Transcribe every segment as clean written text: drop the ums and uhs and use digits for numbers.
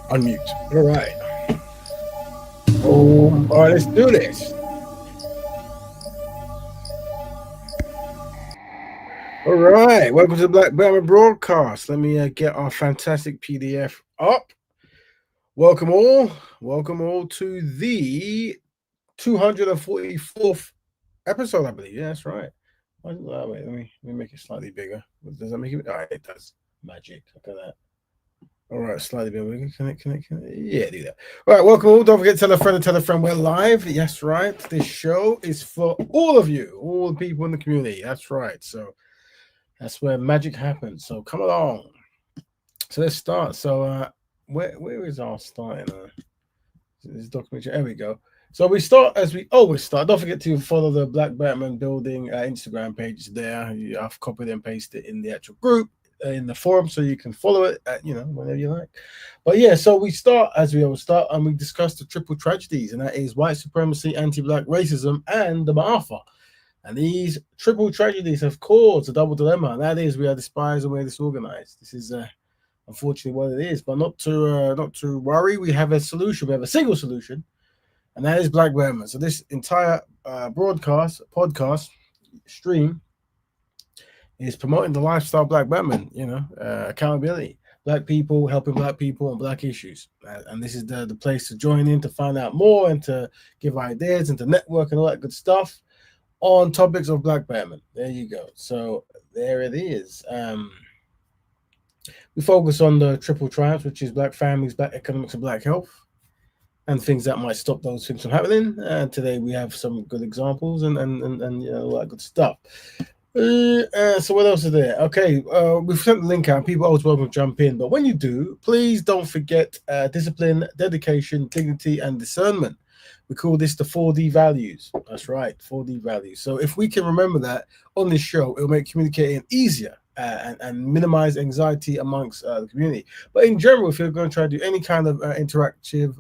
Unmute. All right. All right, let's do this. All right. Welcome to the Black Biracial broadcast. Let me get our fantastic PDF up. Welcome all. Welcome all to the 244th episode, I believe. Yeah, that's right. Wait, let me make it slightly bigger. Does that make it? All right, it does. Magic. Look at that. All right, slightly bit. Can it? Yeah, do that. All right, welcome all. Don't forget to tell a friend and tell a friend we're live. Yes, right. This show is for all of you, all the people in the community. That's right. So that's where magic happens. So come along. So let's start. So where is our starting? This document. There we go. So we start as we always start. Don't forget to follow the Black Betterment Building Instagram page there. I've copied and pasted it in the actual group in the forum, so you can follow it whenever you like. But yeah, so we start as we always start, and we discuss the triple tragedies, and that is white supremacy, anti-black racism, and the Ma'afa. And these triple tragedies have caused a double dilemma, and that is we are despised and we're disorganized. This is unfortunately what it is, but not to worry. We have a solution. We have a single solution, and that is Black Women. So this entire podcast, stream is promoting the lifestyle of Black women. Accountability, Black people helping Black people on Black issues, and this is the place to join in to find out more and to give ideas and to network and all that good stuff on topics of Black women. There you go. So there it is. We focus on the triple triumphs, which is Black families, Black economics, and Black health, and things that might stop those things from happening. And today we have some good examples and all that good stuff. So what else is there? Okay, we've sent the link out. People always welcome to jump in, but when you do, please don't forget discipline, dedication, dignity, and discernment. We call this the 4D values. That's right, 4D values. So if we can remember that on this show, it'll make communicating easier and minimize anxiety amongst the community. But in general, if you're going to try to do any kind of interactive,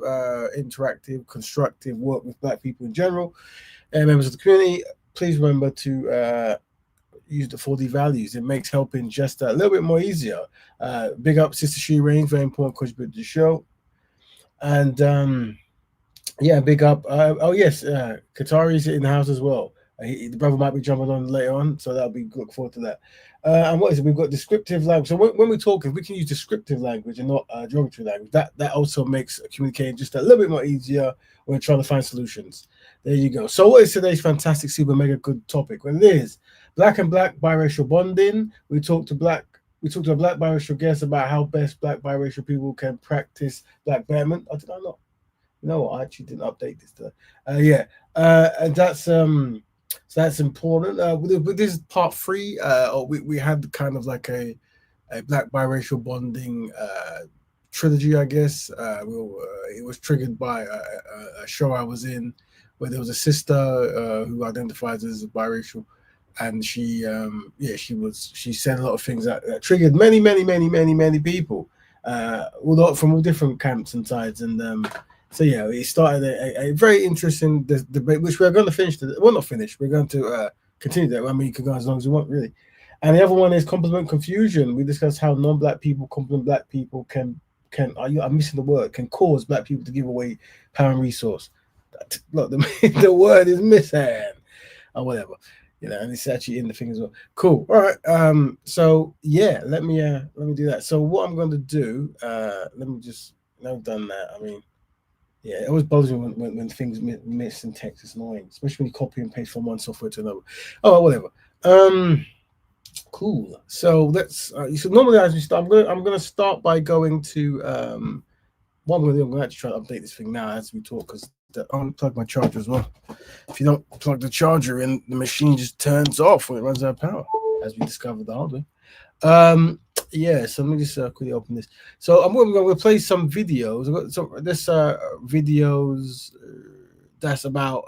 constructive work with Black people in general and members of the community, please remember to use the 4D values. It makes helping just a little bit more easier. Big up Sister She Rains, very important contributor to the show. And yeah, big up. Qatari's in the house as well. The brother might be jumping on later on, so that'll be look forward to that. And what is it? We've got descriptive language. So when we're talking, we can use descriptive language and not geography language. That also makes communicating just a little bit more easier when we're trying to find solutions. There you go. So what is today's fantastic, super mega good topic? Well, it is Black and Black biracial bonding. We talked to a Black biracial guest about how best Black biracial people can practice Black betterment. Oh, did I not? No, I actually didn't update this today. And that's so that's important. This is part 3. We had kind of like a Black biracial bonding trilogy, I guess. It was triggered by a show I was in where there was a sister who identifies as biracial, and she said a lot of things that triggered many people, from all different camps and sides, and so yeah, it started a very interesting debate, which we're going to finish. Well, not finish. We're going to continue that. I mean, you can go as long as you want, really. And the other one is complement confusion. We discussed how non-Black people complement Black people can I'm missing the word, can cause Black people to give away power and resource. Look, the word is missing or whatever. And it's actually in the thing as well. Cool. All right. So yeah, let me do that. So what I'm going to do, let me just. Now I've done that. I mean. Yeah, it always bothers me when things miss in text. It's annoying, especially when you copy and paste from one software to another. Oh, whatever. Cool. So let's. So normally, as we start, I'm gonna start by going to what I'm gonna do. I'm gonna actually try to update this thing now as we talk because I unplug my charger as well. If you don't plug the charger in, the machine just turns off when it runs out of power, as we discovered the hard way. Yeah, so let me just quickly open this. So I'm going to play some videos. I've got some videos that's about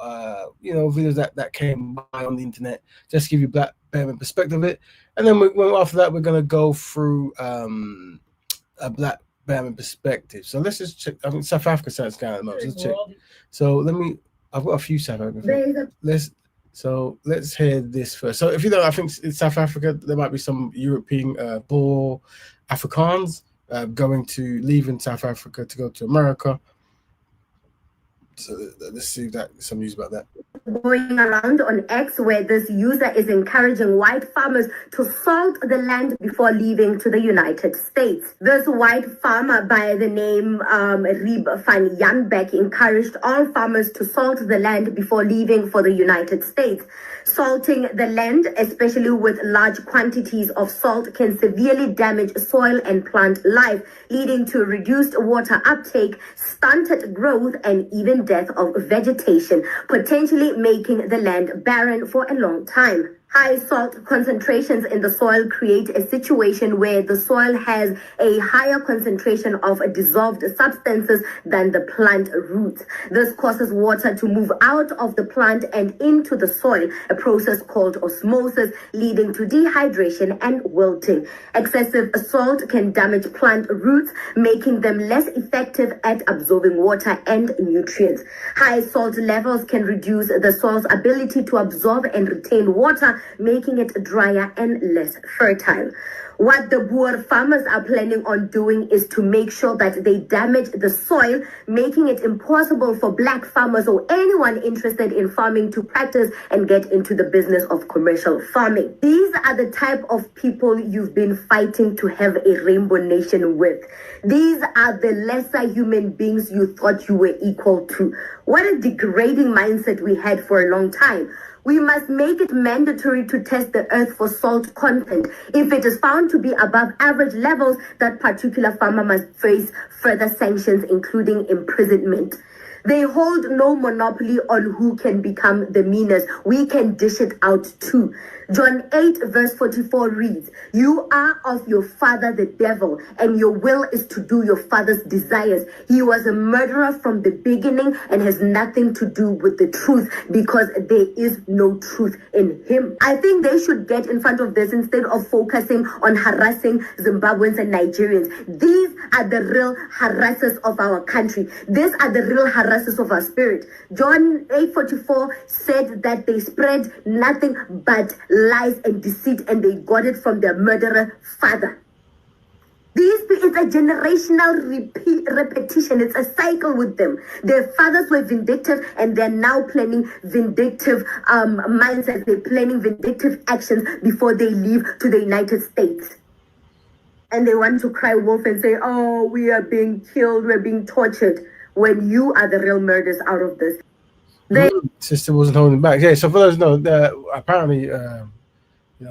videos that came by on the internet, just to give you Black Betterment perspective of it. And then after that, we're going to go through a Black Betterment perspective. So let's just check. I think South Africa sounds kind of most. Let's check. So I've got a few South African. Let's hear this first. So if you know, I think in South Africa there might be some European Boer Afrikaans. leaving South Africa to go to America. So let's see some news about that. Going around on X, where this user is encouraging white farmers to salt the land before leaving to the United States. This white farmer by the name Rib van Janbeck encouraged all farmers to salt the land before leaving for the United States. Salting the land, especially with large quantities of salt, can severely damage soil and plant life, leading to reduced water uptake, stunted growth, and even death of vegetation, potentially making the land barren for a long time. High salt concentrations in the soil create a situation where the soil has a higher concentration of dissolved substances than the plant roots. This causes water to move out of the plant and into the soil, a process called osmosis, leading to dehydration and wilting. Excessive salt can damage plant roots, making them less effective at absorbing water and nutrients. High salt levels can reduce the soil's ability to absorb and retain water, making it drier and less fertile. What the Boer farmers are planning on doing is to make sure that they damage the soil, making it impossible for black farmers or anyone interested in farming to practice and get into the business of commercial farming. These are the type of people you've been fighting to have a rainbow nation with. These are the lesser human beings you thought you were equal to. What a degrading mindset we had for a long time. We must make it mandatory to test the earth for salt content. If it is found to be above average levels, that particular farmer must face further sanctions, including imprisonment. They hold no monopoly on who can become the meanest. We can dish it out too. John 8 verse 44 reads, "You are of your father the devil, and your will is to do your father's desires. He was a murderer from the beginning and has nothing to do with the truth, because there is no truth in him." I think they should get in front of this instead of focusing on harassing Zimbabweans and Nigerians. These are the real harassers of our country. These are the real harassers of our spirit. John 8:44 said that they spread nothing but lies and deceit, and they got it from their murderer father. It's a generational repetition. It's a cycle with them. Their fathers were vindictive, and they're now planning vindictive mindsets. They're planning vindictive actions before they leave to the United States. And they want to cry wolf and say, "Oh, we are being killed, we're being tortured," when you are the real murderers out of this. Sister wasn't holding back. Yeah, so for those know, apparently,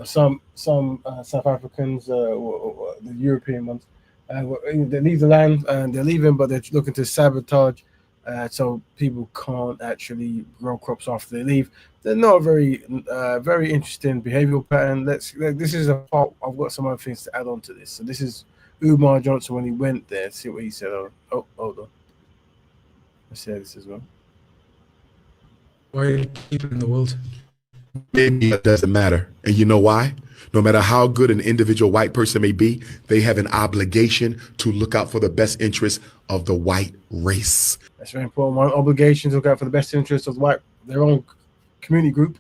some South Africans, the European ones, they leave the land and they're leaving, but they're looking to sabotage, so people can't actually grow crops after they leave. They're not a very interesting behavioral pattern. This is a part. I've got some other things to add on to this. So this is Umar Johnson when he went there. Let's see what he said. Oh, hold on. Let's say this as well. Why are you keeping the world? Maybe it doesn't matter. And you know why? No matter how good an individual white person may be, they have an obligation to look out for the best interests of the white race. That's very important. One obligation to look out for the best interests of their own community group.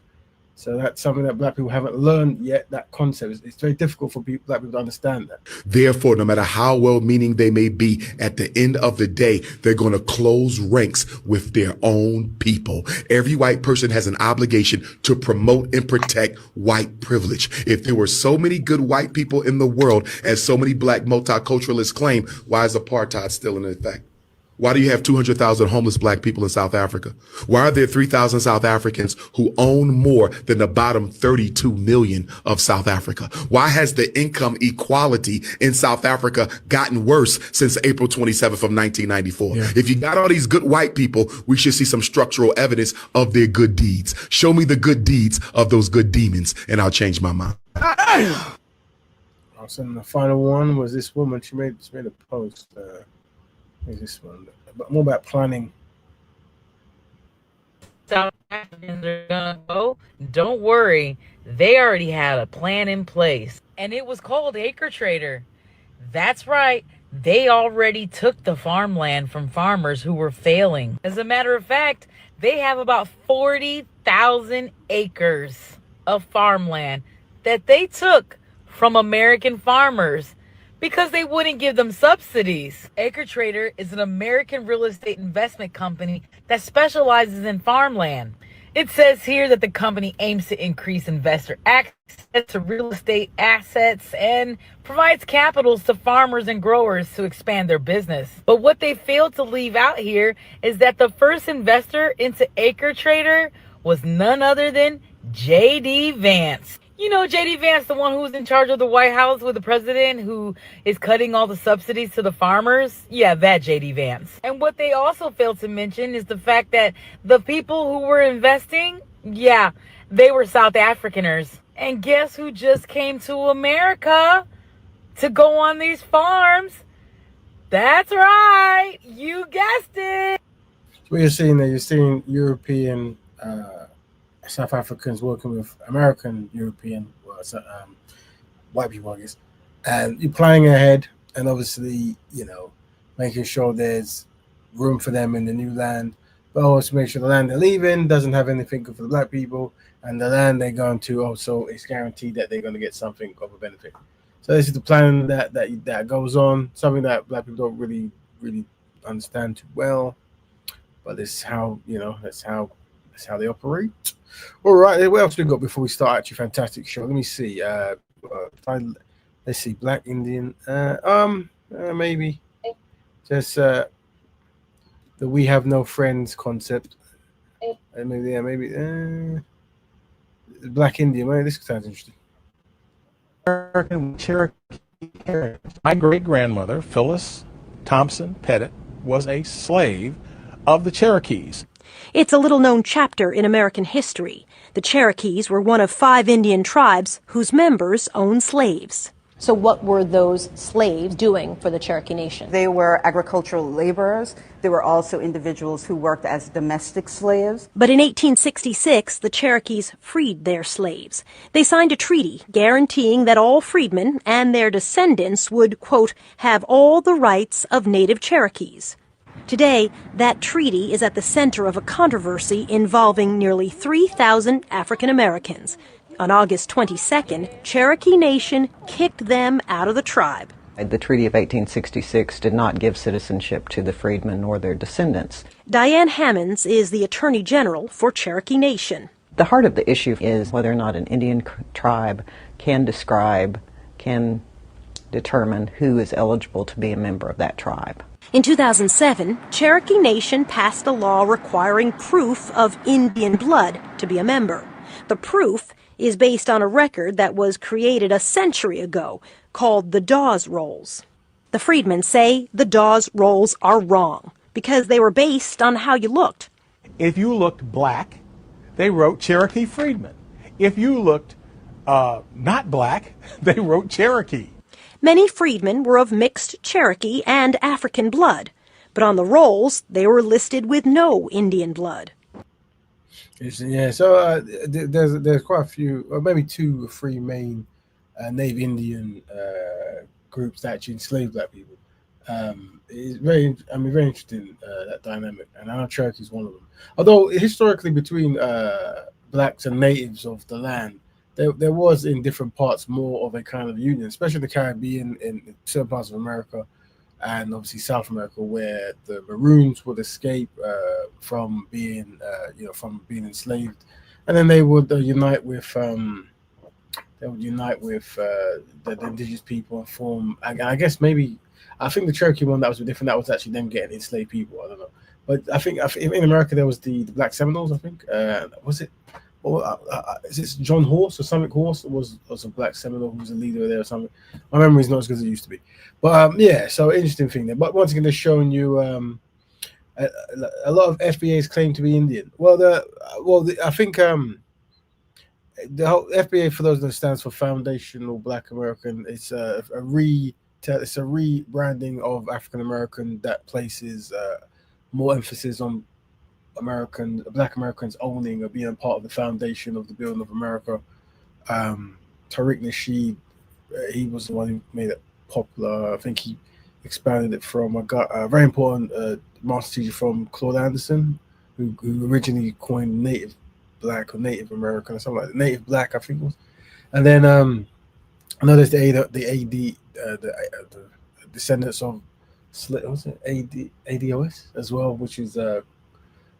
So that's something that black people haven't learned yet, that concept. It's very difficult for black people to understand that. Therefore, no matter how well-meaning they may be, at the end of the day, they're going to close ranks with their own people. Every white person has an obligation to promote and protect white privilege. If there were so many good white people in the world, as so many black multiculturalists claim, why is apartheid still in effect? Why do you have 200,000 homeless black people in South Africa? Why are there 3,000 South Africans who own more than the bottom 32 million of South Africa? Why has the income equality in South Africa gotten worse since April 27th of 1994? Yeah. If you got all these good white people, we should see some structural evidence of their good deeds. Show me the good deeds of those good demons, and I'll change my mind. So the final one was this woman. She made a post. Is this one, but more about planning. South Africans are gonna go. Don't worry, they already had a plan in place, and it was called Acre Trader. That's right, they already took the farmland from farmers who were failing. As a matter of fact, they have about 40,000 acres of farmland that they took from American farmers because they wouldn't give them subsidies. Acre Trader is an American real estate investment company that specializes in farmland. It says here that the company aims to increase investor access to real estate assets and provides capitals to farmers and growers to expand their business. But what they failed to leave out here is that the first investor into Acre Trader was none other than J.D. Vance. You know J.D. Vance, the one who's in charge of the White House with the president who is cutting all the subsidies to the farmers? Yeah, that J.D. Vance. And what they also failed to mention is the fact that the people who were investing, yeah, they were South Africaners. And guess who just came to America to go on these farms? That's right. You guessed it. What you're seeing there, you're seeing European South Africans working with American European white people, I guess, and you're planning ahead, and obviously, you know, making sure there's room for them in the new land, but also make sure the land they're leaving doesn't have anything good for the black people, and the land they're going to also, it's guaranteed that they're going to get something of a benefit. So this is the plan that goes on, something that black people don't really understand too well, but this is how, you know, that's how they operate. All right, what else we got before we start? Actually, fantastic show. Let me see. Let's see. Black Indian. Maybe just the "we have no friends" concept. Maybe Black Indian. Well, this sounds interesting. American Cherokee heritage. My great grandmother, Phyllis Thompson Pettit, was a slave of the Cherokees. It's a little-known chapter in American history. The Cherokees were one of 5 Indian tribes whose members owned slaves. So what were those slaves doing for the Cherokee Nation? They were agricultural laborers. There were also individuals who worked as domestic slaves. But in 1866, the Cherokees freed their slaves. They signed a treaty guaranteeing that all freedmen and their descendants would, quote, have all the rights of native Cherokees. Today, that treaty is at the center of a controversy involving nearly 3,000 African Americans. On August 22nd, Cherokee Nation kicked them out of the tribe. The Treaty of 1866 did not give citizenship to the freedmen nor their descendants. Diane Hammonds is the Attorney General for Cherokee Nation. The heart of the issue is whether or not an Indian tribe can determine who is eligible to be a member of that tribe. In 2007, Cherokee Nation passed a law requiring proof of Indian blood to be a member. The proof is based on a record that was created a century ago called the Dawes Rolls. The freedmen say the Dawes Rolls are wrong because they were based on how you looked. If you looked black, they wrote Cherokee freedmen. If you looked not black, they wrote Cherokee. Many freedmen were of mixed Cherokee and African blood, but on the rolls they were listed with no Indian blood. Yeah, so there's quite a few, or maybe 2 or 3 main Native Indian groups that actually enslaved black people. It's very interesting, that dynamic, and I know Cherokee is one of them. Although historically between blacks and natives of the land, there was in different parts more of a kind of union, especially the Caribbean, in certain parts of America, and obviously South America, where the Maroons would escape from being enslaved, and then they would unite with the indigenous people and form. I guess maybe I think the Cherokee one that was different. That was actually them getting enslaved people. I don't know, but I think in America there was the Black Seminoles. I think was it. Or is it John Horse or something? Horse was a black Seminole who was a leader there or something. My memory is not as good as it used to be. But yeah, so interesting thing there. But once again, they're showing you a lot of FBAs claim to be Indian. I think the whole FBA, for those that stands for Foundational Black American. It's a rebranding of African American that places more emphasis on Black Americans owning or being a part of the foundation of the building of America. Tariq Nasheed, he was the one who made it popular. I think he expanded it from a very important master teacher from Claude Anderson, who originally coined Native Black or Native American or something like that. Native Black, I think it was. And then I know there's the the descendants of what's it ADOS as well, which is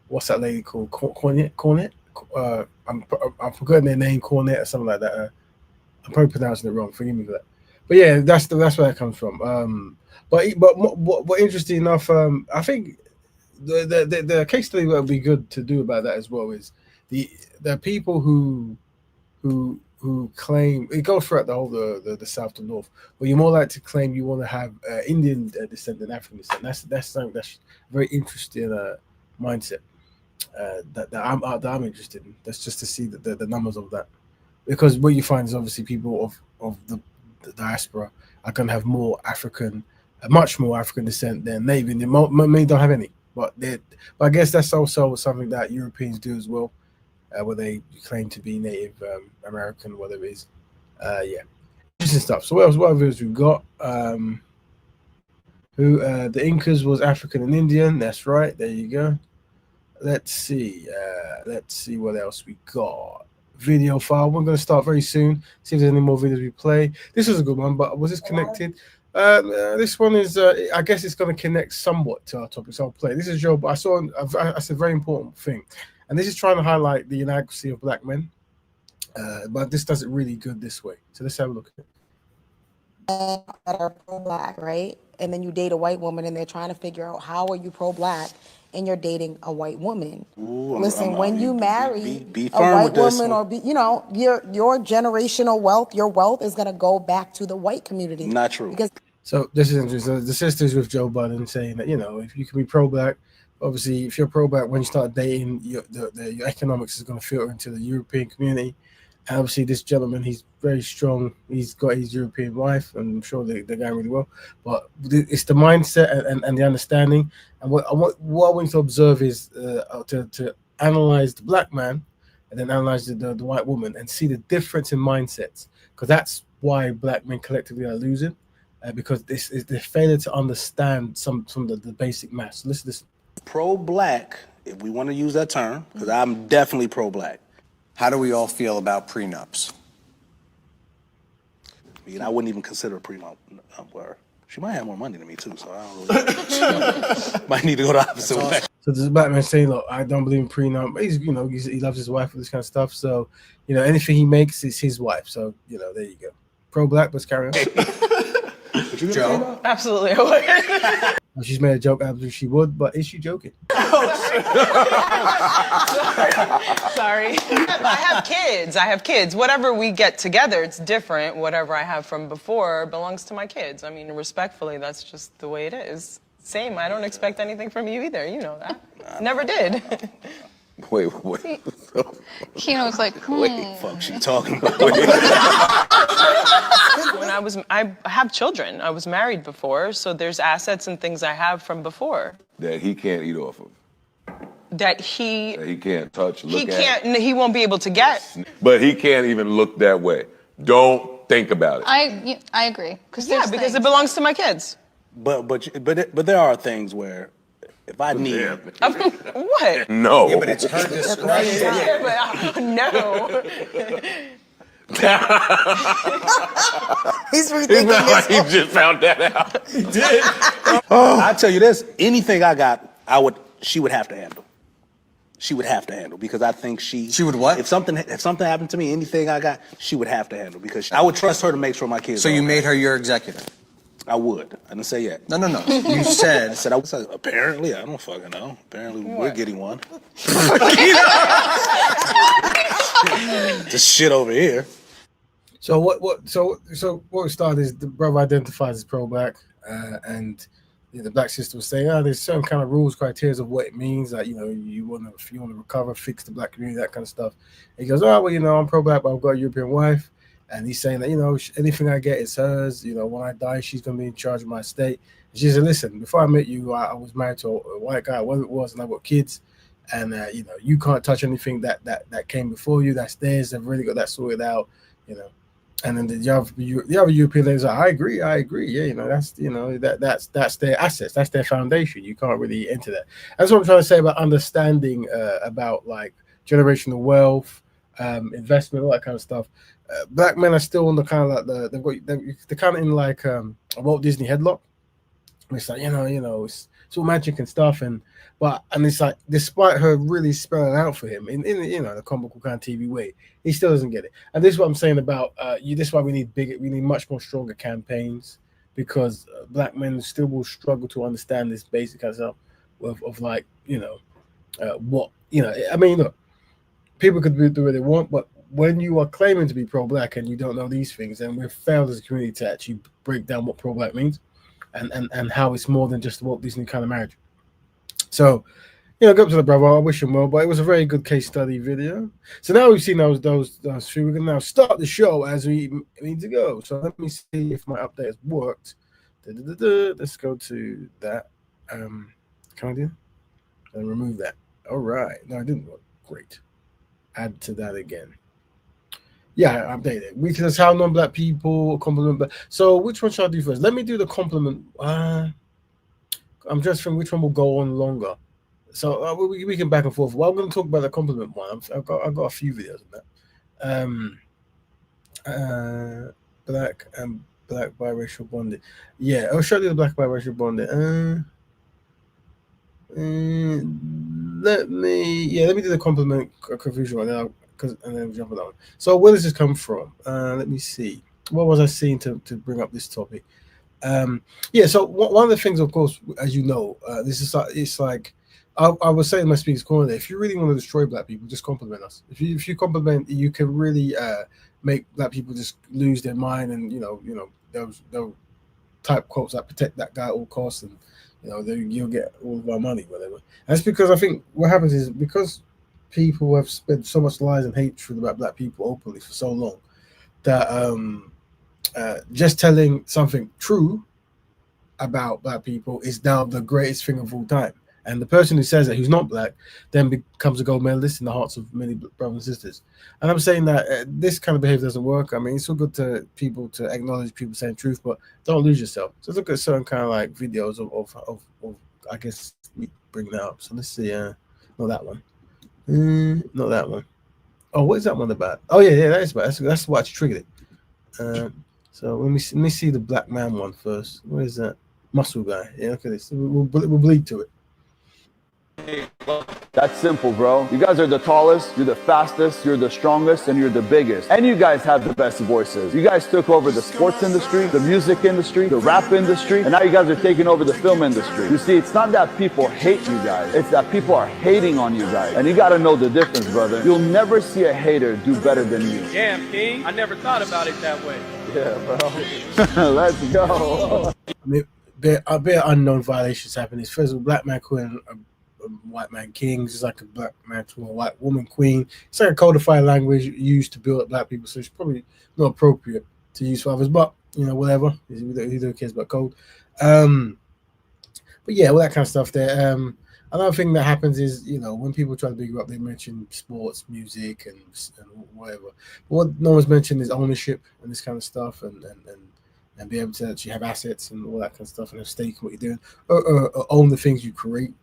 what's that lady called? Cornet. I'm forgetting their name, Cornet or something like that. I'm probably pronouncing it wrong. Forgive me for that. But yeah, that's where that comes from. But interesting enough, I think the case study that would be good to do about that as well is the people who claim it goes throughout the whole the south to north, but you're more likely to claim you want to have Indian descent than African descent. That's something that's very interesting mindset that I'm interested in. That's just to see the numbers of that, because what you find is obviously people of the diaspora are going to have much more African descent than native Indian. Many don't have any, but I guess that's also something that Europeans do as well. Where they claim to be Native American, whatever it is. Yeah, interesting stuff. So what else we've got? The Incas was African and Indian. That's right. There you go. Let's see what else we got. Video file. We're going to start very soon. See if there's any more videos we play. This was a good one, but was this connected? This one is. I guess it's going to connect somewhat to our topic. So I'll play. This is Joe. But I saw. That's a very important thing. And this is trying to highlight the inadequacy of black men, but this does it really good this way. So let's have a look at it. That are pro-black, right? And then you date a white woman, and they're trying to figure out how are you pro-black, and you're dating a white woman. Ooh, Listen, when you marry be a white woman, or your generational wealth, your wealth is gonna go back to the white community. Not true. Because so this is interesting. The sisters with Joe Budden saying that if you can be pro-black. Obviously, if you're pro-black, when you start dating, your economics is going to filter into the European community. And obviously, this gentleman, he's very strong. He's got his European wife, and I'm sure they're going really well. But it's the mindset and the understanding. And what I want you to observe is to analyze the black man and then analyze the white woman and see the difference in mindsets. Because that's why black men collectively are losing, because this is the failure to understand some of the basic math. So listen. Pro-black, if we want to use that term, because I'm definitely pro-black. How do we all feel about prenups? I wouldn't even consider a prenup. She might have more money than me too, so I don't really. Might need to go the opposite way. So there's a black man saying, "Look, I don't believe in prenup." He loves his wife with this kind of stuff. So anything he makes is his wife. So there you go. Pro-black, let's carry on. Joe? Absolutely, I would. She's made a joke. Absolutely, she would. But is she joking? Sorry. I have kids. Whatever we get together, it's different. Whatever I have from before belongs to my kids. I mean, respectfully, that's just the way it is. Same. I don't expect anything from you either. You know that. Never did. Wait. Keno's like, Wait, fuck, she talking about? When I have children. I was married before, so there's assets and things I have from before. That he can't eat off of. That he can't touch, look at. He won't be able to get. But he can't even look that way. Don't think about it. I agree. Because it belongs to my kids. But there are things where if I need what? No. Yeah, but it's her discretion. No. he's rethinking this. He just found that out. He did. I tell you this: anything I got, she would have to handle. She would have to handle because I think she would what? If something happened to me, anything I got, she would have to handle because I would trust her to make sure my kids. So you made her your executor? I would. I didn't say yet. No. You said. I said I was. Apparently, I don't fucking know. Apparently, we're getting one. This shit over here. So what we started is the brother identifies as pro-black, and the black sister was saying, there's certain kind of rules, criteria of what it means that you want to recover, fix the black community, that kind of stuff. And he goes, I'm pro-black, but I've got a European wife, and he's saying that anything I get is hers. When I die, she's gonna be in charge of my estate. And she said, listen, before I met you, I was married to a white guy, whatever it was, and I've got kids. And you can't touch anything that came before you. That's theirs. They've really got that sorted out. And then the other European ladies are, I agree. Yeah, that's that's their assets. That's their foundation. You can't really enter that. That's what I'm trying to say about understanding about like generational wealth, investment, all that kind of stuff. Black men are still on the kind of like they're kind of in like a Walt Disney headlock. It's like it's all magic and stuff, and it's like despite her really spelling out for him in the comical kind of TV way, he still doesn't get it. And this is what I'm saying about this is why we need much more stronger campaigns, because black men still will struggle to understand this basic kind of stuff of like what I mean, look, people could do what they want, but when you are claiming to be pro-black and you don't know these things, then we've failed as a community to actually break down what pro-black means. And how it's more than just a Walt Disney kind of marriage. So, go up to the brother. I wish him well, but it was a very good case study video. So now we've seen those three. We're gonna now start the show as we need to go. So let me see if my update has worked. Let's go to that. Can I do? And remove that. All right. No, it didn't work. Great. Add to that again. Yeah, I update it. Weakness, how non-black people compliment. So which one should I do first? Let me do the compliment. I'm just thinking which one will go on longer. So we can back and forth. Well, I'm going to talk about the compliment one. I've got a few videos on that. Black biracial bonding. Yeah, I'll show you the black biracial bonding. Let me do the compliment confusion one. And then jump on that one. So where does this come from? Let me see. What was I seeing to bring up this topic? So one of the things, of course, as you know, it's like I was saying in my speaker's corner there, if you really want to destroy black people, just compliment us. If you compliment, you can really make black people just lose their mind, and they'll type quotes like "protect that guy at all costs," and you'll get all of our money, whatever. That's because I think what happens is because people have spent so much lies and hatred about black people openly for so long that just telling something true about black people is now the greatest thing of all time. And the person who says that, who's not black, then becomes a gold medalist in the hearts of many brothers and sisters. And I'm saying that this kind of behavior doesn't work. I mean, it's so good to people to acknowledge people saying truth, but don't lose yourself. So look at certain kind of like videos of I guess me bring that up. So let's see. Not that one. Not that one. Oh, what is that one about? Oh yeah, that is about. That's what triggered it. So let me see the black man one first. Where is that? Muscle guy. Yeah, look at this. We'll bleed to it. That's simple, bro. You guys are the tallest, you're the fastest, you're the strongest, and you're the biggest. And you guys have the best voices. You guys took over the sports industry, the music industry, the rap industry, and now you guys are taking over the film industry. You see, it's not that people hate you guys, it's that people are hating on you guys. And you gotta know the difference, brother. You'll never see a hater do better than you. Damn, King. I never thought about it that way. Yeah, bro. Let's go. I mean, a bit of unknown violations happening. First of all, black man calling a white man king, just like a black man to a white woman queen. It's like a codified language used to build up black people, so it's probably not appropriate to use for others, but whatever. Who don't cares about code? But yeah, all that kind of stuff there. Another thing that happens is, when people try to big up, they mention sports, music, and whatever. But what no one's mentioned is ownership and this kind of stuff, and be able to actually have assets and all that kind of stuff, and have stake in what you're doing, or own the things you create.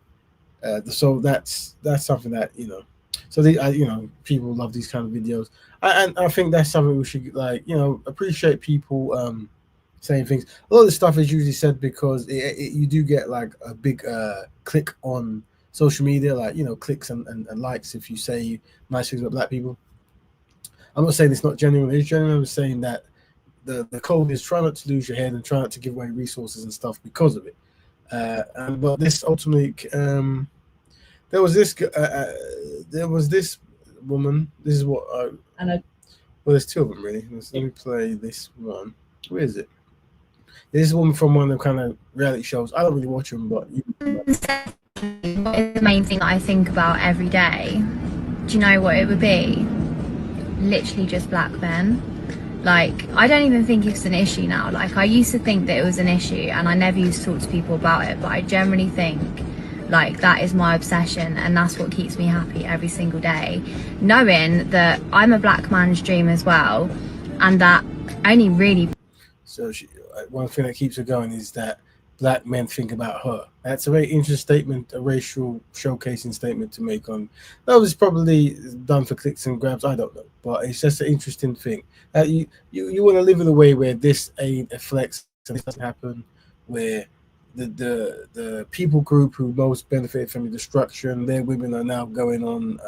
So that's something that so people love these kind of videos, and I think that's something we should appreciate people saying things. A lot of the stuff is usually said because you do get like a big click on social media, like clicks and likes if you say nice things about black people. I'm not saying it's not genuine. It's genuine. I'm saying that the code is try not to lose your head and try not to give away resources and stuff because of it. But this ultimately, there was this woman. This is what well, there's two of them really. Let me play this one. Where is it? This is woman from one of the kind of reality shows. I don't really watch them, but what is the main thing that I think about every day? Do you know what it would be? Literally just black men. Like, I don't even think it's an issue now. Like, I used to think that it was an issue and I never used to talk to people about it, but I generally think like that is my obsession, and that's what keeps me happy every single day, knowing that I'm a black man's dream as well, and that only really. So one thing that keeps her going is that black men think about her. That's a very interesting statement, a racial showcasing statement to make on. That was probably done for clicks and grabs. I don't know, but it's just an interesting thing. You want to live in a way where this ain't a flex, and this doesn't happen, where the people group who most benefited from the destruction, their women are now going on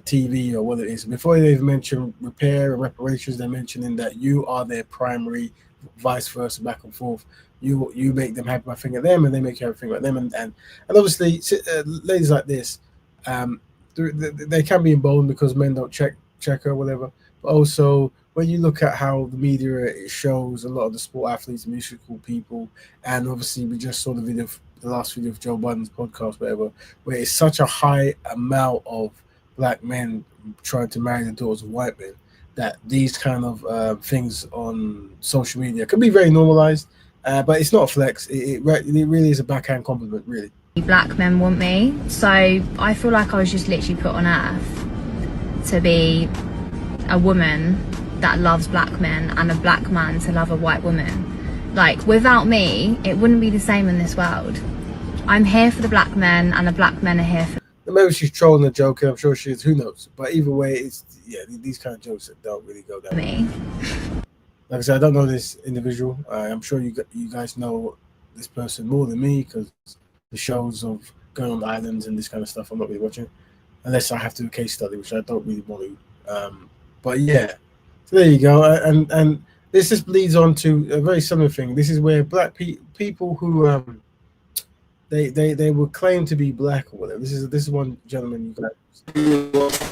TV or what it is. Before they even mention repair and reparations, they're mentioning that you are their primary, vice versa, back and forth. You make them happy by thinking of them, and they make you happy thinking about them. And obviously, ladies like this, they can be emboldened because men don't check her or whatever. But also, when you look at how the media it shows a lot of the sport athletes, musical people, and obviously we just saw the last video of Joe Biden's podcast, whatever, where it's such a high amount of black men trying to marry the daughters of white men, that these kind of things on social media can be very normalized, but it's not a flex. It really is a backhand compliment, really. Black men want me, so I feel like I was just literally put on earth to be a woman that loves black men and a black man to love a white woman. Like, without me, it wouldn't be the same in this world. I'm here for the black men, and the black men are here for maybe she's trolling a joke, and I'm sure she is, who knows. But either way, it's these kind of jokes that don't really go down. me. Like I said, I don't know this individual. I'm sure you guys know this person more than me, because the shows of going on islands and this kind of stuff I'm not really watching, unless I have to do a case study, which I don't really want to. But yeah, so there you go. And this just leads on to a very similar thing. This is where black people who they will claim to be black or whatever. This is one gentleman you guys.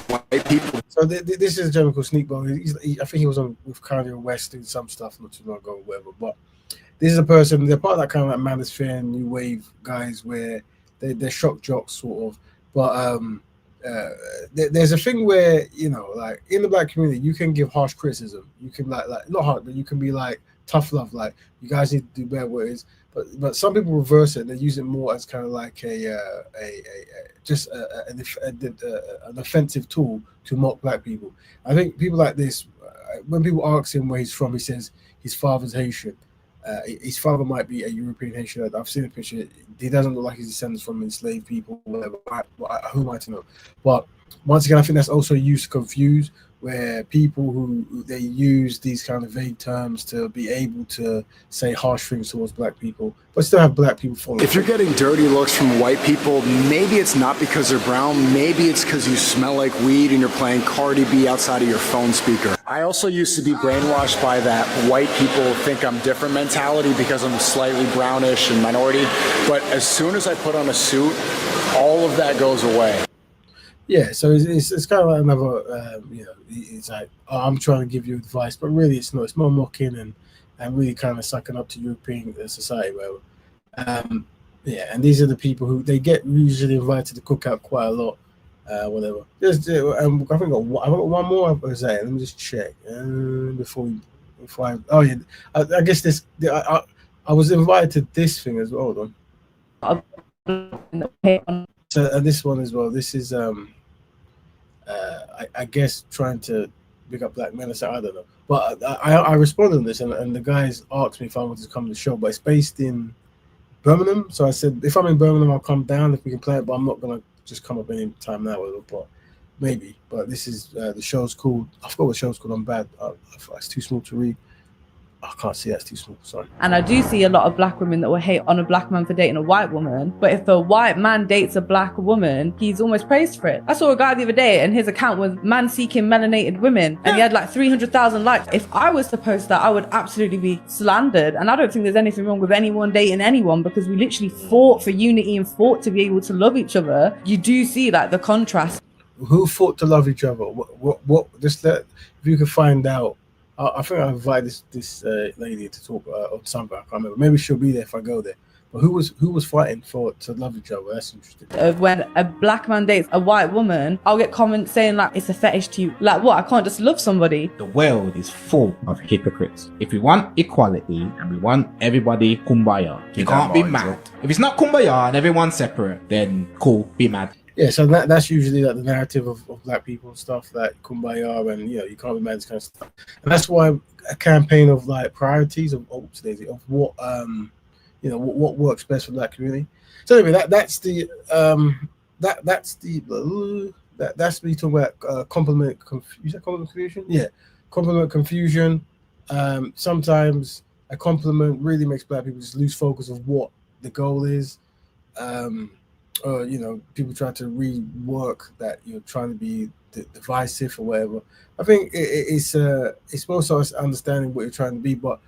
White people. So this is a gentleman called Sneakbone. I think he was on with Kanye West doing some stuff not too long ago, or whatever. But this is a person. They're part of that kind of like manosphere, new wave guys, where they're shock jocks sort of. But there's a thing where, you know, like in the black community, you can give harsh criticism. You can like not hard, but you can be like tough love, like you guys need to do better what it is. But some people reverse it. They use it more as kind of like an offensive tool to mock black people. I think people like this, when people ask him where he's from, he says his father's Haitian. His father might be a European Haitian. I've seen a picture. He doesn't look like he's descended from enslaved people, whatever. Who am I to know? But once again, I think that's also used to confuse, where people who they use these kind of vague terms to be able to say harsh things towards black people, but still have black people following. If you're getting dirty looks from white people, maybe it's not because they're brown, maybe it's because you smell like weed and you're playing Cardi B outside of your phone speaker. I also used to be brainwashed by that white people think I'm different mentality because I'm slightly brownish and minority, but as soon as I put on a suit, all of that goes away. Yeah, so it's kind of like another, it's like, oh, I'm trying to give you advice, but really it's not. It's more mocking and really kind of sucking up to European society, whatever. Yeah, and these are the people who they get usually invited to cookout quite a lot, whatever. I think I've got one more. Let me just check before I guess this. I was invited to this thing as well. Hold on. So this one as well. This is I guess trying to pick up black men. I don't know, but I responded to this, and the guys asked me if I wanted to come to the show. But it's based in Birmingham, so I said if I'm in Birmingham, I'll come down if we can play it. But I'm not gonna just come up any time now, but maybe. But this is the show's called. I forgot what the show's called. I'm bad. It's too small to read. I can't see, that's too small, sorry. And I do see a lot of black women that will hate on a black man for dating a white woman. But if a white man dates a black woman, he's almost praised for it. I saw a guy the other day and his account was man seeking melanated women. And he had like 300,000 likes. If I was to post that, I would absolutely be slandered. And I don't think there's anything wrong with anyone dating anyone, because we literally fought for unity and fought to be able to love each other. You do see like the contrast. Who fought to love each other? What just that, if you could find out. I think I invited this lady to talk on something. I can't remember. Maybe she'll be there if I go there. But who was fighting to love each other? That's interesting. When a black man dates a white woman, I'll get comments saying like it's a fetish to you. Like what? I can't just love somebody. The world is full of hypocrites. If we want equality and we want everybody kumbaya, you can't be mad. If it's not kumbaya and everyone's separate, then cool, be mad. Yeah, so that's usually like the narrative of black people and stuff, like kumbaya, and you can't be mad, this kind of stuff. And that's why a campaign of like priorities of what what works best for that community. So anyway, that's me talking about complement confusion. Complement confusion, yeah, complement confusion. Sometimes a compliment really makes black people just lose focus of what the goal is. Um, or people try to rework that you're trying to be divisive or whatever. I think it's more so understanding what you're trying to be. But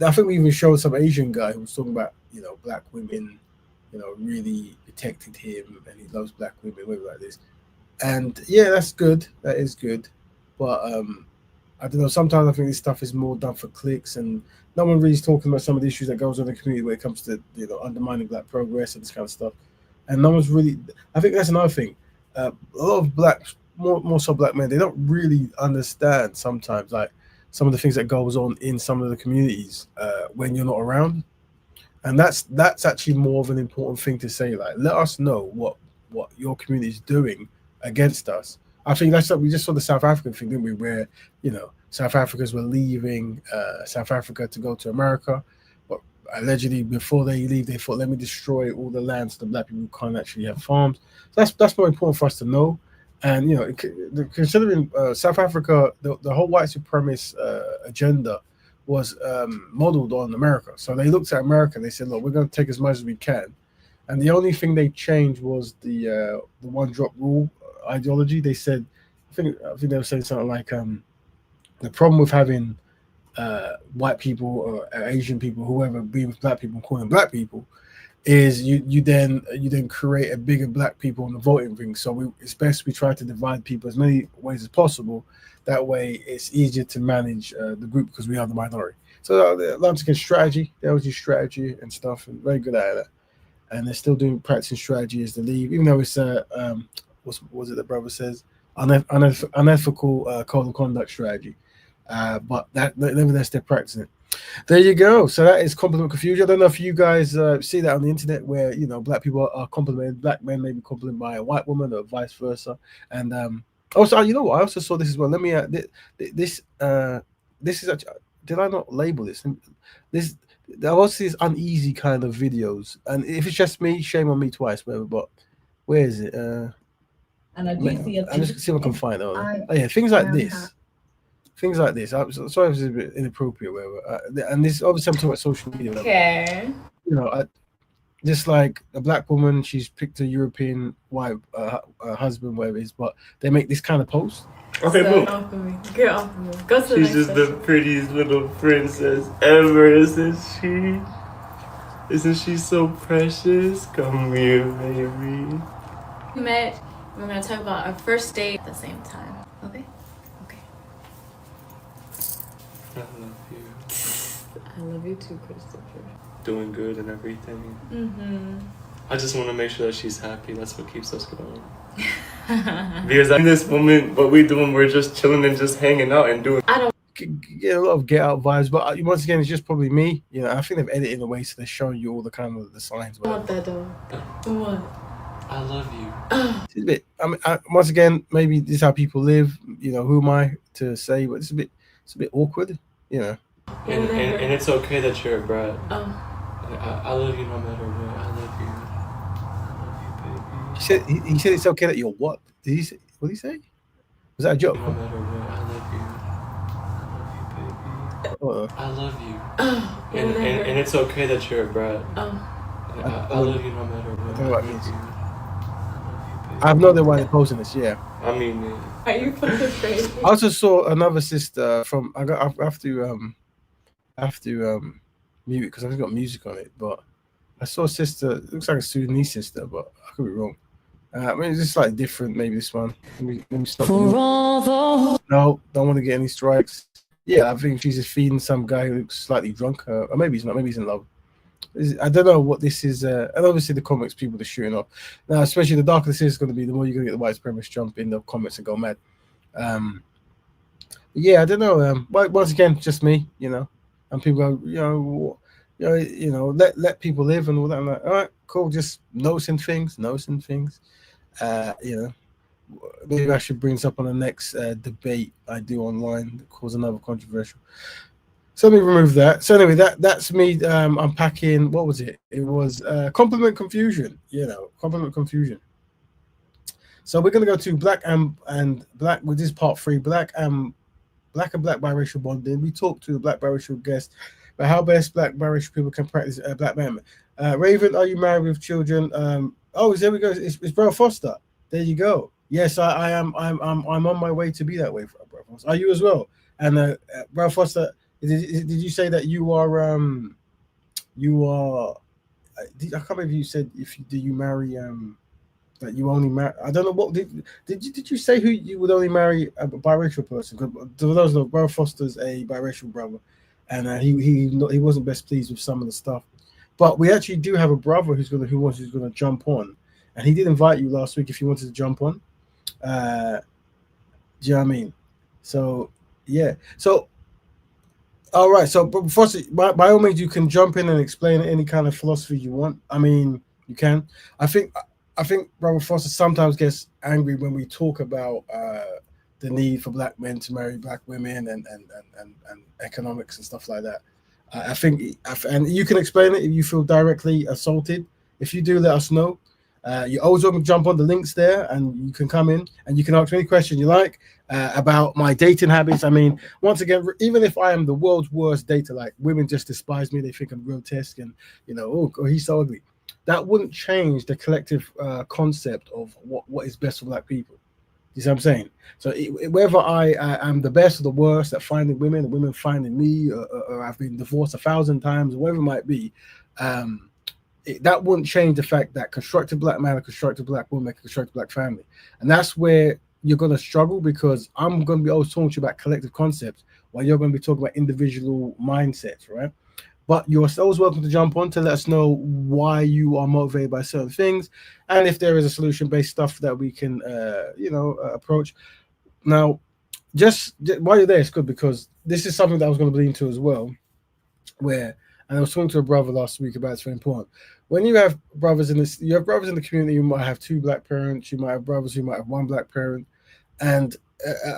I think we even showed some Asian guy who was talking about black women, really protected him and he loves black women, whatever like this. And yeah, that's good. That is good. But I don't know. Sometimes I think this stuff is more done for clicks, and no one really is talking about some of the issues that goes on in the community when it comes to undermining black progress and this kind of stuff. And no one's really. I think that's another thing. A lot of blacks, more so black men, they don't really understand sometimes like some of the things that goes on in some of the communities when you're not around, and that's actually more of an important thing to say. Like, let us know what your community is doing against us. I think that's what we just saw the South African thing, didn't we? Where South Africans were leaving South Africa to go to America, but allegedly before they leave, they thought, let me destroy all the land so the black people can't actually have farms. So that's more important for us to know. And considering South Africa, the whole white supremacist agenda was modeled on America. So they looked at America and they said, look, we're going to take as much as we can. And the only thing they changed was the one drop rule ideology. They said, I think they were saying something like the problem with having white people or Asian people, whoever, be with black people and calling black people, is you then create a bigger black people in the voting ring. So it's best we try to divide people as many ways as possible. That way, it's easier to manage the group because we are the minority. So once again, strategy. That was your strategy and stuff, and very good at it. And they're still doing practicing strategy as they leave, even though it's what was it the brother says, unethical code of conduct strategy. But nevertheless, they're practicing it. There you go. So that is compliment confusion. I don't know if you guys see that on the internet, where black people are complimented, black men may be complimented by a white woman, or vice versa. And also, what? I also saw this as well. Let me this is actually, did I not label this? There was these uneasy kind of videos, and if it's just me, shame on me twice, whatever. But where is it? And I do see I'm just see if I can find it. Oh yeah, things like this. Things like this. I'm sorry if it's a bit inappropriate, whatever. And this, obviously, I'm talking about social media. Okay. Just like a black woman, she's picked a European white husband, whatever it is, but they make this kind of post. Okay, boom. Get off of me. Get off of me. Go to the She's just the prettiest little princess ever, isn't she? Isn't she so precious? Come here, baby. We met. We're gonna talk about our first date at the same time. Okay. I love you. I love you too, Christopher. Doing good and everything. Mm-hmm. I just want to make sure that she's happy. That's what keeps us going. Because in this moment, what we're doing, we're just chilling and just hanging out and doing. I don't get a lot of Get Out vibes, but once again, it's just probably me. I think they've edited in a way so they're showing you all the kind of the signs. want that though. What? I love you. It's a bit. Once again, maybe this is how people live. Who am I to say? But it's a bit awkward. And it's okay that you're a brat. Oh. I love you no matter what. I love you. He said it's okay that you're what? Did he say? What did he say? Was that a joke? No matter what. I love you. I love you. And it's okay that you're a brat. I love you no matter what. I don't know what it means. I have no idea why they're posting this. Yeah. I mean, are you fucking crazy? I also saw another sister from. I have to mute it because I've got music on it. But I saw a sister. It looks like a Sudanese sister, but I could be wrong. It's just like different. Maybe this one. Let me stop. No, don't want to get any strikes. Yeah, I think she's just feeding some guy who looks slightly drunk, or maybe he's not. Maybe he's in love. I don't know what this is. And obviously the comics people are shooting off. Now, especially the darker this is going to be, the more you're going to get the white supremacists jump in the comments and go mad. Yeah, I don't know. But once again, just me, and people go, let people live and all that. I'm like, all right, cool. Just noticing things. You know, maybe I should bring this up on the next debate I do online that cause another controversial. So let me remove that. So anyway, that's me unpacking. What was it? It was compliment confusion. You know, compliment confusion. So we're gonna go to black and black. With this part 3, black and black biracial bonding. We talked to a black biracial guest about how best black biracial people can practice black Betterment. Raven, are you married with children? Oh, there we go. It's Bro Foster. There you go. Yes, I am. I'm on my way to be that way, Bro Foster. Are you as well? And Bro Foster, did you say that you are you are? I can't remember if you said do you marry that you only marry. I don't know what did you say who you would only marry a biracial person? Because for those know, Bro Foster's a biracial brother, and he wasn't best pleased with some of the stuff. But we actually do have a brother who's gonna jump on, and he did invite you last week if you wanted to jump on. Do you know what I mean? So yeah. So all right. So but Foster, by all means, you can jump in and explain any kind of philosophy you want. I mean, you can. I think Robert Foster sometimes gets angry when we talk about the need for black men to marry black women and economics and stuff like that. I think, and you can explain it if you feel directly assaulted. If you do, let us know. You're always welcome to jump on the links there, and you can come in and you can ask any question you like about my dating habits. I mean, once again, even if I am the world's worst dater, like women just despise me, they think I'm grotesque, and oh, he's so ugly. That wouldn't change the collective concept of what is best for black people. You see what I'm saying? So whether I am the best or the worst at finding women, or women finding me, or I've been divorced 1,000 times, or whatever it might be, that wouldn't change the fact that constructive black man, a constructive black woman, a constructive black family. And that's where you're going to struggle, because I'm going to be always talking to you about collective concepts while you're going to be talking about individual mindsets, right? But you're always welcome to jump on to let us know why you are motivated by certain things, and if there is a solution-based stuff that we can, approach. Now, just while you're there, it's good, because this is something that I was going to lean to as well. And I was talking to a brother last week about it's very important. When you have brothers in this, you have brothers in the community. You might have 2 black parents. You might have brothers who might have 1 black parent, and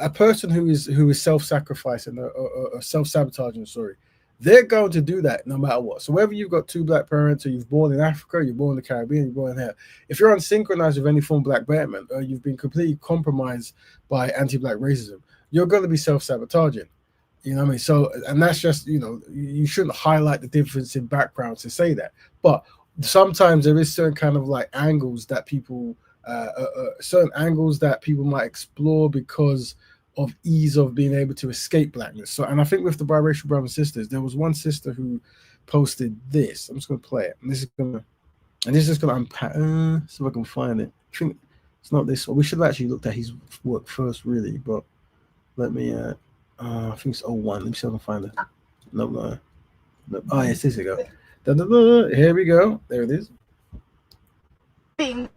a person who is self-sacrificing or self-sabotaging. Sorry. They're going to do that no matter what. So whether you've got 2 black parents, or you've born in Africa, you're born in the Caribbean, you're born here, if you're unsynchronized with any form of black betterment, or you've been completely compromised by anti-black racism, you're going to be self-sabotaging. You know what I mean? So, and that's just, you shouldn't highlight the difference in backgrounds to say that. But sometimes there is certain kind of like angles that people, might explore because of ease of being able to escape blackness. So, and I think with the biracial brothers and sisters, there was one sister who posted this. I'm just going to play it. And this is going to unpack. See if I can find it. I think it's not this one. We should have actually looked at his work first, really. But let me. I think it's 01. Let me see if I can find it. No. Oh, yes, this we go. Here we go. There it is. The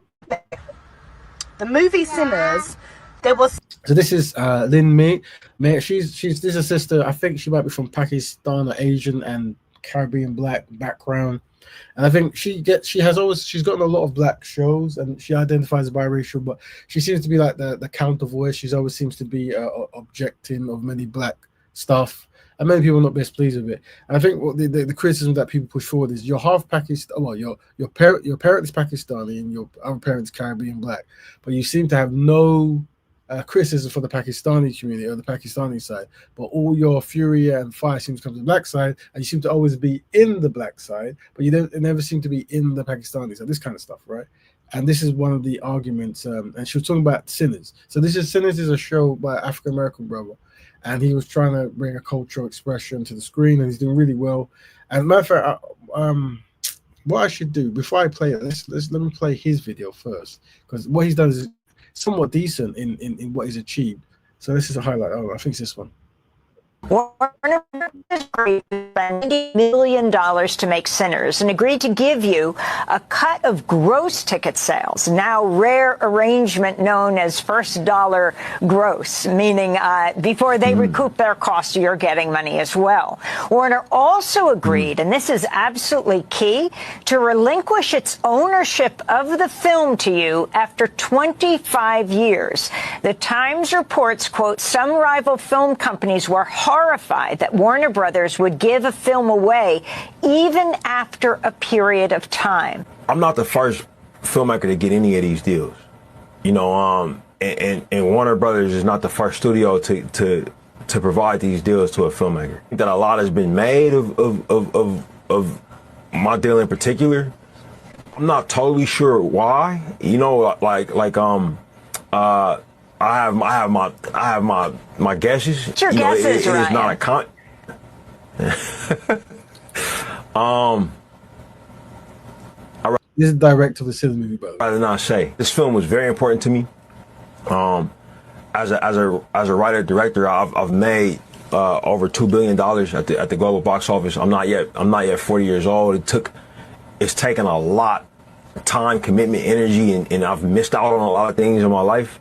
movie Sinners. There was. So this is Lynn May. She's this is a sister. I think she might be from Pakistan or Asian and Caribbean black background. And I think she's gotten a lot of black shows, and she identifies as biracial, but she seems to be like the counter voice. She's always seems to be objecting of many black stuff, and many people are not best pleased with it. And I think what the criticism that people push forward is you're half Pakistan. Well, your parent is Pakistani and your other parent's Caribbean black, but you seem to have no criticism for the Pakistani community or the Pakistani side, but all your fury and fire seems to come to the black side, and you seem to always be in the black side, but you never seem to be in the Pakistani side. This kind of stuff, right? And this is one of the arguments. And she was talking about Sinners. So Sinners is a show by an African American brother, and he was trying to bring a cultural expression to the screen, and he's doing really well. And matter of fact, what I should do before I play it, let me play his video first, because what he's done is somewhat decent in what he's achieved. So this is a highlight. Oh, I think it's this one. Warner agreed to spend $90 million to make Sinners and agreed to give you a cut of gross ticket sales, now rare arrangement known as first dollar gross, meaning before they recoup their costs, you're getting money as well. Warner also agreed, and this is absolutely key, to relinquish its ownership of the film to you after 25 years. The Times reports, quote, some rival film companies were horrified that Warner Brothers would give a film away even after a period of time. I'm not the first filmmaker to get any of these deals, you know, and Warner Brothers is not the first studio to provide these deals to a filmmaker. I think that a lot has been made of my deal in particular. I'm not totally sure why, you know, I have my guesses. It's your you know, guesses, it Ryan. is not a This is direct to the cinema movie, brother. I did not say. This film was very important to me. As a writer director, I've made over $2 billion at the global box office. I'm not yet 40 years old. It's taken a lot of time, commitment, energy, and I've missed out on a lot of things in my life.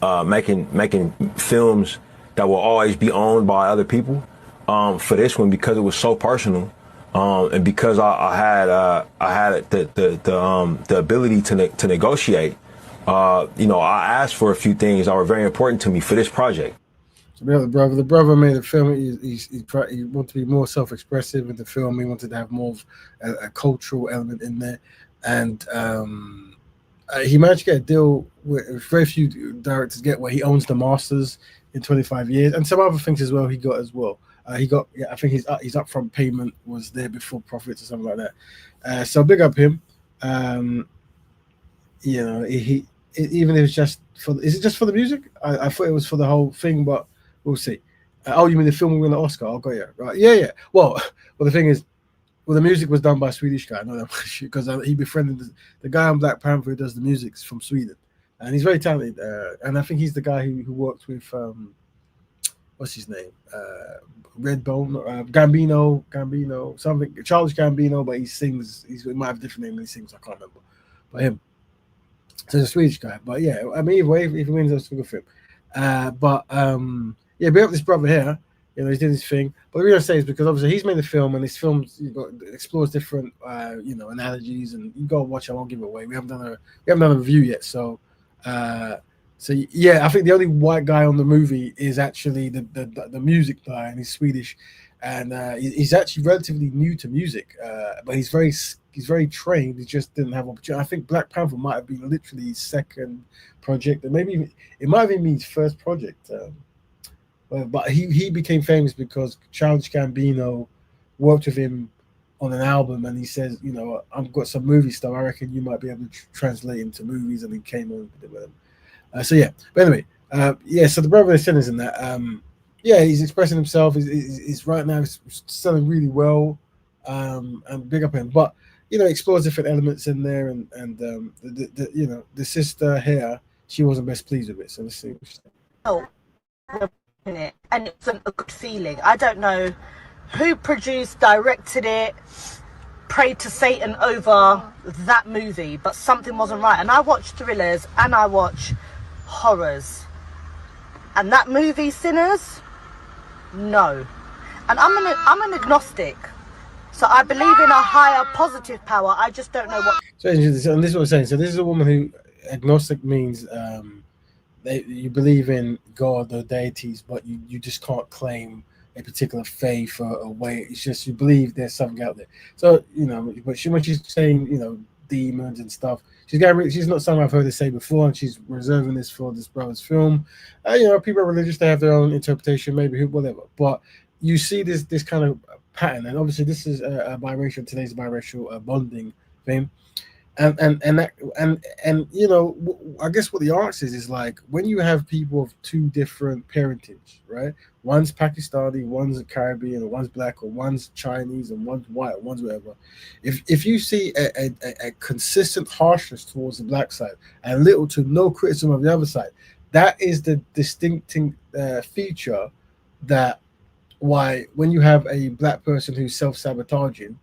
Making films that will always be owned by other people. For this one, because it was so personal, and because I had the ability to negotiate. You know, I asked for a few things that were very important to me for this project. So the brother made a film. He wanted to be more self-expressive in the film. He wanted to have more of a cultural element in there, and he managed to get a deal with very few directors get, where he owns the masters in 25 years, and some other things as well. He got as well. I think his upfront payment was there before profits or something like that. So big up him. You know, even if it's just for, is it just for the music? I thought it was for the whole thing, but we'll see. Oh, you mean the film will win the Oscar? Oh, got you right. Yeah. Well, the thing is, the music was done by a Swedish guy. I know that because he befriended the guy on Black Panther who does the music is from Sweden, and he's very talented. And I think he's the guy who worked with what's his name? Redbone, Gambino, something. Charles Gambino, but he sings. He might have a different name when he sings. I can't remember. But him. So he's a Swedish guy. But yeah, I mean, either way, if he wins, that's a good film. Yeah, be up this brother here. You know, he's doing his thing. But the reason I say is because obviously he's made a film, and this film explores different, analogies, and you go watch it. I won't give it away. We haven't done a review yet, so yeah, I think the only white guy on the movie is actually the music guy, and he's Swedish, and he's actually relatively new to music, but he's very trained. He just didn't have opportunity. I think Black Panther might have been literally his second project, and maybe it might have been his first project. But he became famous because Charles Gambino worked with him on an album, and he says, you know, I've got some movie stuff. I reckon you might be able to translate into movies, and he came on with them. So yeah, but anyway, so the brother is sinners in that. Yeah, he's expressing himself. He's right now selling really well, and big up him. But you know, explores different elements in there, and the sister here, she wasn't best pleased with it. So let's see. It, and it's a good feeling. I don't know who produced, directed it, prayed to Satan over that movie, but something wasn't right. And I watch thrillers and I watch horrors, and that movie Sinners, no. And I'm an agnostic, so I believe in a higher positive power. I just don't know what. So and this is what I'm saying. So this is a woman who agnostic means you believe in God or deities, but you just can't claim a particular faith or a way. It's just you believe there's something out there. So you know, but when she's saying, you know, demons and stuff, she's not something I've heard her say before, and she's reserving this for this brother's film. You know, people are religious; they have their own interpretation, maybe whatever. But you see this kind of pattern, and obviously this is a biracial. Today's biracial bonding thing. And you know, I guess what the answer is like when you have people of two different parentage, right? One's Pakistani, one's Caribbean, or one's black, or one's Chinese, and one's white, or one's whatever. If you see a consistent harshness towards the black side and little to no criticism of the other side, that is the distincting feature that why when you have a black person who's self-sabotaging,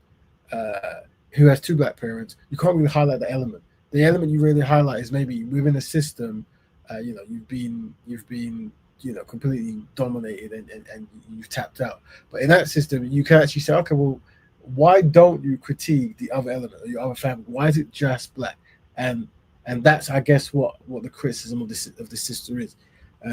who has two black parents, you can't really highlight the element. The element you really highlight is maybe within a system, you've been completely dominated and you've tapped out. But in that system, you can actually say, okay, well, why don't you critique the other element or your other family? Why is it just black? And that's, I guess, what the criticism of the sister is.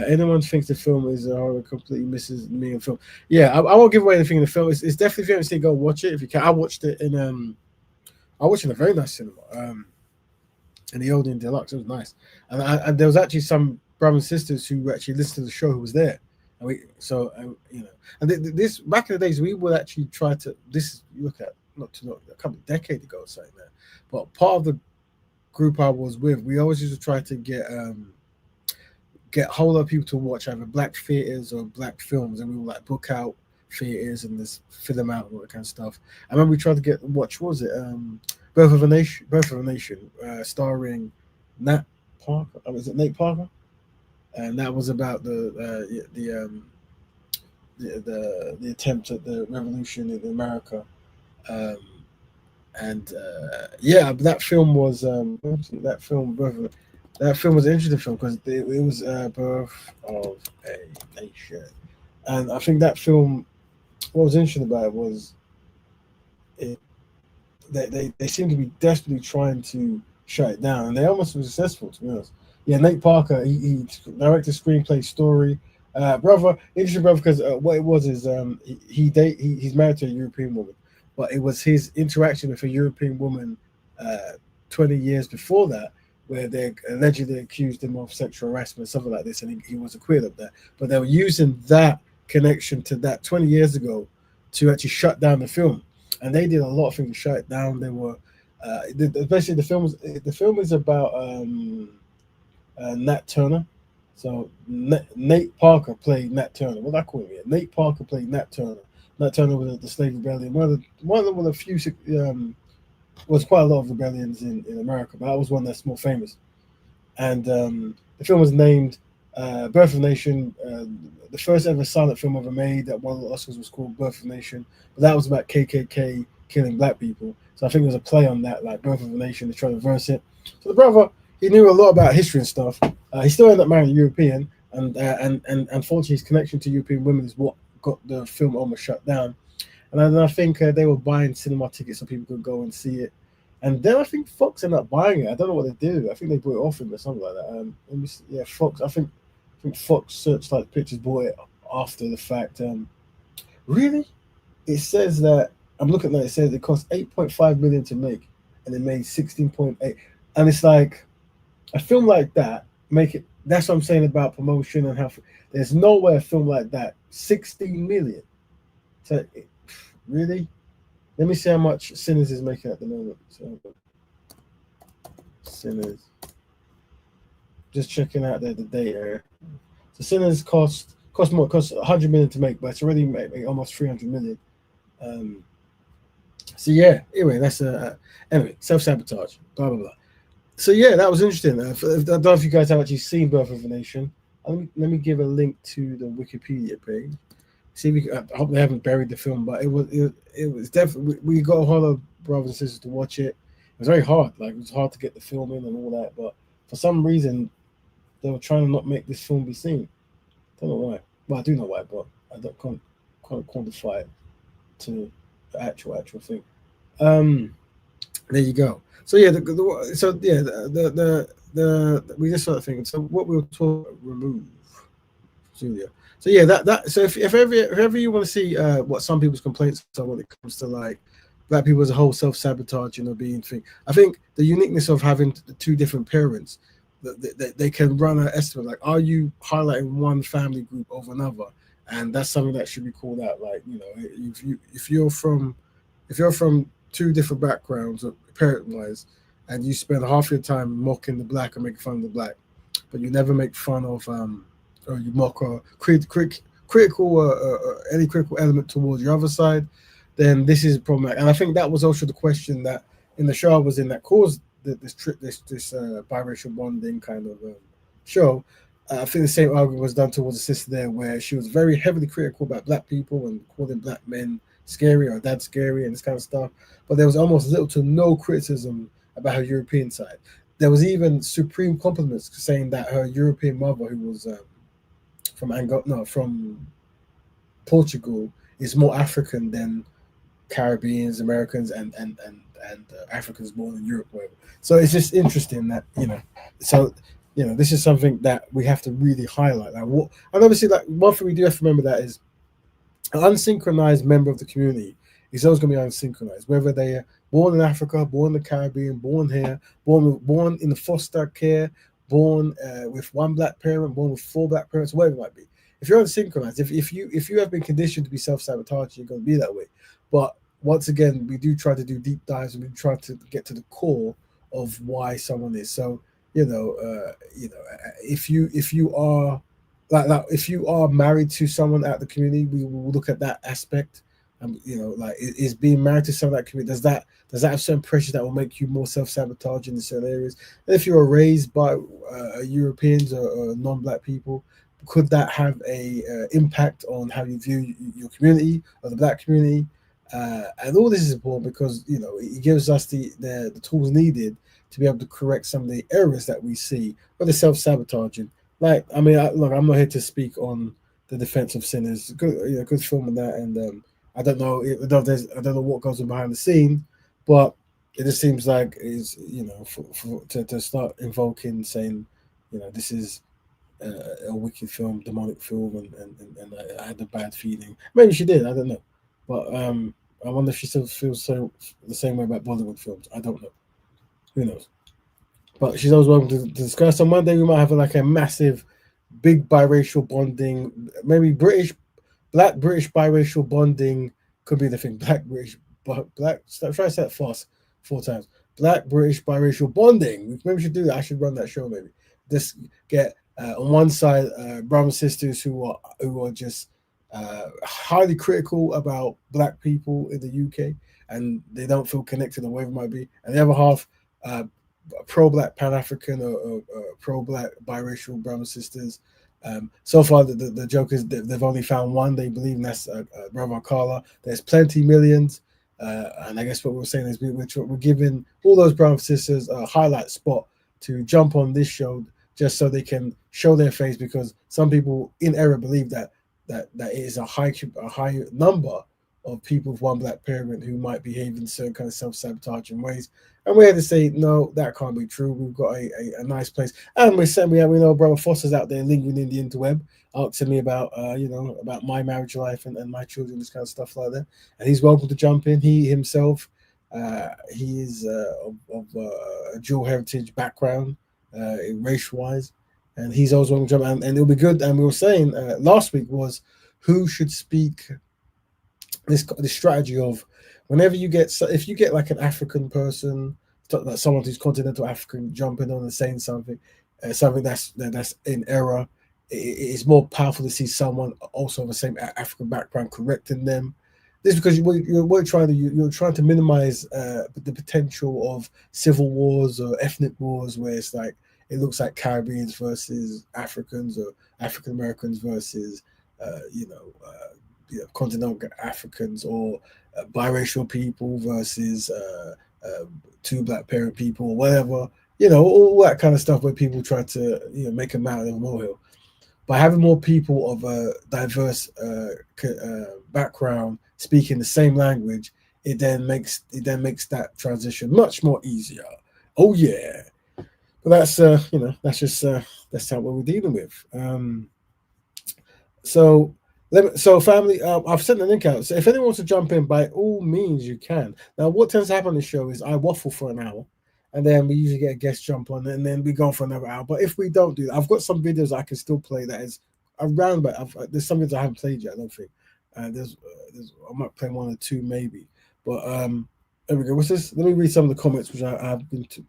Anyone thinks the film is horror completely misses me in film. Yeah, I won't give away anything in the film. It's definitely, if you haven't seen, go watch it if you can. I watched it in a very nice cinema, in the Odeon Deluxe. It was nice, and there was actually some brothers and sisters who actually listened to the show who was there, and this back in the days we would actually try to look at not a couple of decades ago or something there, but part of the group I was with, we always used to try to get hold of people to watch either black theaters or black films, and we would like book out theaters and just fill them out and all that kind of stuff. I remember we tried to watch, what was it, Birth of a Nation, starring Nat Parker. Was it Nate Parker? And that was about the attempt at the revolution in America. That film was that film was an interesting film because it was Birth of a Nation, and I think that film, what was interesting about it was they seemed to be desperately trying to shut it down, and they almost were successful, to be honest. Yeah, Nate Parker, he directed screenplay, story. Interesting brother, because what it was is he's married to a European woman, but it was his interaction with a European woman 20 years before that, where they allegedly accused him of sexual harassment, something like this, and he was acquitted of that. But they were using that connection to that 20 years ago to actually shut down the film, and they did a lot of things to shut it down. They were basically the film is about Nat Turner. So Nate Parker played Nat Turner. What I call him? Nate Parker played Nat Turner. Nat Turner was the slave rebellion. One of the few. Was quite a lot of rebellions in America, but that was one that's more famous. And the film was named Birth of a Nation. The first ever silent film ever made that won the Oscars was called Birth of a Nation, but that was about KKK killing black people. So I think it was a play on that, like Birth of a Nation, to try to reverse it. So the brother, he knew a lot about history and stuff. He still ended up marrying a European, and unfortunately his connection to European women is what got the film almost shut down. And then I think they were buying cinema tickets so people could go and see it. And then I think Fox ended up buying it. I don't know what they did. I think they bought it off him or something like that. Let me see. Yeah, Fox. I think Fox Searchlight Pictures bought it after the fact. Really? It says that, I'm looking at it, it says it cost $8.5 million to make, and it made 16.8. And it's like, a film like that, that's what I'm saying about promotion and how, there's no way a film like that, 16 million. So, really? Let me see how much Sinners is making at the moment. So, Sinners. Just checking out the data. So Sinners cost more. It costs 100 million to make, but it's already making almost 300 million. So yeah. Anyway, that's anyway, self-sabotage. Blah blah blah. So yeah, that was interesting. I don't know if you guys have actually seen Birth of a Nation. Let me give a link to the Wikipedia page. See, I hope they haven't buried the film, but it was definitely, we got a whole lot of brothers and sisters to watch it. It was very hard. Like, it was hard to get the film in and all that, but for some reason they were trying to not make this film be seen. Don't know why. Well, I do know why, but I can't quantify it to the actual thing. There you go. So yeah, we just started thinking. So what we'll talk remove, Julia. So yeah, so if ever you want to see what some people's complaints are when it comes to like black people as a whole self-sabotage, being thing. I think the uniqueness of having the two different parents, they can run an estimate like, are you highlighting one family group over another? And that's something that should be called out. Like, if you're from two different backgrounds parent-wise, and you spend half your time mocking the black or making fun of the black, but you never make fun of or you mock or critical any critical element towards your other side, then this is problematic. And I think that was also the question that in the show I was in that caused this biracial bonding kind of show. I think the same argument was done towards a sister there, where she was very heavily critical about black people and calling black men scary or dad scary and this kind of stuff. But there was almost little to no criticism about her European side. There was even supreme compliments saying that her European mother, who was from Angola, no, from Portugal, is more African than Caribbeans, Americans, and Africans born in Europe. Whatever. So it's just interesting that so this is something that we have to really highlight. Like what, and obviously, like one thing we do have to remember that is an unsynchronized member of the community is always going to be unsynchronized, whether they are born in Africa, born in the Caribbean, born here, born in the foster care, born with one black parent, born with 4 black parents, whatever it might be. If you're unsynchronized, if you have been conditioned to be self-sabotage, you're going to be that way. But once again, we do try to do deep dives and we try to get to the core of why someone is. So if you are like if you are married to someone at the community, we will look at that aspect. Like is being married to someone at the community, does that have certain pressure that will make you more self-sabotaging in certain areas? And if you were raised by Europeans or non-black people, could that have a impact on how you view your community or the black community? And all this is important because it gives us the tools needed to be able to correct some of the errors that we see, or the self-sabotaging. Like, I mean, look, I'm not here to speak on the defense of sinners. Good, good film on that, and I don't know what goes on behind the scene, but it just seems like is to start invoking saying, this is a wicked film, demonic film, and I had a bad feeling. Maybe she did, I don't know, but I wonder if she still feels the same way about Bollywood films. I don't know. Who knows? But she's always welcome to discuss. On Monday, we might have like a massive, big biracial bonding. Maybe Black British biracial bonding could be the thing. Black British, Black. Try to say that fast 4 times. Black British biracial bonding. Maybe we should do that. I should run that show. Maybe just get on one side brothers and sisters who are just highly critical about black people in the UK and they don't feel connected or whatever it might be, and the other half pro-black Pan-African or pro-black biracial brothers and sisters. So far, the joke is they've only found one they believe, and that's Brother Akala. There's plenty millions, and I guess what we're saying is we're giving all those brothers and sisters a highlight spot to jump on this show just so they can show their face, because some people in error believe that it is a high number of people with one black parent who might behave in certain kind of self-sabotaging ways. And we had to say, no, that can't be true. We've got a nice place. And we know Brother Foster's out there lingering in the interweb, asking me about, about my marriage life and my children, this kind of stuff like that. And he's welcome to jump in. He himself, he is of a dual heritage background, race-wise. And he's always welcome to jump in. And it'll be good. And we were saying last week was who should speak this strategy of whenever if you get like an African person, like someone who's continental African, jumping on and saying something that's in error, it's more powerful to see someone also of the same African background correcting them. This is because you're trying to minimize the potential of civil wars or ethnic wars, where it's like it looks like Caribbeans versus Africans or African Americans versus continental Africans, or biracial people versus 2 black parent people, or whatever, all that kind of stuff where people try to make a mountain of a molehill. By having more people of a diverse background speaking the same language, it then makes that transition much more easier. Oh yeah, but that's that's how what we're dealing with. So family, I've sent the link out. So if anyone wants to jump in, by all means you can. Now, what tends to happen on the show is I waffle for an hour, and then we usually get a guest jump on, and then we go for another hour. But if we don't do that, I've got some videos I can still play that is around, but there's some videos I haven't played yet, I don't think. There's I might play 1 or 2 maybe. But there we go. What's this? Let me read some of the comments which I've been to.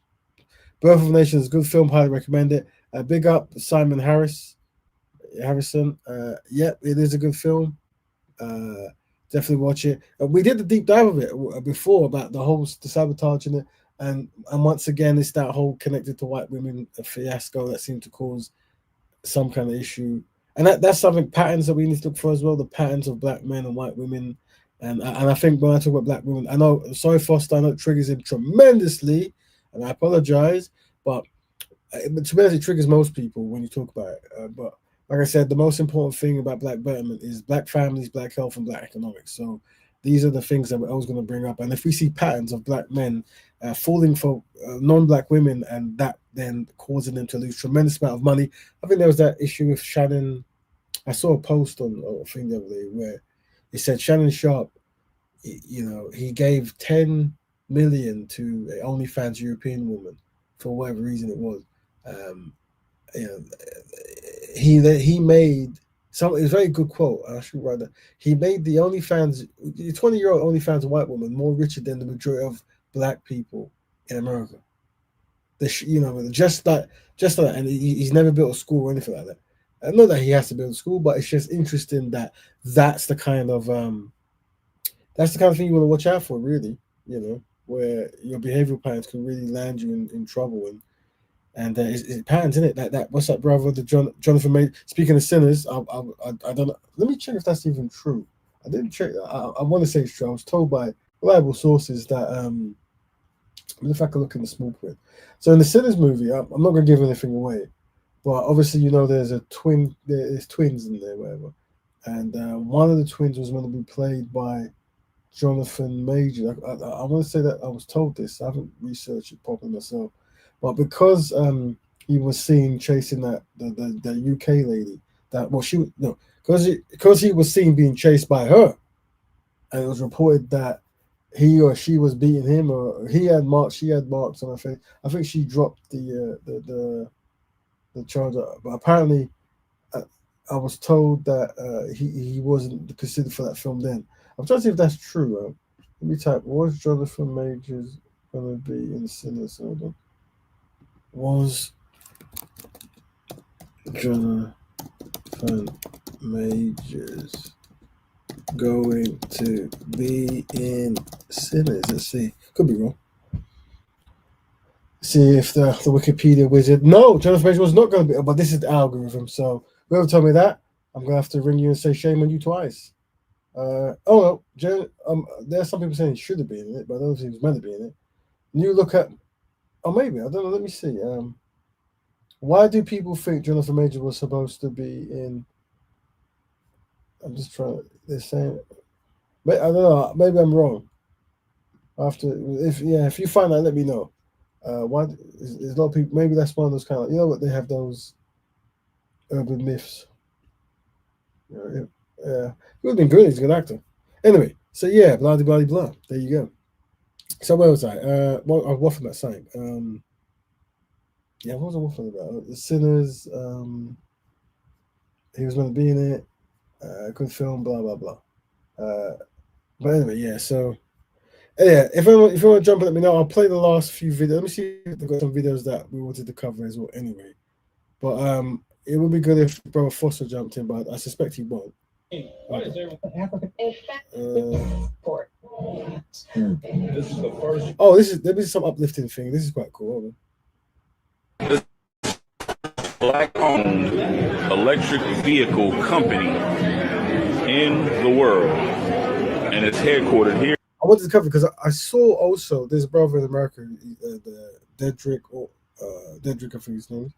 Birth of a Nation is a good film, highly recommend it. Big up Simon Harrison. Yep, it is a good film. Definitely watch it. We did the deep dive of it before about the sabotage in it, and once again, it's that whole connected to white women fiasco that seemed to cause some kind of issue, and that's something patterns that we need to look for as well. The patterns of black men and white women, and I think when I talk about black women, I know sorry Foster, I know it triggers him tremendously, and I apologize, but to be honest, it triggers most people when you talk about it. But like I said, the most important thing about Black Betterment is black families, black health, and black economics. So these are the things that we're always going to bring up. And if we see patterns of black men falling for non-black women, and that then causing them to lose tremendous amount of money, I think there was that issue with Shannon. I saw a post on a thing the other day where it said Shannon Sharp, he gave 10 million to an OnlyFans European woman for whatever reason it was. He made some. It's a very good quote. I should write that. He made the OnlyFans, 20-year-old OnlyFans white woman, more richer than the majority of black people in America. Just like that, and he's never built a school or anything like that. Not that he has to build a school, but it's just interesting that that's the kind of thing you want to watch out for, really. Where your behavioral patterns can really land you in trouble, and it's patterns, isn't it? That what's that brother? Jonathan made. Speaking of sinners, I don't know. Let me check if that's even true. I didn't check. I want to say it's true. I was told by reliable sources that if I can look in the small print. So in the Sinners movie, I'm not going to give anything away, but obviously there's twins in there, whatever, and one of the twins was going to be played by Jonathan Major. I want to say that I was told this. I haven't researched it properly myself, but because he was seen chasing the UK lady, because he was seen being chased by her, and it was reported that he or she was beating him, or she had marks on her face. I think she dropped the charge, but apparently I was told that he wasn't considered for that film then. I'm trying to see if that's true. Let me type, was Jonathan Majors going to be in Sinners? Hold on. Was Jonathan Majors going to be in Sinners? Let's see. Could be wrong. See if the Wikipedia wizard. No, Jonathan Majors was not going to be, but this is the algorithm. So whoever told me that, I'm going to have to ring you and say shame on you twice. There are some people saying he should have been in it, but I don't think he was meant to be in it. You look at, maybe, I don't know, let me see. Why do people think Jonathan Major was supposed to be in? I'm just trying. They're saying, but I don't know. Maybe I'm wrong. If you find out, let me know. Why? There's a lot of people. Maybe that's one of those kind of, what they have, those urban myths. Yeah, he would have been good. He's a good actor. Anyway, so yeah, blah blah blah. There you go. So where was I? I was waffling about something. What was I waffling about? The Sinners. He was going to be in it. Good film. Blah blah blah. But anyway, yeah. So yeah, if you want to jump in, let me know. I'll play the last few videos. Let me see if they've got some videos that we wanted to cover as well. Anyway, but it would be good if Brother Foster jumped in, but I suspect he won't. What is there? This is the first. Oh, there is some uplifting thing. This is quite cool. Black-owned electric vehicle company in the world, and it's headquartered here. I wanted to cover because I saw also this brother in America, Dedrick, I think his name.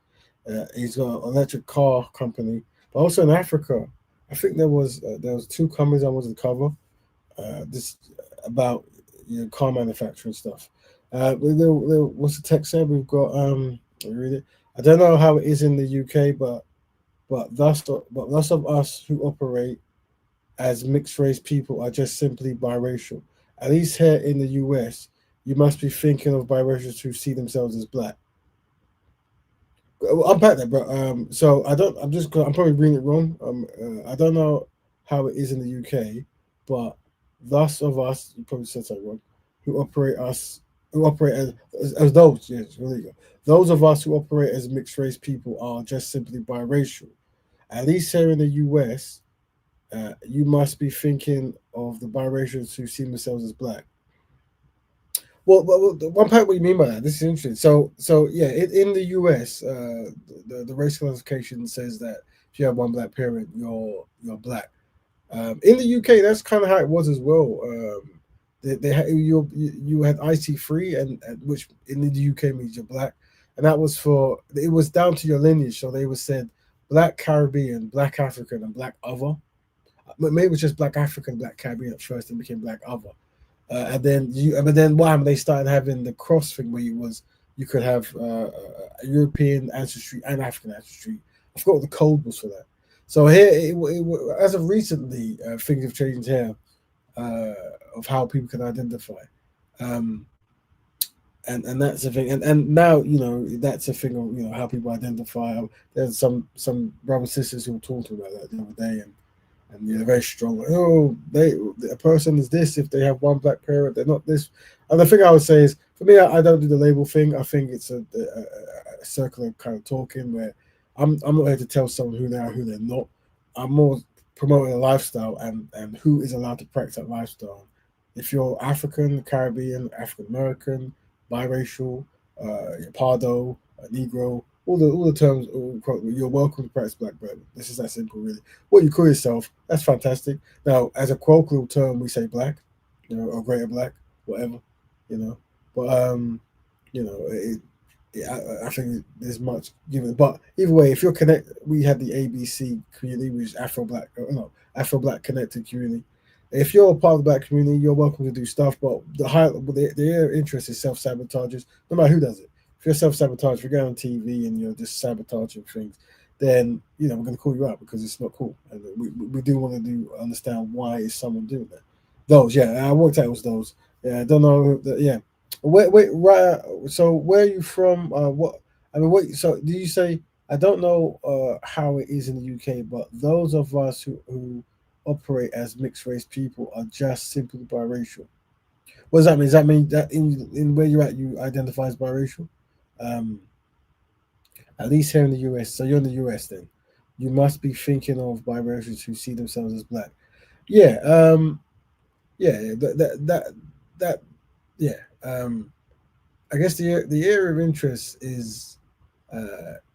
He's got an electric car company, but also in Africa, I think there was two companies I wanted to cover. This about car manufacturing stuff. What's the text said? We've got read it. I don't know how it is in the UK, but thus of us who operate as mixed race people are just simply biracial. At least here in the US, you must be thinking of biracials who see themselves as black. Unpack that, bro. So I'm probably reading it wrong. I don't know how it is in the UK, but thus of us, you probably said something wrong, who operate as those. Yes, there you go. Those of us who operate as mixed race people are just simply biracial. At least here in the US, you must be thinking of the biracials who see themselves as black. Well, the one part what you mean by that. This is interesting. So yeah, in the U.S., the race classification says that if you have one black parent, you're black. In the UK, that's kind of how it was as well. You had IC3, and which in the UK means you're black, and that was for it was down to your lineage. So they would said black Caribbean, black African, and black other. Maybe it was just black African, black Caribbean at first, and became black other. But then what happened? They started having the cross thing where you could have European ancestry and African ancestry. I forgot what the code was for that. So here, as of recently, things have changed here of how people can identify, um, and that's the thing. And now that's a thing of how people identify. There's some brothers and sisters who talked about that the other day, and they're very strong. Like, oh, a person is this if they have one black parent. They're not this. And the thing I would say is, for me, I don't do the label thing. I think it's a circular kind of talking where I'm not here to tell someone who they are, who they're not. I'm more promoting a lifestyle and who is allowed to practice that lifestyle. If you're African, Caribbean, African American, biracial, Pardo, Negro, all the terms, you're welcome to practice black bread. This is that simple, really. What you call yourself, that's fantastic. Now, as a colloquial term, we say black, or greater black, whatever, you know. But I think there's much given. But either way, if you're connected, we had the ABC community, which is Afro Black connected community. If you're a part of the black community, you're welcome to do stuff. But their interest is self-sabotages, no matter who does it. If you're self-sabotage, if you're going on TV and you're just sabotaging things, then we're going to call you out because it's not cool. And we do want to understand why is someone doing that. Those, yeah, I worked out it was those. Yeah, I don't know. Yeah, wait, right. So where are you from? What? I mean, wait. So do you say? I don't know how it is in the UK, but those of us who operate as mixed race people are just simply biracial. What does that mean? Does that mean that in where you're at, you identify as biracial? Um, at least here in the US. So you're in the US then. You must be thinking of biracials who see themselves as black. Yeah. Yeah. That. Yeah. I guess the area of interest is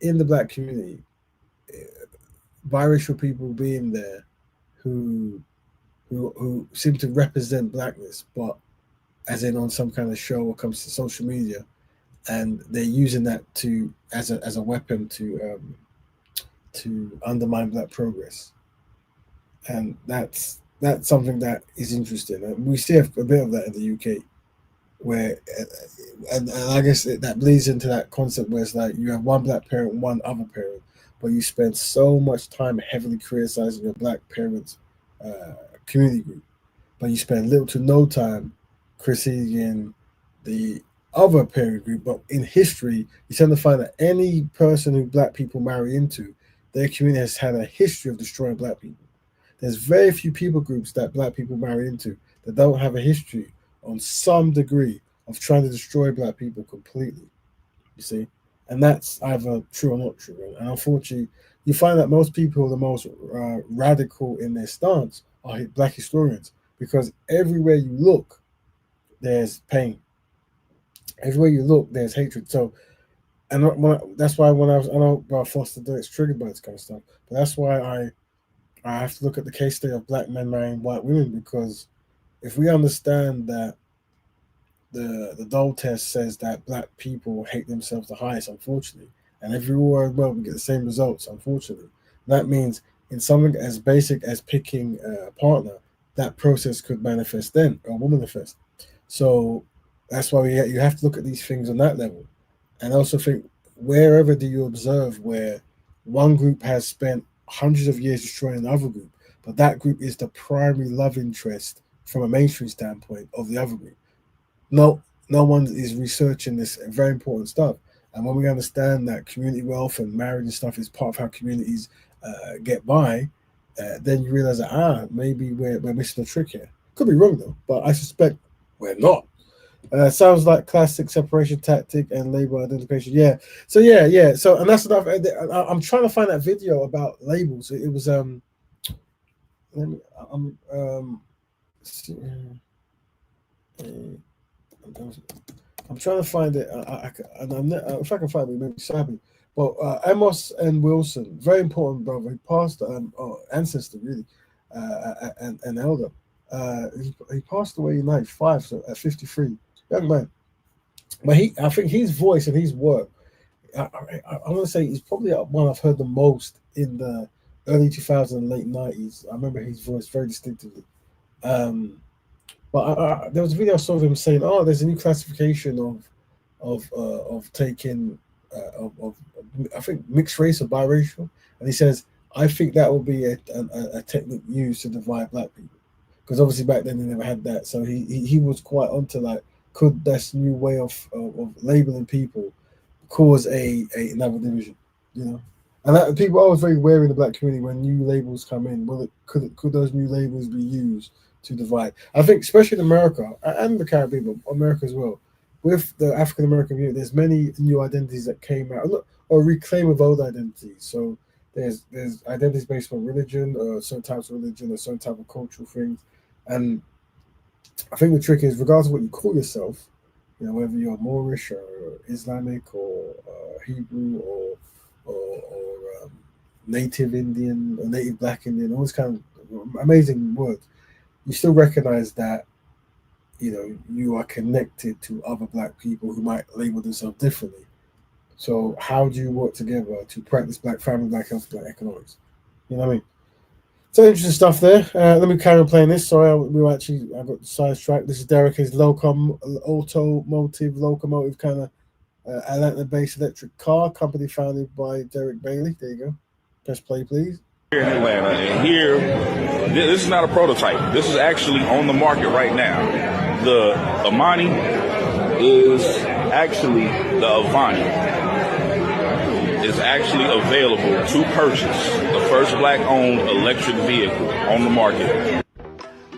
in the black community. Biracial people being there who seem to represent blackness, but as in on some kind of show or comes to social media, and they're using that as a weapon to undermine black progress, and that's something that is interesting. And we see a bit of that in the UK, where and I guess that bleeds into that concept where it's like you have one black parent, one other parent, but you spend so much time heavily criticizing your black parents' community group, but you spend little to no time criticizing the other parent group. But in history, you tend to find that any person who black people marry into, their community has had a history of destroying black people. There's very few people groups that black people marry into that don't have a history on some degree of trying to destroy black people completely. You see? And that's either true or not true. And unfortunately, you find that most people who are the most radical in their stance are black historians, because everywhere you look, there's pain. Everywhere you look, there's hatred. So, and that's why when I know about Foster Dunn's triggered by this kind of stuff, but that's why I have to look at the case study of black men marrying white women, because if we understand that the Dole test says that black people hate themselves the highest, unfortunately, and everywhere in the world we get the same results, unfortunately, that means in something as basic as picking a partner, that process could manifest then or will manifest. So that's why you have to look at these things on that level, and also think, wherever do you observe where one group has spent hundreds of years destroying another group, but that group is the primary love interest from a mainstream standpoint of the other group? No one is researching this very important stuff. And when we understand that community wealth and marriage and stuff is part of how communities get by, then you realize that maybe we're missing a trick here. Could be wrong though, but I suspect we're not. Sounds like classic separation tactic and label identification. Yeah. So yeah. So and that's enough. I'm trying to find that video about labels. It was let me see. I'm trying to find it. If I can find it, maybe Sabi. But Amos and Wilson, very important brother. He passed ancestor really, an elder. He passed away in 95, so at 53, young man. But I think his voice and his work, I want to say he's probably one I've heard the most in the early 2000s and late 90s. I remember his voice very distinctively. But there was a video I saw of him saying, "Oh, there's a new classification of taking of I think mixed race or biracial," and he says, "I think that will be a technique used to divide black people, because obviously back then they never had that." So he was quite onto like, could this new way of labeling people cause another division, you know? And that, people are always very wary in the black community when new labels come in. Could those new labels be used to divide? I think, especially in America and the Caribbean, but America as well, with the African American community, there's many new identities that came out, or reclaim of old identities. So there's identities based on religion, or certain types of religion, or certain type of cultural things. And I think the trick is, regardless of what you call yourself, you know, whether you're Moorish or Islamic or Hebrew or native Indian or native black Indian, all these kind of amazing words, you still recognize that, you know, you are connected to other black people who might label themselves differently. So how do you work together to practice black family, black health, black economics? You know what I mean? So interesting stuff there. Let me carry on playing this. Sorry, I got sidetracked. This is Derek's automotive locomotive kind of Atlanta-based electric car company founded by Derek Bailey. There you go. Press play, please. Here in Atlanta, and here, this is not a prototype. This is actually on the market right now. The Amani is actually the Avani. Is actually available to purchase, the first black-owned electric vehicle on the market.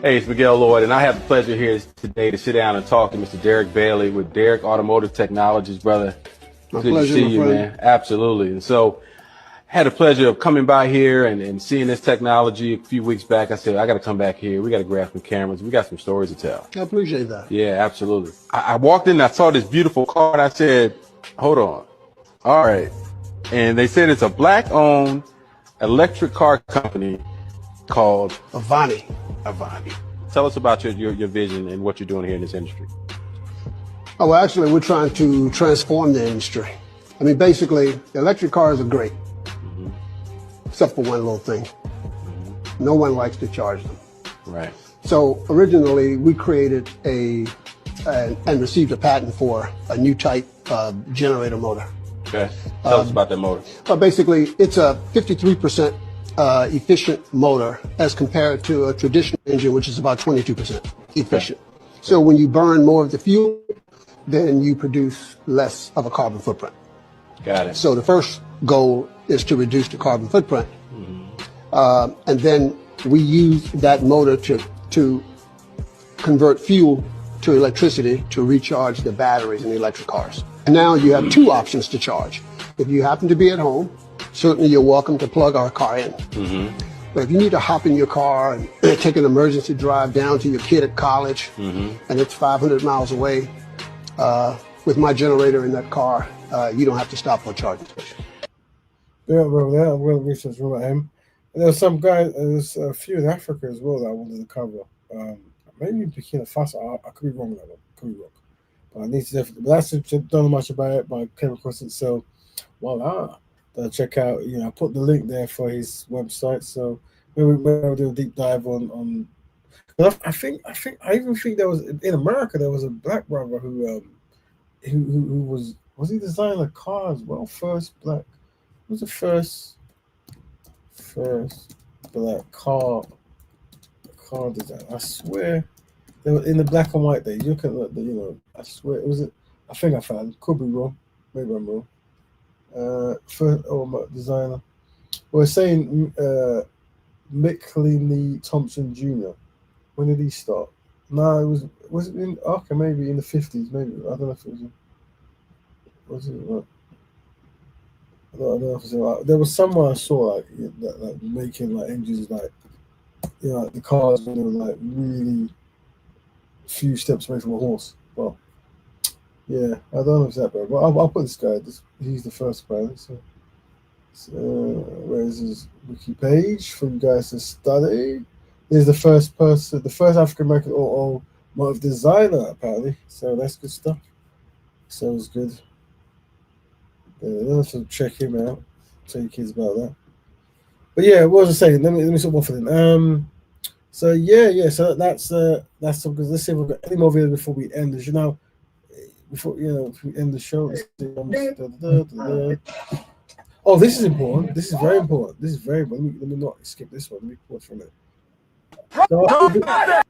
Hey, it's Miguel Lloyd, and I have the pleasure here today to sit down and talk to Mr. Derek Bailey with Derek Automotive Technologies, brother. My Good pleasure, to see my you, friend. man. Absolutely. And so, had the pleasure of coming by here and seeing this technology a few weeks back. I said, I got to come back here. We got to grab some cameras. We got some stories to tell. I appreciate that. Yeah, absolutely. I walked in and I saw this beautiful car, and I said, hold on. All right. And they said it's a black-owned electric car company called Avani. Tell us about your vision and what you're doing here in this industry. Oh, well, actually, we're trying to transform the industry. I mean, basically, electric cars are great, except for one little thing. No one likes to charge them. Right. So originally, we created and received a patent for a new type of generator motor. Okay. Tell us about that motor. Well, basically, it's a 53% efficient motor as compared to a traditional engine, which is about 22% efficient. Okay. So when you burn more of the fuel, then you produce less of a carbon footprint. Got it. So the first goal is to reduce the carbon footprint. And then we use that motor to convert fuel to electricity to recharge the batteries in the electric cars. And now you have two options to charge. If you happen to be at home, certainly you're welcome to plug our car in. But if you need to hop in your car and take an emergency drive down to your kid at college, and it's 500 miles away, with my generator in that car, you don't have to stop for a charging station. Yeah, bro, that I'm going to research about him. And there's some guy, there's a few in Africa as well that I wanted to cover. Maybe Burkina Faso. I could be wrong with that one. Could be wrong. But I need to definitely, but that's don't know much about it, but I came across it. So, voila. Check out, you know, I put the link there for his website. So maybe we'll do a deep dive on. But I even think there was in America there was a black brother who was he designing a car as well? First black. Who was the first black car design? I swear they were in the black and white days. You look at the, you know, I swear it was. I think I found. Could be wrong. Maybe I'm wrong. First designer. We're saying Mickley Thompson Jr. When did he start? No, was it in maybe in the 50s, maybe. I don't know if it was it what? I don't know if it was there was someone I saw like making like engines like, you know, like the cars when they were like really few steps away from a horse. Well, Yeah, I don't know if it's that bad, but I'll put this guy. He's the first one. So where is his wiki page for you guys to study? He's the first person, the first African American automotive designer, apparently. So that's good stuff. Sounds good. So check him out. Tell your kids about that. But yeah, what was I saying? Let me sort of waffling. So yeah. So that's some good. Let's see if we've got any more videos before we end this. Before if we end the show. Let's see. Oh, this is important. This is very important. This is very important. Let me not skip this one. Let me pause for a minute. So,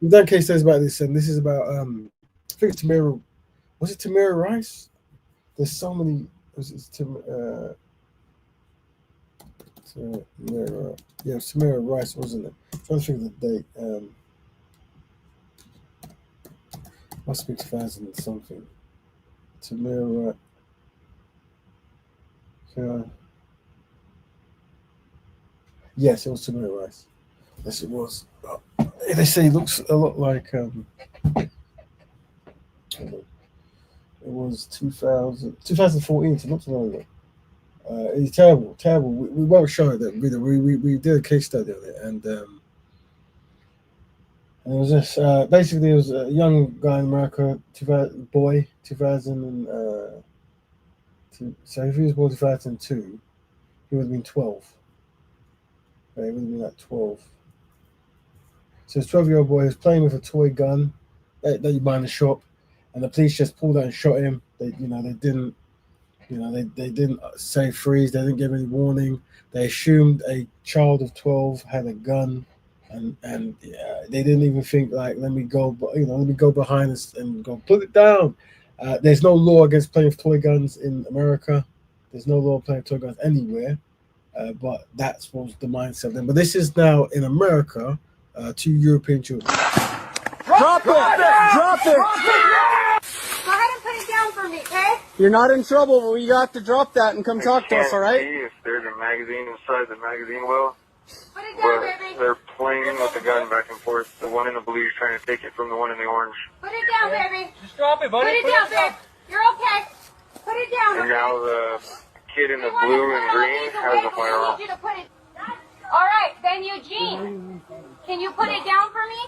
we've done case studies about this, and this is about I think it's Tamira. Was it Tamira Rice? There's so many. Tamira, yeah, Tamira Rice, wasn't it? I'm trying to think of the date. Must be 2000 and something. Tamira. Yes, it was Tamira Rice. Yes, it was. They say it looks a lot like. It was 2014. So it looks like it's terrible. We won't show it. That we did a case study on it, and it was just basically it was a young guy in America, 2000 so if he was born 2002, he would have been 12. Right, he would have been like 12. So this 12-year-old boy was playing with a toy gun that you buy in the shop, and the police just pulled out and shot him. They didn't say freeze. They didn't give any warning. They assumed a child of 12 had a gun, and they didn't even think like, let me go behind us and go put it down. There's no law against playing with toy guns in America. There's no law playing with toy guns anywhere. But that was the mindset then. But this is now in America, 2 European children. Drop it! Drop it! Go ahead and put it down for me, okay? You're not in trouble, but you have to drop that and come talk to us, all right? See if there's a magazine inside the magazine well. Put it down, baby. They're playing with the gun back and forth. The one in the blue is trying to take it from the one in the orange. Put it down, baby. Just drop it, buddy. Put it down, babe. You're okay. Put it down. And now the kid in the blue and green has a firearm. I need you to put it. All right, then Eugene, can you put it down for me?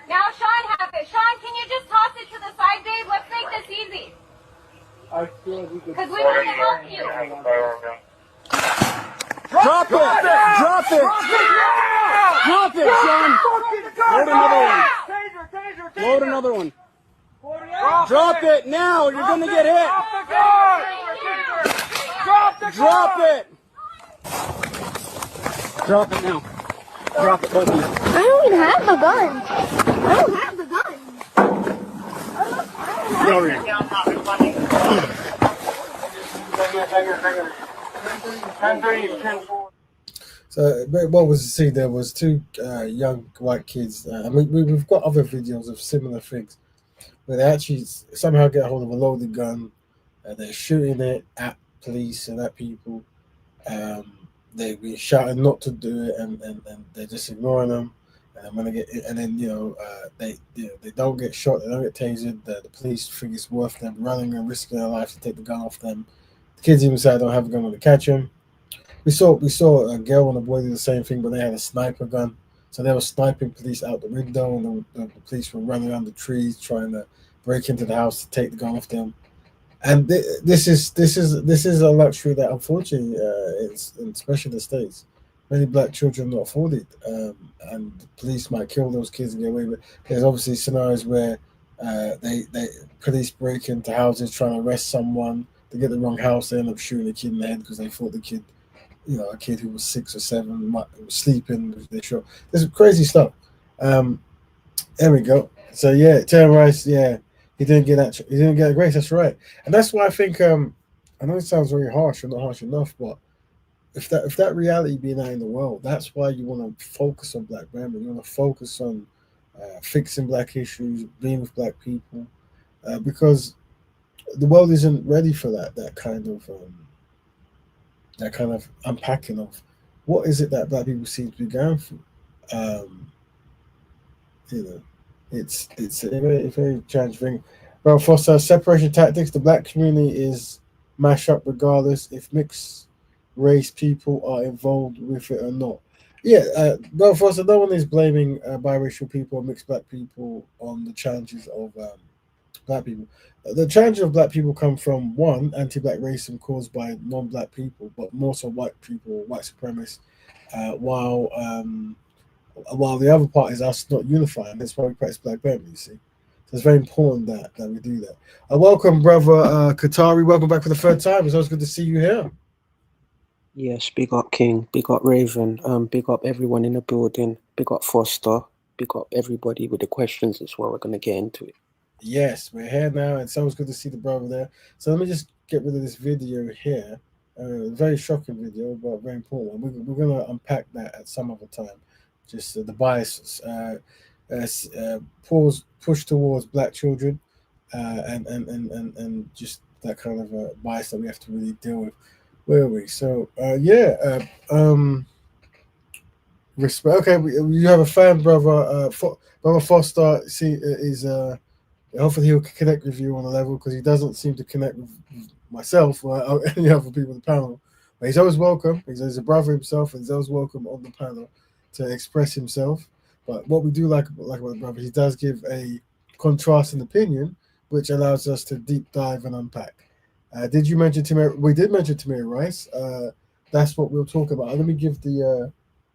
Now Sean has it. Sean, can you just toss it to the side, babe? Let's make this easy. Because we want to help you. Drop it! Drop it! Drop it, Sean! Load another one. Load another one. Drop it now, you're gonna get hit. Drop it! Drop it now. Drop it, both of you. I don't even have the gun. I don't have the gun. Get over here. So what was to see there was 2 young white kids. I mean, we've got other videos of similar things where they actually somehow get a hold of a loaded gun. They're shooting it at police and at people. They be shouting not to do it, and they're just ignoring them. And when they get, and then they don't get shot, they don't get tasered. The police think it's worth them running and risking their life to take the gun off them. The kids even say I don't have a gun when they catch them. We saw a girl and a boy do the same thing, but they had a sniper gun, so they were sniping police out the window, and the police were running around the trees trying to break into the house to take the gun off them. And this is a luxury that unfortunately, especially in the States, many black children not afforded, and the police might kill those kids and get away with it. There's obviously scenarios where police break into houses trying to arrest someone. They get the wrong house, they end up shooting the kid in the head because they thought the kid, a kid who was 6 or 7 was sleeping. They shot. There's crazy stuff. There we go. So yeah, Terry Rice, yeah. He didn't get a grace. That's right, and that's why I think. I know it sounds very harsh or not harsh enough, but if that reality being out in the world, that's why you want to focus on Black women. You want to focus on fixing Black issues, being with Black people, because the world isn't ready for that kind of unpacking of what is it that Black people seem to be going through. It's a very challenging thing. Bro, for separation tactics, the black community is mash up regardless if mixed race people are involved with it or not. Yeah, bro, Foster, no one is blaming biracial people or mixed black people on the challenges of black people. The challenges of black people come from one, anti-black racism caused by non-black people, but more so white people, white supremacists, while the other part is us not unifying. That's why we practice black Betterment, you see. So it's very important that we do that. Welcome, brother Qatari. Welcome back for the third time. It's always good to see you here. Yes, big up King, big up Raven, big up everyone in the building, big up Foster, big up everybody with the questions as well. We're gonna get into it. Yes, we're here now. It's always good to see the brother there. So let me just get rid of this video here. Very shocking video, but very important. We're going to unpack that at some other time. Just the bias push towards black children, and just that kind of bias that we have to really deal with. Where are we? So respect. Okay, you have a fan, brother. Brother Foster. See, is hopefully he'll connect with you on a level because he doesn't seem to connect with myself or any other people on the panel. But he's always welcome. He's a brother himself, and he's always welcome on the panel to express himself. But what we do like about the brother, he does give a contrasting opinion, which allows us to deep dive and unpack. Did you mention Tamir? We did mention Tamir Rice. That's what we'll talk about. Let me give the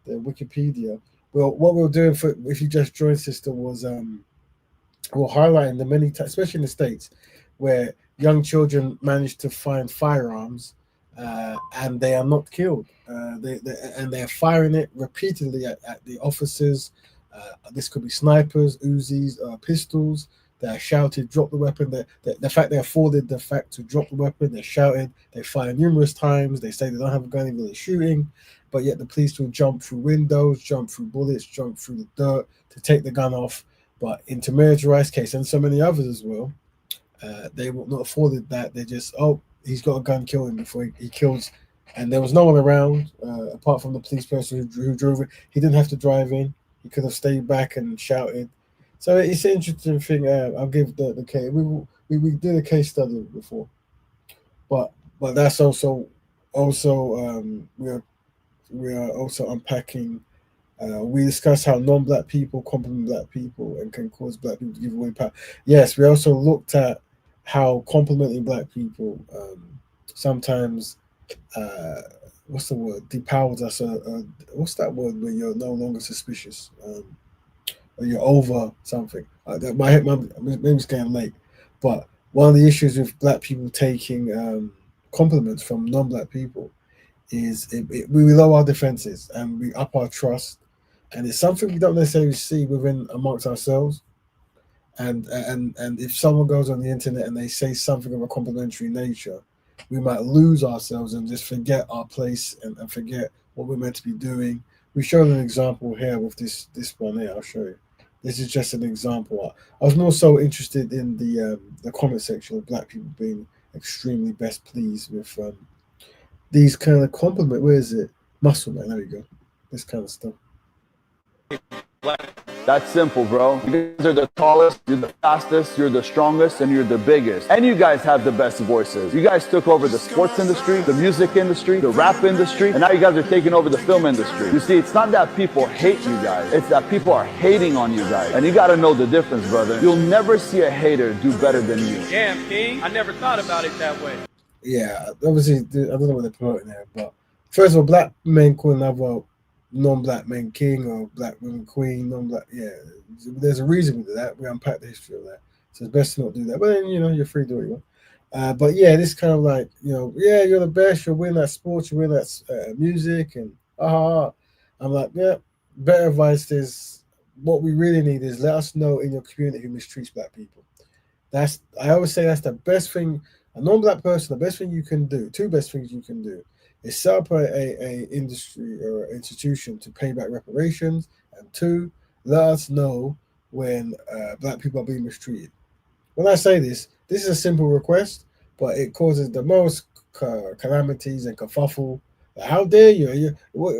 Wikipedia. Well, what we're doing for if you just joined, sister, was we're highlighting the many, especially in the States, where young children manage to find firearms and they are not killed. They're firing it repeatedly at the officers. This could be snipers, Uzis, pistols. They're shouted, drop the weapon. The fact they're afforded the fact to drop the weapon, they're shouted. They fire numerous times. They say they don't have a gun, even they're shooting. But yet the police will jump through windows, jump through bullets, jump through the dirt to take the gun off. But in Tamir Rice's case, and so many others as well, they were not afforded that. They just, he's got a gun, kill him before he kills. And there was no one around apart from the police person who drove it. He didn't have to drive in. He could have stayed back and shouted. So it's an interesting thing. I'll give the case. We did a case study before, but that's also we are also unpacking. We discussed how non-black people compliment black people and can cause black people to give away power. Yes, we also looked at how complimenting black people sometimes, what's the word, depowers us. What's that word when you're no longer suspicious? Or you're over something. Maybe it's getting late. But one of the issues with black people taking compliments from non-black people is we lower our defenses and we up our trust. And it's something we don't necessarily see within amongst ourselves. And if someone goes on the internet and they say something of a complimentary nature, we might lose ourselves and just forget our place and forget what we're meant to be doing. We showed an example here with this one here. I'll show you. This is just an example. I was more so interested in the comment section of black people being extremely best pleased with these kind of compliment. Where is it? Muscle man. There we go. This kind of stuff. That's simple, bro. You guys are the tallest, you're the fastest, you're the strongest, and you're the biggest. And you guys have the best voices. You guys took over the sports industry, the music industry, the rap industry, and now you guys are taking over the film industry. You see, it's not that people hate you guys, it's that people are hating on you guys. And you gotta know the difference, brother. You'll never see a hater do better than you. Damn, King. I never thought about it that way. Yeah, obviously, I don't know what they're promoting there, but first of all, black men call another non-black men king or black women queen, non-black, yeah. There's a reason for that. We unpack the history of that. So it's best to not do that. But then, you're free to do what you want. But yeah, this kind of like, yeah, you're the best, you'll win that sport, you win that music, and I'm like, yeah, better advice is what we really need is let us know in your community who mistreats black people. I always say that's the best thing. A non-black person, the best thing you can do, two best things you can do is set up a industry or institution to pay back reparations, and two, let us know when black people are being mistreated. When I say this is a simple request, but it causes the most calamities and kerfuffle. Like, how dare you?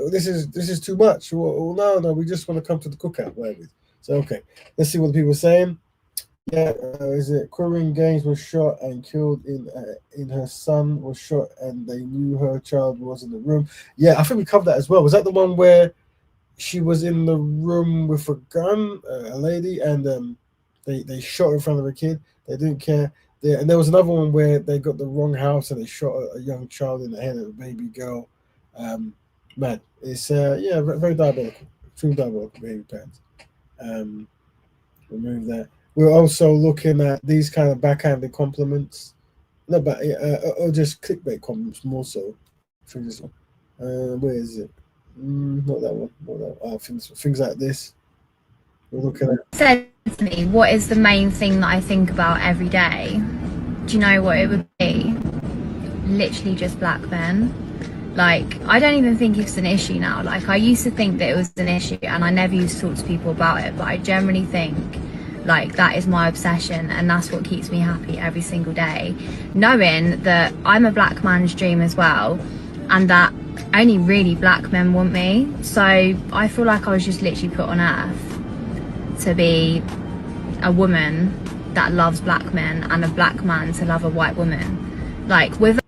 This is too much. Well, no, we just want to come to the cookout. Whatever. So okay, let's see what the people are saying. Yeah, is it Corinne Gaines was shot and killed in her son was shot and they knew her child was in the room. Yeah, I think we covered that as well. Was that the one where she was in the room with a gun, a lady, and they shot her in front of a kid. They didn't care. And there was another one where they got the wrong house and they shot a young child in the head, a baby girl. Man, it's yeah, very diabolical, extreme diabolical behavior patterns. Um, remove that. We're also looking at these kind of backhanded compliments, no, but or just clickbait compliments more so. For this one, where is it? Not that one. Not that one. Things like this. We're looking at. Said to me, what is the main thing that I think about every day? Do you know what it would be? Literally just black men. Like, I don't even think it's an issue now. Like, I used to think that it was an issue and I never used to talk to people about it, but I generally think like that is my obsession and that's what keeps me happy every single day, knowing that I'm a black man's dream as well and that only really black men want me. So I feel like I was just literally put on earth to be a woman that loves black men and a black man to love a white woman. Like, with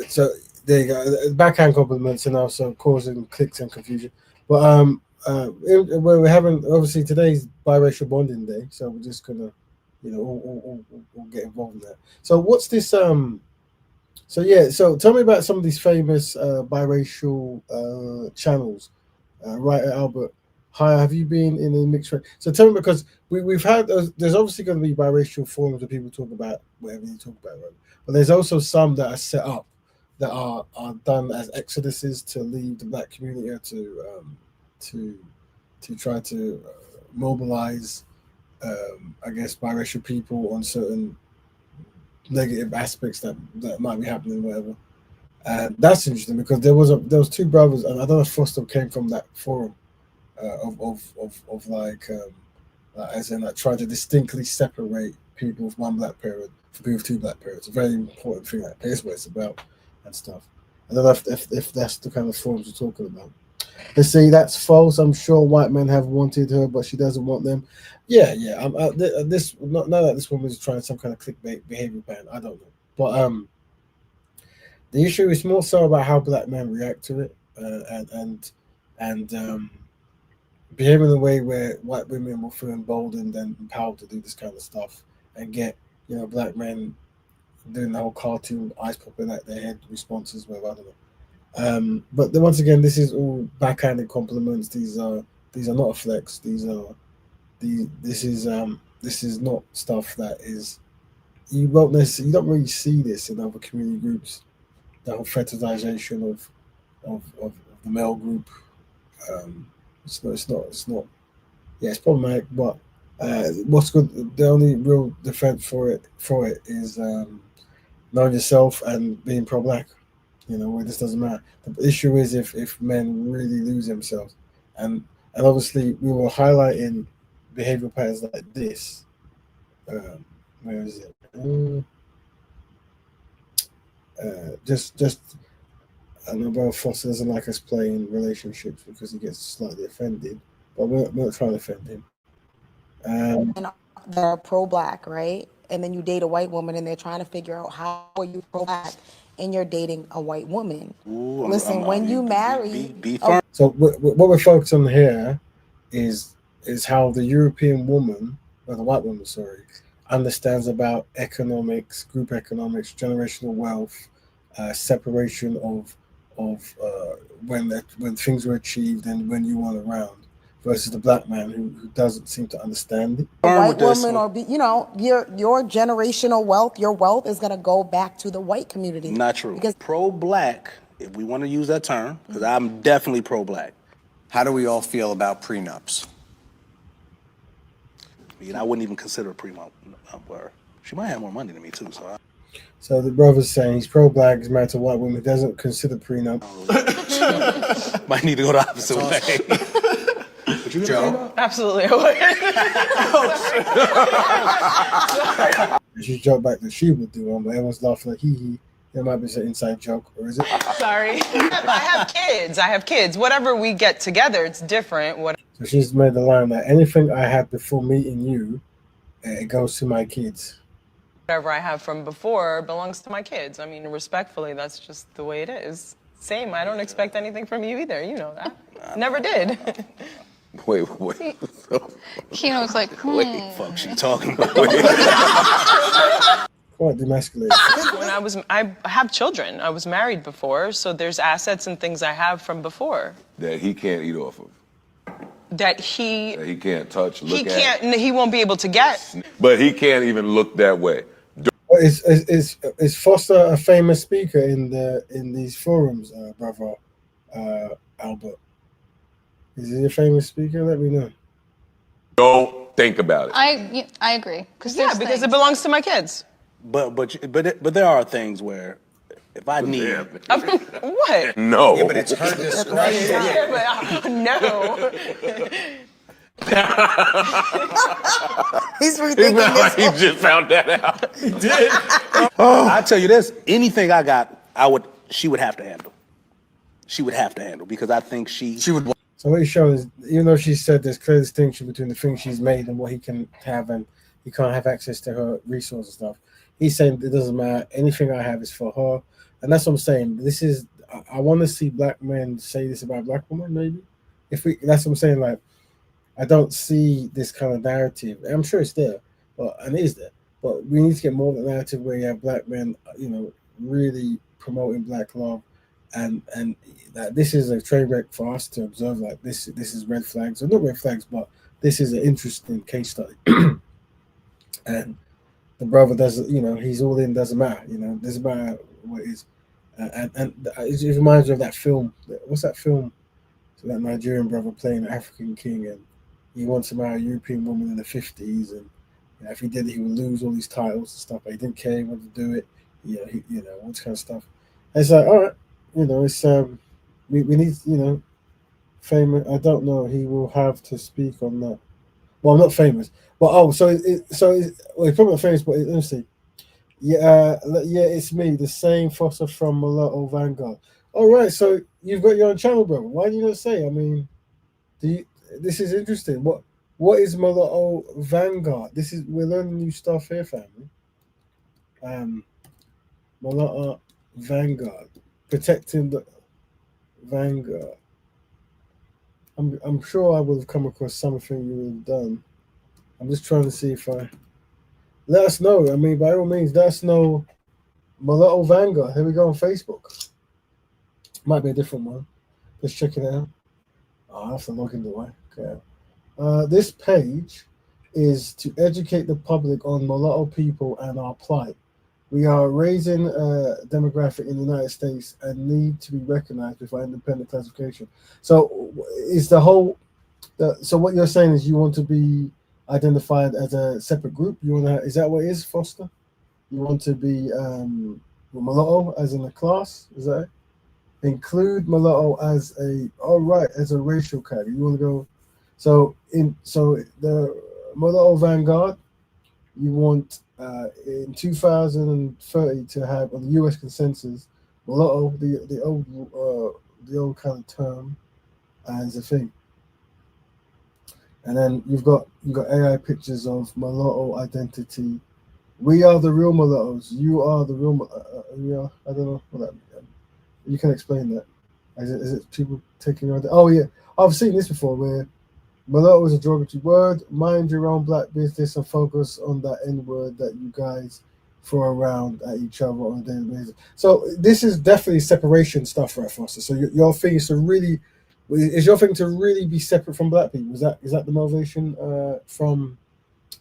So there you go. Backhand compliments and also causing clicks and confusion. But we're having obviously today's biracial bonding day, so we're just gonna, all get involved in that. So what's this? So yeah. So tell me about some of these famous biracial channels. Right, Albert. Hi, have you been in a mixed race? So tell me, because we've had there's obviously going to be biracial forums where people talk about whatever you talk about, right? But there's also some that are set up that are done as exoduses to leave the black community or to try to mobilize, I guess, biracial people on certain negative aspects that might be happening, whatever. And that's interesting because there was two brothers, and I don't know if Foster came from that forum of like as in like trying to distinctly separate people with one black parent from people with two black parents. A very important thing that here's what it's about and stuff. I don't know if that's the kind of forms we're talking about. They say that's false. I'm sure white men have wanted her, but she doesn't want them. Yeah. This not that this woman is trying some kind of clickbait behavior pattern. I don't know, but the issue is more so about how black men react to it, and behave in a way where white women will feel emboldened and empowered to do this kind of stuff and get black men doing the whole cartoon eyes popping at their head responses. Where I don't know. But then once again, this is all backhanded compliments. These are not a flex. This is not stuff that is you don't really see this in other community groups. The whole fetishization of the male group. It's not. Yeah, it's problematic. But what's good? The only real defense for it is knowing yourself and being pro-black. Where this doesn't matter. The issue is if men really lose themselves, and obviously we were highlighting behavioral patterns like this. Where is it? Just I know Brother Foster doesn't like us playing relationships because he gets slightly offended, but we're not trying to offend him. And they're pro-black, right? And then you date a white woman and they're trying to figure out how are you pro-black and you're dating a white woman. Listen, when you marry... So what we're focused on here is how the European woman, or the white woman, sorry, understands about economics, group economics, generational wealth, separation of when things were achieved and when you weren't around, versus the black man who doesn't seem to understand it. A white woman or your generational wealth, your wealth is going to go back to the white community. Not true. Because pro-black, if we want to use that term, because I'm definitely pro-black. How do we all feel about prenups? I wouldn't even consider a prenup. She might have more money than me too. So the brother's saying he's pro-black, he's married to a white woman, doesn't consider prenup. Might need to go the opposite way. Joe? Absolutely. She joked back that she would do one, but everyone's laughing like hee. There might be an inside joke, or is it? Sorry. I have kids. Whatever we get together, it's different. So she's made the line that anything I had before meeting you It goes to my kids. Whatever I have from before belongs to my kids. I mean, respectfully, that's just the way it is. Same, I don't expect anything from you either, you know that. Never did. Wait. Kino's like, What the fuck she talking about? Quite demasculated. When I have children. I was married before, so there's assets and things I have from before. That he can't eat off of. That he can't touch, look at. He won't be able to get. But he can't even look that way. Is Foster a famous speaker in these forums, brother Albert? Is he a famous speaker? Let me know. Don't think about it. I agree. Yeah, because it belongs to my kids. But there are things where if I need What? No. Yeah, but it's her discretion. No. He's rethinking this. He just found that out. He did. I tell you this, anything I got, she would have to handle. She would have to handle because I think she would. So what he's showing is, even though she said there's clear distinction between the things she's made and what he can have, and he can't have access to her resources and stuff. He's saying it doesn't matter. Anything I have is for her, and that's what I'm saying. This is I want to see black men say this about black women. Maybe that's what I'm saying. Like I don't see this kind of narrative. I'm sure it's there, and it is there. But we need to get more of the narrative where you have black men, really promoting black love, and that this is a train wreck for us to observe. Like this is red flags, or not red flags, but this is an interesting case study. And the brother doesn't, he's all in. Doesn't matter, doesn't matter what it is. And it reminds me of that film. What's that film? So that Nigerian brother playing an African king, and he wants to marry a European woman in the 50s, and if he did, he would lose all these titles and stuff. But he didn't care. He wanted to do it. All this kind of stuff. And it's like, all right, it's we need, famous. I don't know. He will have to speak on that. Well, not famous, but he's probably not famous. But let me see. Yeah, it's me, the same Foster from Mulatto Vanguard. All right, so you've got your own channel, brother. Why do you not say? I mean, this is interesting. What is Mulatto Vanguard? We're learning new stuff here, family. Mulatto Vanguard, protecting the Vanguard. I'm sure I would have come across something you would have done. I'm just trying to see if I. Let us know. I mean, by all means, let us know. Mulatto Vanguard. Here we go on Facebook. Might be a different one. Let's check it out. Oh, I have to log in the way. Okay. This page is to educate the public on mulatto people and our plight. We are raising a demographic in the United States and need to be recognized before independent classification. So is so what you're saying is you want to be identified as a separate group? Is that what it is, Foster? You want to be mulatto as in a class? Is that it? Include mulatto as a racial category. You want to go so the mulatto Vanguard, you want in 2030 to have on the U.S. consensus mulatto, the old kind of term as a thing. And then you've got AI pictures of mulatto identity. We are the real mulattoes. You are the real. I don't know what that means. You can explain that. Is it people taking around? Oh yeah, I've seen this before where mulatto is a derogatory word. Mind your own black business and focus on that N word that you guys throw around at each other on a daily basis. So this is definitely separation stuff, right, Foster? So your thing is your thing to really be separate from black people? Is that the motivation from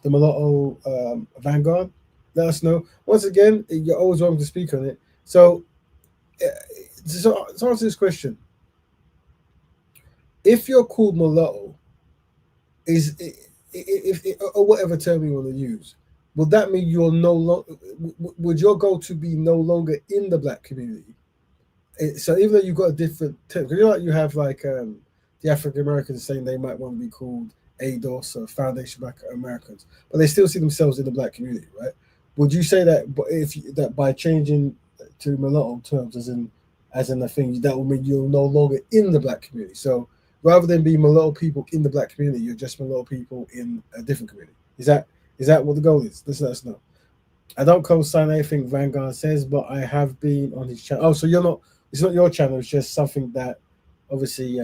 the mulatto Vanguard? Let us know. Once again, you're always welcome to speak on it. So to answer this question, if you're called mulatto, or whatever term you want to use, would that mean you're no longer? Would your goal to be no longer in the black community? So even though you've got a different term, because you have like the African Americans saying they might want to be called ADOS or Foundation Black Americans, but they still see themselves in the black community, right? Would you say that that by changing to mulatto terms as in a thing, that will mean you're no longer in the black community? So rather than be mulatto people in the black community, you're just mulatto people in a different community. Is Is that what the goal is? Just let us know. I don't co-sign anything Vanguard says, but I have been on his channel. Oh, so you're not? It's not your channel. It's just something that obviously.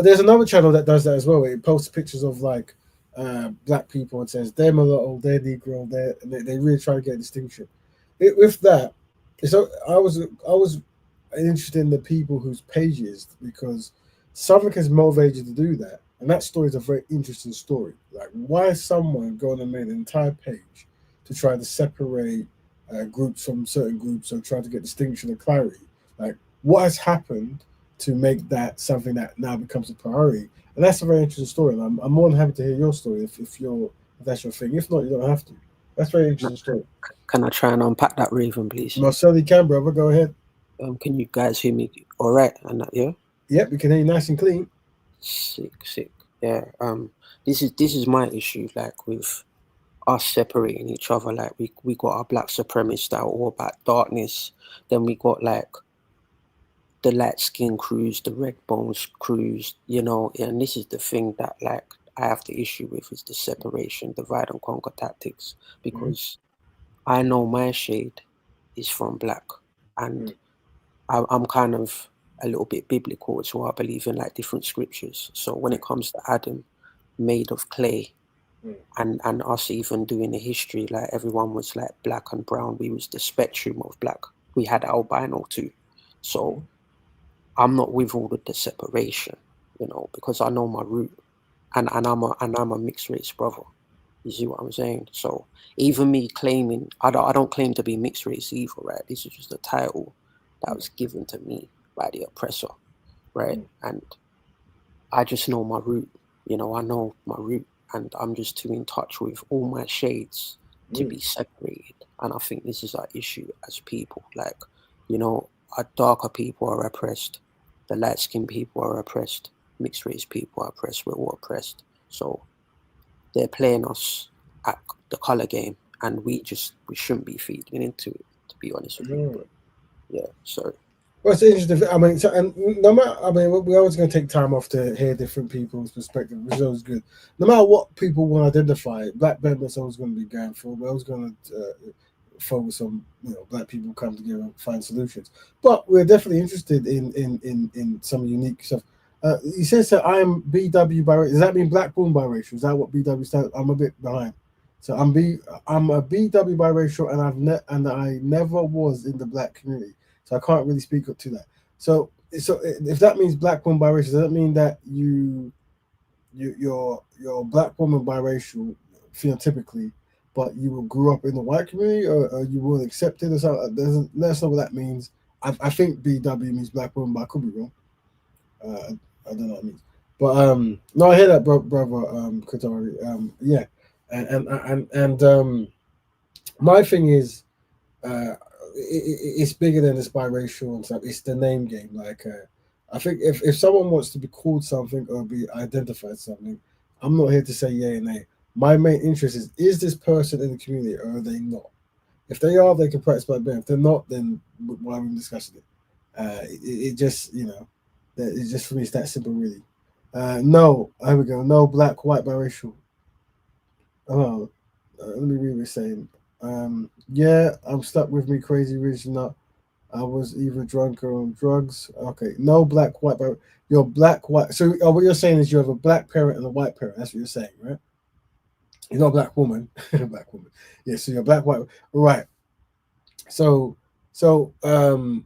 There's another channel that does that as well. It posts pictures of like black people and says they're mulatto, they're Negro, they really try to get a distinction. With that, so I was interested in the people whose pages because something has motivated you to do that, and that story is a very interesting story. Like why is someone going and made an entire page to try to separate groups from certain groups or try to get distinction and clarity? Like what has happened to make that something that now becomes a priority? And that's a very interesting story. And I'm more than happy to hear your story if that's your thing. If not, you don't have to. That's a very interesting story. Can I try and unpack that, Raven, please? Marcel, you can, brother. Go ahead. Can you guys hear me all right? And that, yeah? Yep, we can hear you nice and clean. Sick. Yeah. This is my issue, like with us separating each other. Like we got our black supremacists that are all about darkness. Then we got like the light skin crews, the red bones crews, you know, and this is the thing that like I have the issue with is the separation, divide and conquer tactics, because I know my shade is from black, and I'm kind of a little bit biblical as well. I believe in like different scriptures. So when it comes to Adam, made of clay, and us even doing the history, like everyone was like black and brown. We was the spectrum of black. We had albino too. So I'm not with all of the separation, you know, because I know my root, and I'm a mixed race brother. You see what I'm saying? So even me claiming, I don't claim to be mixed race either, right? This is just a title that was given to me by the oppressor, right? And I just know my root, you know, I know my root, and I'm just too in touch with all my shades to be separated. And I think this is our issue as people. Like, you know, our darker people are oppressed, the light-skinned people are oppressed, mixed race people are oppressed, we're all oppressed. So they're playing us at the color game, and we shouldn't be feeding into it, to be honest with you. But yeah, so. Well, it's interesting. I mean, and no matter, I mean, we're always going to take time off to hear different people's perspective, which is always good. No matter what people want to identify, Black Betterment's always going to be going for. We're always going to focus on, you know, black people come together and find solutions. But we're definitely interested in some unique stuff. He says that I'm BW biracial. Does that mean black born biracial? Is that what BW stands? I'm a bit behind. So I'm a BW biracial, and I never was in the black community. So I can't really speak up to that. So if that means black woman biracial, does that mean that you're a black woman biracial phenotypically, but you grew up in the white community, or you weren't accepted or something? Let us know what that means. I think BW means black woman, but I could be wrong. I don't know what it means. But no, I hear that, brother Qatari. Yeah, and my thing is, it's bigger than this biracial and stuff. It's the name game. Like, I think if someone wants to be called something or be identified something, I'm not here to say yay and nay. My main interest is this person in the community, or are they not? If they are, they can practice Black Belt. If they're not, then why are we discussing it? It just, you know, it's just for me, it's that simple, really. No, here we go. No black, white, biracial. Oh, let me read what it's saying. Yeah, I'm stuck with me, crazy rich nut. I was either drunk or on drugs. Okay, no black, white, but you're black, white. So what you're saying is you have a black parent and a white parent. That's what you're saying, right? You're not a black woman. Black woman. Yeah, so you're black, white. Right. So yeah.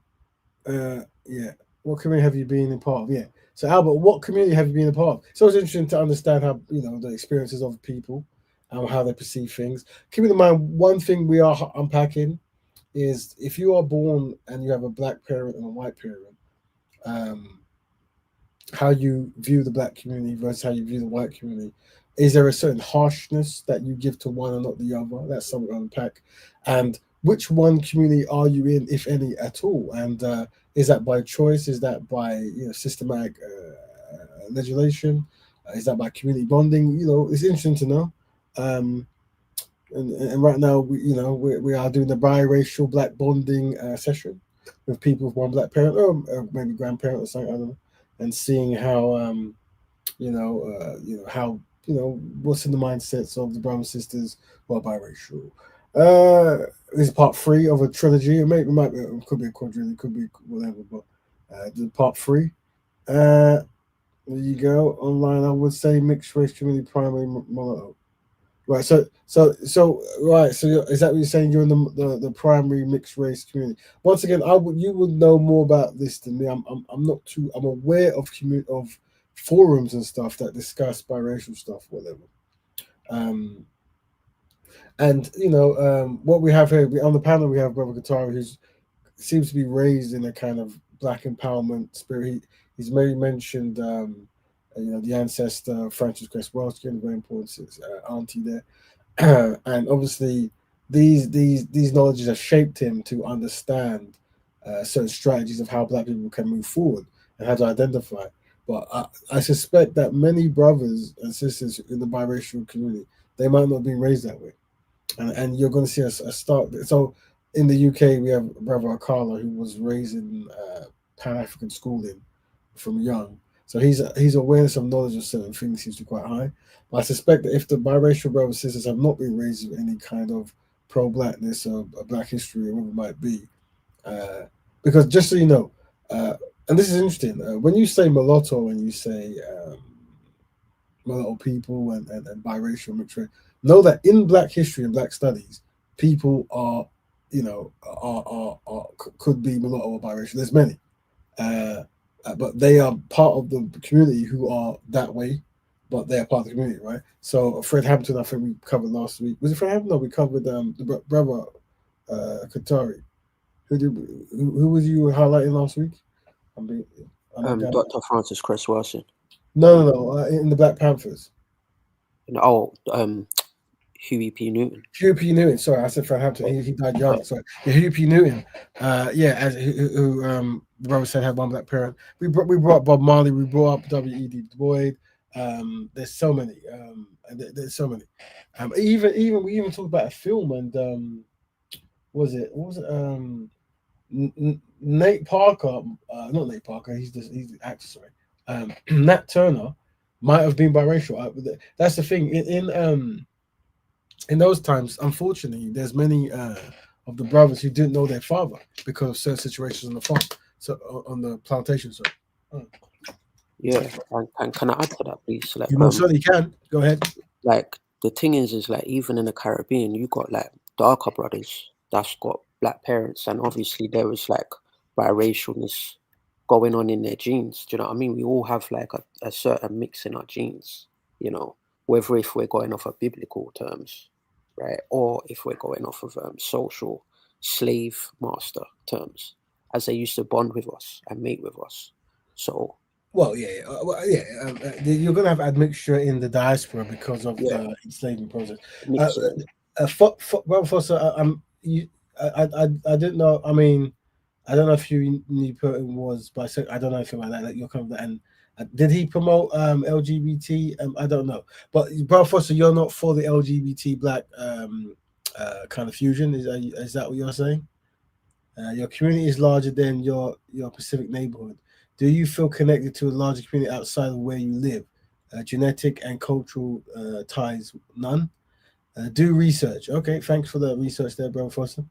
What community have you been a part of? Yeah. So Albert, what community have you been a part of? So it's interesting to understand how, you know, the experiences of people and how they perceive things. Keep in mind, one thing we are unpacking is if you are born and you have a black parent and a white parent, how you view the black community versus how you view the white community. Is there a certain harshness that you give to one and not the other? That's something to unpack. And which one community are you in, if any, at all? And is that by choice? Is that by, you know, systematic legislation? Is that by community bonding? You know, it's interesting to know. And right now, we are doing the biracial black bonding session with people with one black parent or maybe grandparent or something, I don't know, and seeing how how what's in the mindsets of the brothers and sisters who are biracial. This is part 3 of a trilogy. It could be a quadrilogy, it could be whatever, but the part 3. There you go. Online, I would say mixed race community primary mulatto. Right. Right. So is that what you're saying? You're in the primary mixed race community. Once again, you would know more about this than me. I'm not too. I'm aware of forums and stuff that discuss biracial stuff, whatever. And what we have here on the panel, we have Brother Katari, who seems to be raised in a kind of black empowerment spirit. He's maybe mentioned the ancestor Francis Cresswellski, and very important auntie there. And obviously these knowledges have shaped him to understand certain strategies of how black people can move forward and how to identify. But I suspect that many brothers and sisters in the biracial community, they might not be raised that way, and you're going to see a start. So in the UK, we have Brother Akala, who was raised in Pan-African schooling from young. So his awareness of knowledge of certain things seems to be quite high. But I suspect that if the biracial brothers and sisters have not been raised with any kind of pro-blackness or black history or whatever it might be, because just so you know, and this is interesting, when you say mulatto and you say mulatto people and biracial mixed race, know that in black history and black studies, people are could be mulatto or biracial. There's many. But they are part of the community who are that way, but they are part of the community, right? So Fred Hampton, I think we covered last week. Was it Fred Hampton? No, we covered the brother Katari. Who was you highlighting last week? Dr. Francis Cresswellson. No. In the Black Panthers. Huey P. Newton. Huey P. Newton. Sorry, I said Fred Hampton. He died young. Sorry. Yeah, Huey P. Newton. Who Robert said had one black parent. We brought up Bob Marley. We brought up W.E.B. Du Bois. There's so many. There's so many. We even talked about a film and what was it? Nate Parker. Not Nate Parker. He's the actor. Sorry. Nat Turner might have been biracial. That's the thing. In those times, unfortunately, there's many of the brothers who didn't know their father because of certain situations on the farm, so on the plantation. So, yeah, and can I add to that, please? Like, you most certainly can. Go ahead. Like the thing is like even in the Caribbean, you got like darker brothers that's got black parents, and obviously there was like biracialness going on in their genes. Do you know what I mean? We all have like a certain mix in our genes, whether if we're going off of biblical terms, right, or if we're going off of social slave master terms, as they used to bond with us and mate with us. So you're going to have admixture in the diaspora because of the enslavement process. Well, Foster, I didn't know. I mean, I don't know if you knew Putin was bisexual. I don't know anything about that. Like you're kind of and did he promote LGBT? I don't know. But Brother Foster, you're not for the LGBT black kind of fusion. Is that what you're saying? Your community is larger than your Pacific neighborhood. Do you feel connected to a larger community outside of where you live? Genetic and cultural ties, none. Do research. Okay, thanks for the research there, Brother Foster.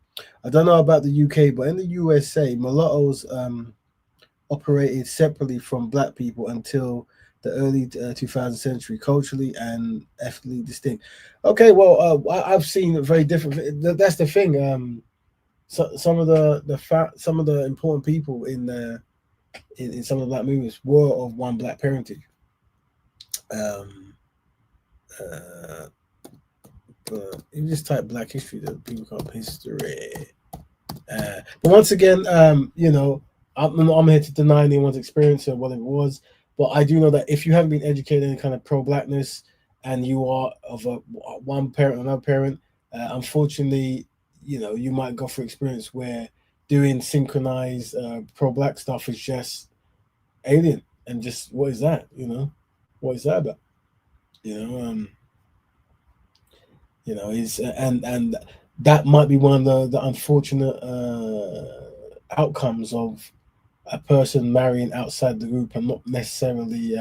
I don't know about the UK, but in the USA, mulattoes operated separately from black people until the early 2000th century, culturally and ethnically distinct. Okay, well, I've seen very different. That's the thing. Some of the important people in some of the black movies were of one black parentage. But you just type Black history, that people call history. But once again, I'm here to deny anyone's experience or what it was. But I do know that if you haven't been educated in kind of pro-blackness and you are of one parent or another parent, unfortunately, you might go through experience where doing synchronized pro-black stuff is just alien and just what is that? What is that about? Is and that might be one of the unfortunate outcomes of a person marrying outside the group and not necessarily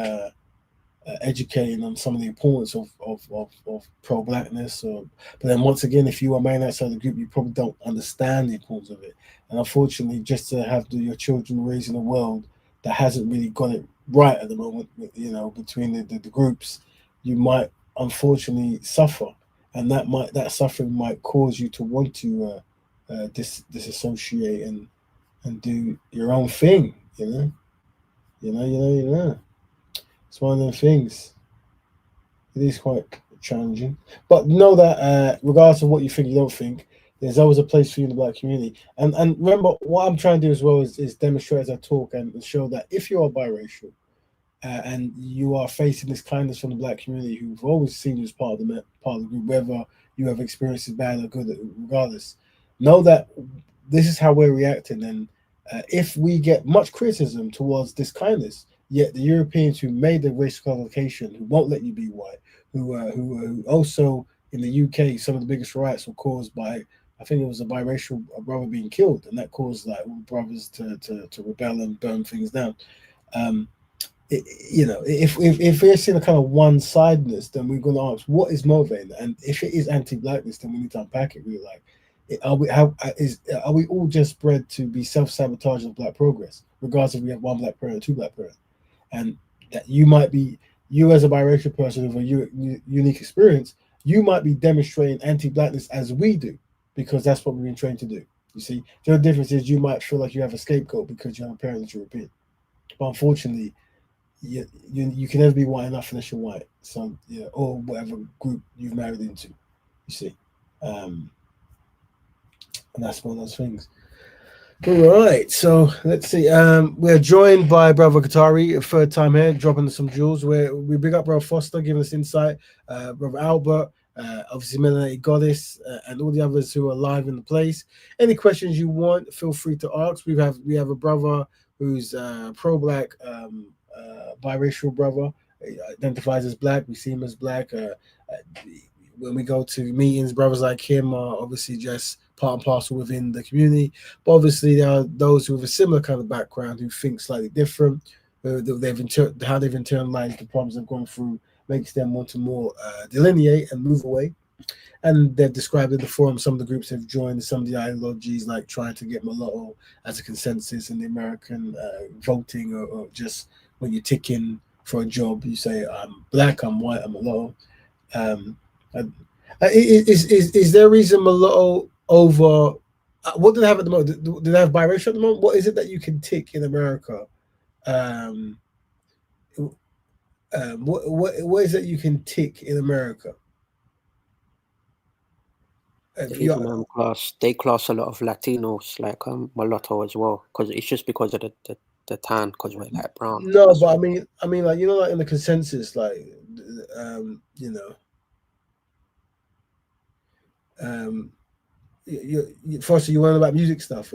educating on some of the importance of pro-blackness. But then once again, if you are married outside the group, you probably don't understand the importance of it. And unfortunately, just to have your children raised in a world that hasn't really got it right at the moment, between the groups, you might unfortunately suffer, and that suffering might cause you to want to disassociate and do your own thing. It's one of them things. It is quite challenging, but know that regardless of what you think, you don't think, there's always a place for you in the Black community. And remember, what I'm trying to do as well is demonstrate as I talk and show that if you are biracial and you are facing this kindness from the Black community, who've always seen you as part of the group, whether you have experiences bad or good, regardless, know that this is how we're reacting. And if we get much criticism towards this kindness, yet the Europeans who made the racial qualification, who won't let you be white, who also in the UK, some of the biggest riots were caused by, I think it was a biracial brother being killed, and that caused like all brothers to rebel and burn things down. If we're seeing a kind of one-sidedness, then we're going to ask what is motivating that? And if it is anti-blackness, then we need to unpack it really. Like, are we all just bred to be self-sabotaging of Black progress, regardless if we have one Black parent or two Black parents? And that you as a biracial person with a unique experience, you might be demonstrating anti-blackness as we do, because that's what we've been trained to do. You see, the only difference is you might feel like you have a scapegoat because you have a parent that's European, but unfortunately, you can never be white enough unless you're white. So or whatever group you've married into. You see, and that's one of those things. All right, so let's see. We're joined by Brother Qatari, a third time here, dropping some jewels. We big up Brother Foster, giving us insight. Brother Albert, obviously Melanated Goddess, and all the others who are live in the place. Any questions you want, feel free to ask. We have a brother who's pro-Black, biracial brother. He identifies as Black. We see him as Black. When we go to meetings, brothers like him are obviously just part and parcel within the community. But obviously, there are those who have a similar kind of background who think slightly different. How they've internalized the problems they've gone through makes them want to more delineate and move away. And they've described in the forum some of the groups they've joined, some of the ideologies like trying to get mulatto as a consensus in the American voting, or just when you tick in for a job, you say, I'm Black, I'm white, I'm mulatto. Is there a reason mulatto over what do they have at the moment? Do they have biracial at the moment? What is it that you can tick in America? What is it you can tick in America? They class a lot of Latinos like mulatto as well, because it's just because of the tan, because we're like brown. No, but I mean, like like in the consensus, like first you learn about music stuff.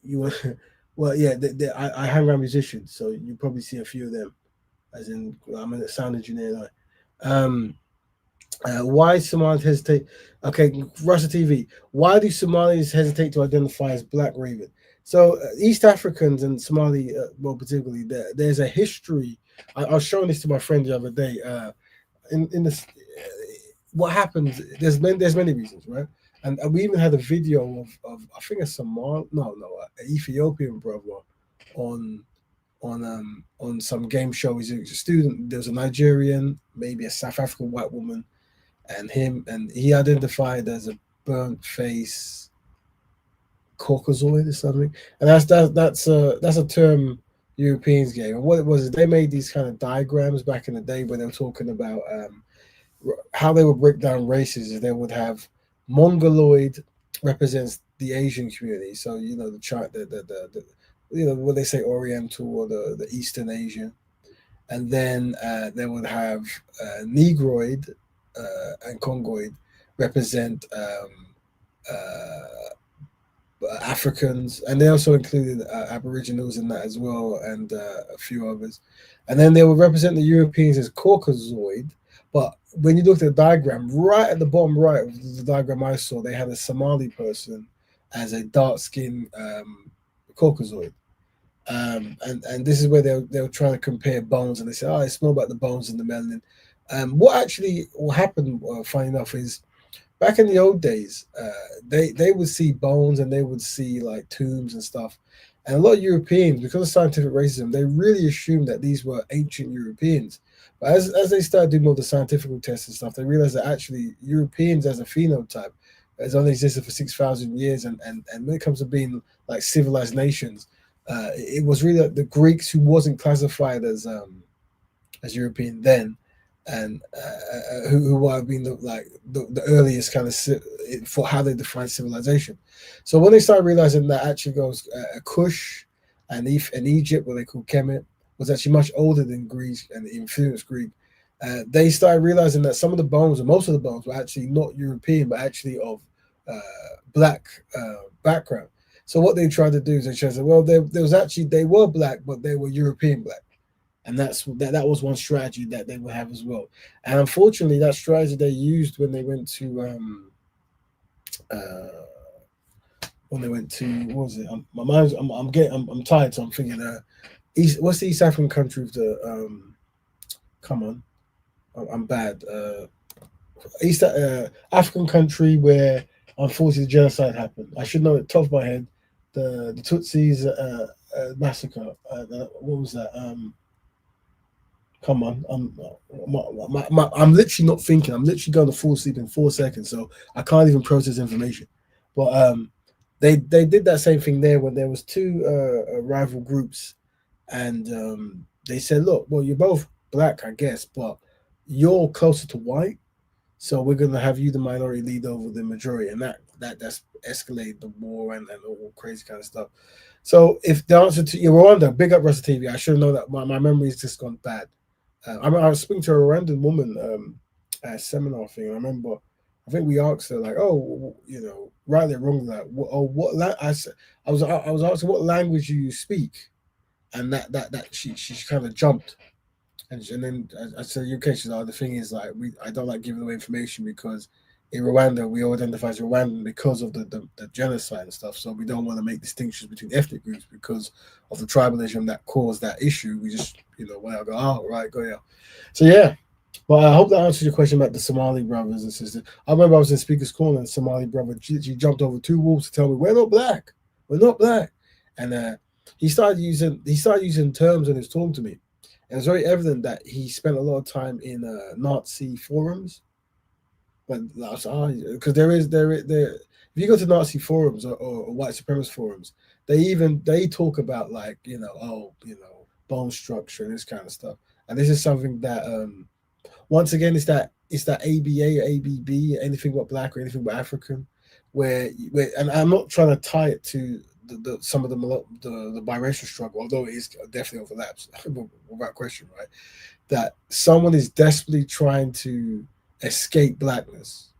You want, well, yeah, I hang around musicians, so you probably see a few of them. As in, I'm a sound engineer. Why Somalis hesitate? Okay, Russia TV. Why do Somalis hesitate to identify as Black Raven? So East Africans and Somali, well, particularly, there's a history. I was showing this to my friend the other day. In this, what happens? There's many reasons, right? And we even had a video of I think an Ethiopian brother on some game show. He's a student. There's a Nigerian, maybe a South African white woman, and he identified as a burnt face Caucasoid or something. And that's a term Europeans gave. And what it was is they made these kind of diagrams back in the day when they were talking about how they would break down races. Is they would have Mongoloid represents the Asian community, so the what they say Oriental or the Eastern Asian, and then they would have Negroid and Congoid represent Africans, and they also included Aboriginals in that as well, and a few others. And then they would represent the Europeans as Caucasoid. But when you look at the diagram, right at the bottom right of the diagram I saw, they had a Somali person as a dark-skinned Caucasoid. And this is where they'll try to compare bones, and they say, oh, it's more about the bones than the melanin. What happened, funny enough, is back in the old days, they would see bones and they would see like tombs and stuff. And a lot of Europeans, because of scientific racism, they really assumed that these were ancient Europeans. But as they started doing more of the scientific tests and stuff, they realized that actually Europeans as a phenotype has only existed for 6,000 years. And when it comes to being like civilized nations, it was really the Greeks who wasn't classified as European then, and who might have been the earliest kind of for how they define civilization. So when they started realizing that actually goes Kush and Egypt, what they call Kemet, was actually much older than Greece and influenced Greek. They started realizing that some of the bones, or most of the bones, were actually not European, but actually of black background. So what they tried to do is they tried to say, well, there was actually, they were black, but they were European black. And that was one strategy that they would have as well. And unfortunately, that strategy they used when they went to what was it? I'm tired, so I'm thinking what's the East African country with the come on, I'm bad. East African country where unfortunately the genocide happened. I should know it top of my head. The Tutsis massacre. What was that? Come on, I'm literally not thinking. I'm literally going to fall asleep in 4 seconds, so I can't even process information. But they did that same thing there when there was two rival groups, and they said, "Look, well, you're both black, I guess, but you're closer to white, so we're going to have you the minority lead over the majority," and that's escalated the war and all crazy kind of stuff. So if the answer to Rwanda, big up Russell TV, I should have known that. My memory's just gone bad. I was speaking to a random woman at a seminar thing. I remember, I think we asked her like, "Oh, right or wrong that? I was asking what language do you speak," and that she kind of jumped, and then I said, "Okay." She's like, "The thing is, like, I don't like giving away information because in Rwanda we all identify as Rwandan because of the genocide and stuff. So we don't want to make distinctions between ethnic groups because of the tribalism that caused that issue. We just, when I go, oh, right, go, yeah." So, yeah. But I hope that answers your question about the Somali brothers and sisters. I remember I was in Speaker's Corner and a Somali brother, she jumped over two walls to tell me, we're not black. And he started using terms and he was talking to me. And it's very evident that he spent a lot of time in Nazi forums. But because if you go to Nazi forums or white supremacist forums, they talk about like bone structure and this kind of stuff. And this is something that once again it's that ABA or ABB, anything but black or anything but African, where and I'm not trying to tie it to some of the biracial struggle, although it is definitely overlaps without question, right? That someone is desperately trying to escape blackness,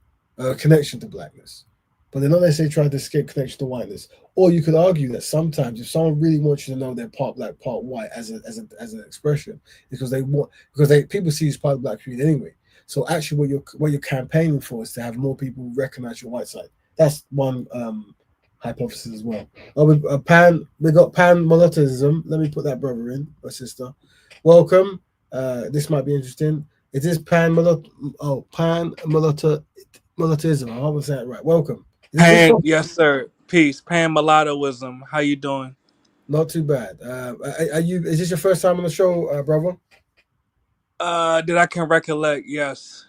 connection to blackness, but they're not necessarily trying to escape connection to whiteness. Or you could argue that sometimes if someone really wants you to know they're part black, part white as an expression, because people see you as part of the black community anyway. So actually, what you're campaigning for is to have more people recognize your white side. That's one hypothesis as well. We got pan mulattism. Let me put that brother in or sister. Welcome. This might be interesting. It is pan mulattism. I hope I say it right. Welcome. Yes, sir. Peace. Pan mulattoism. How you doing? Not too bad. Is this your first time on the show, brother? That I can recollect. Yes.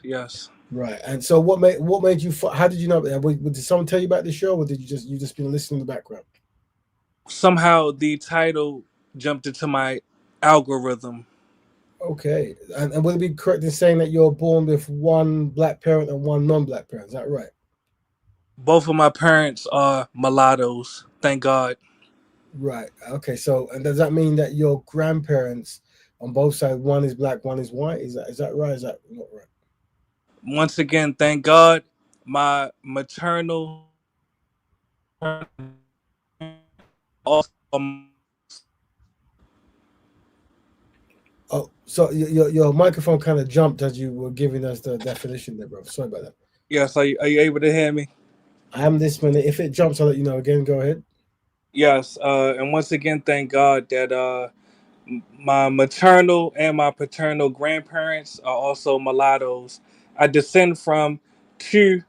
Right. And so, what made you? How did you know? Did someone tell you about the show, or did you just been listening in the background? Somehow the title jumped into my algorithm. Okay. And would it be correct in saying that you're born with one black parent and one non-black parent? Is that right? Both of my parents are mulattoes. Thank God. Right. Okay. So, and does that mean that your grandparents on both sides, one is black, one is white? Is that right? Is that not right? Once again, thank God, my maternal also. Oh, so your microphone kind of jumped as you were giving us the definition there, bro. Sorry about that. Yes, are you able to hear me? I am this minute. If it jumps, I'll let you know. Again, go ahead. Yes, and once again, thank God that my maternal and my paternal grandparents are also mulattoes. I descend from two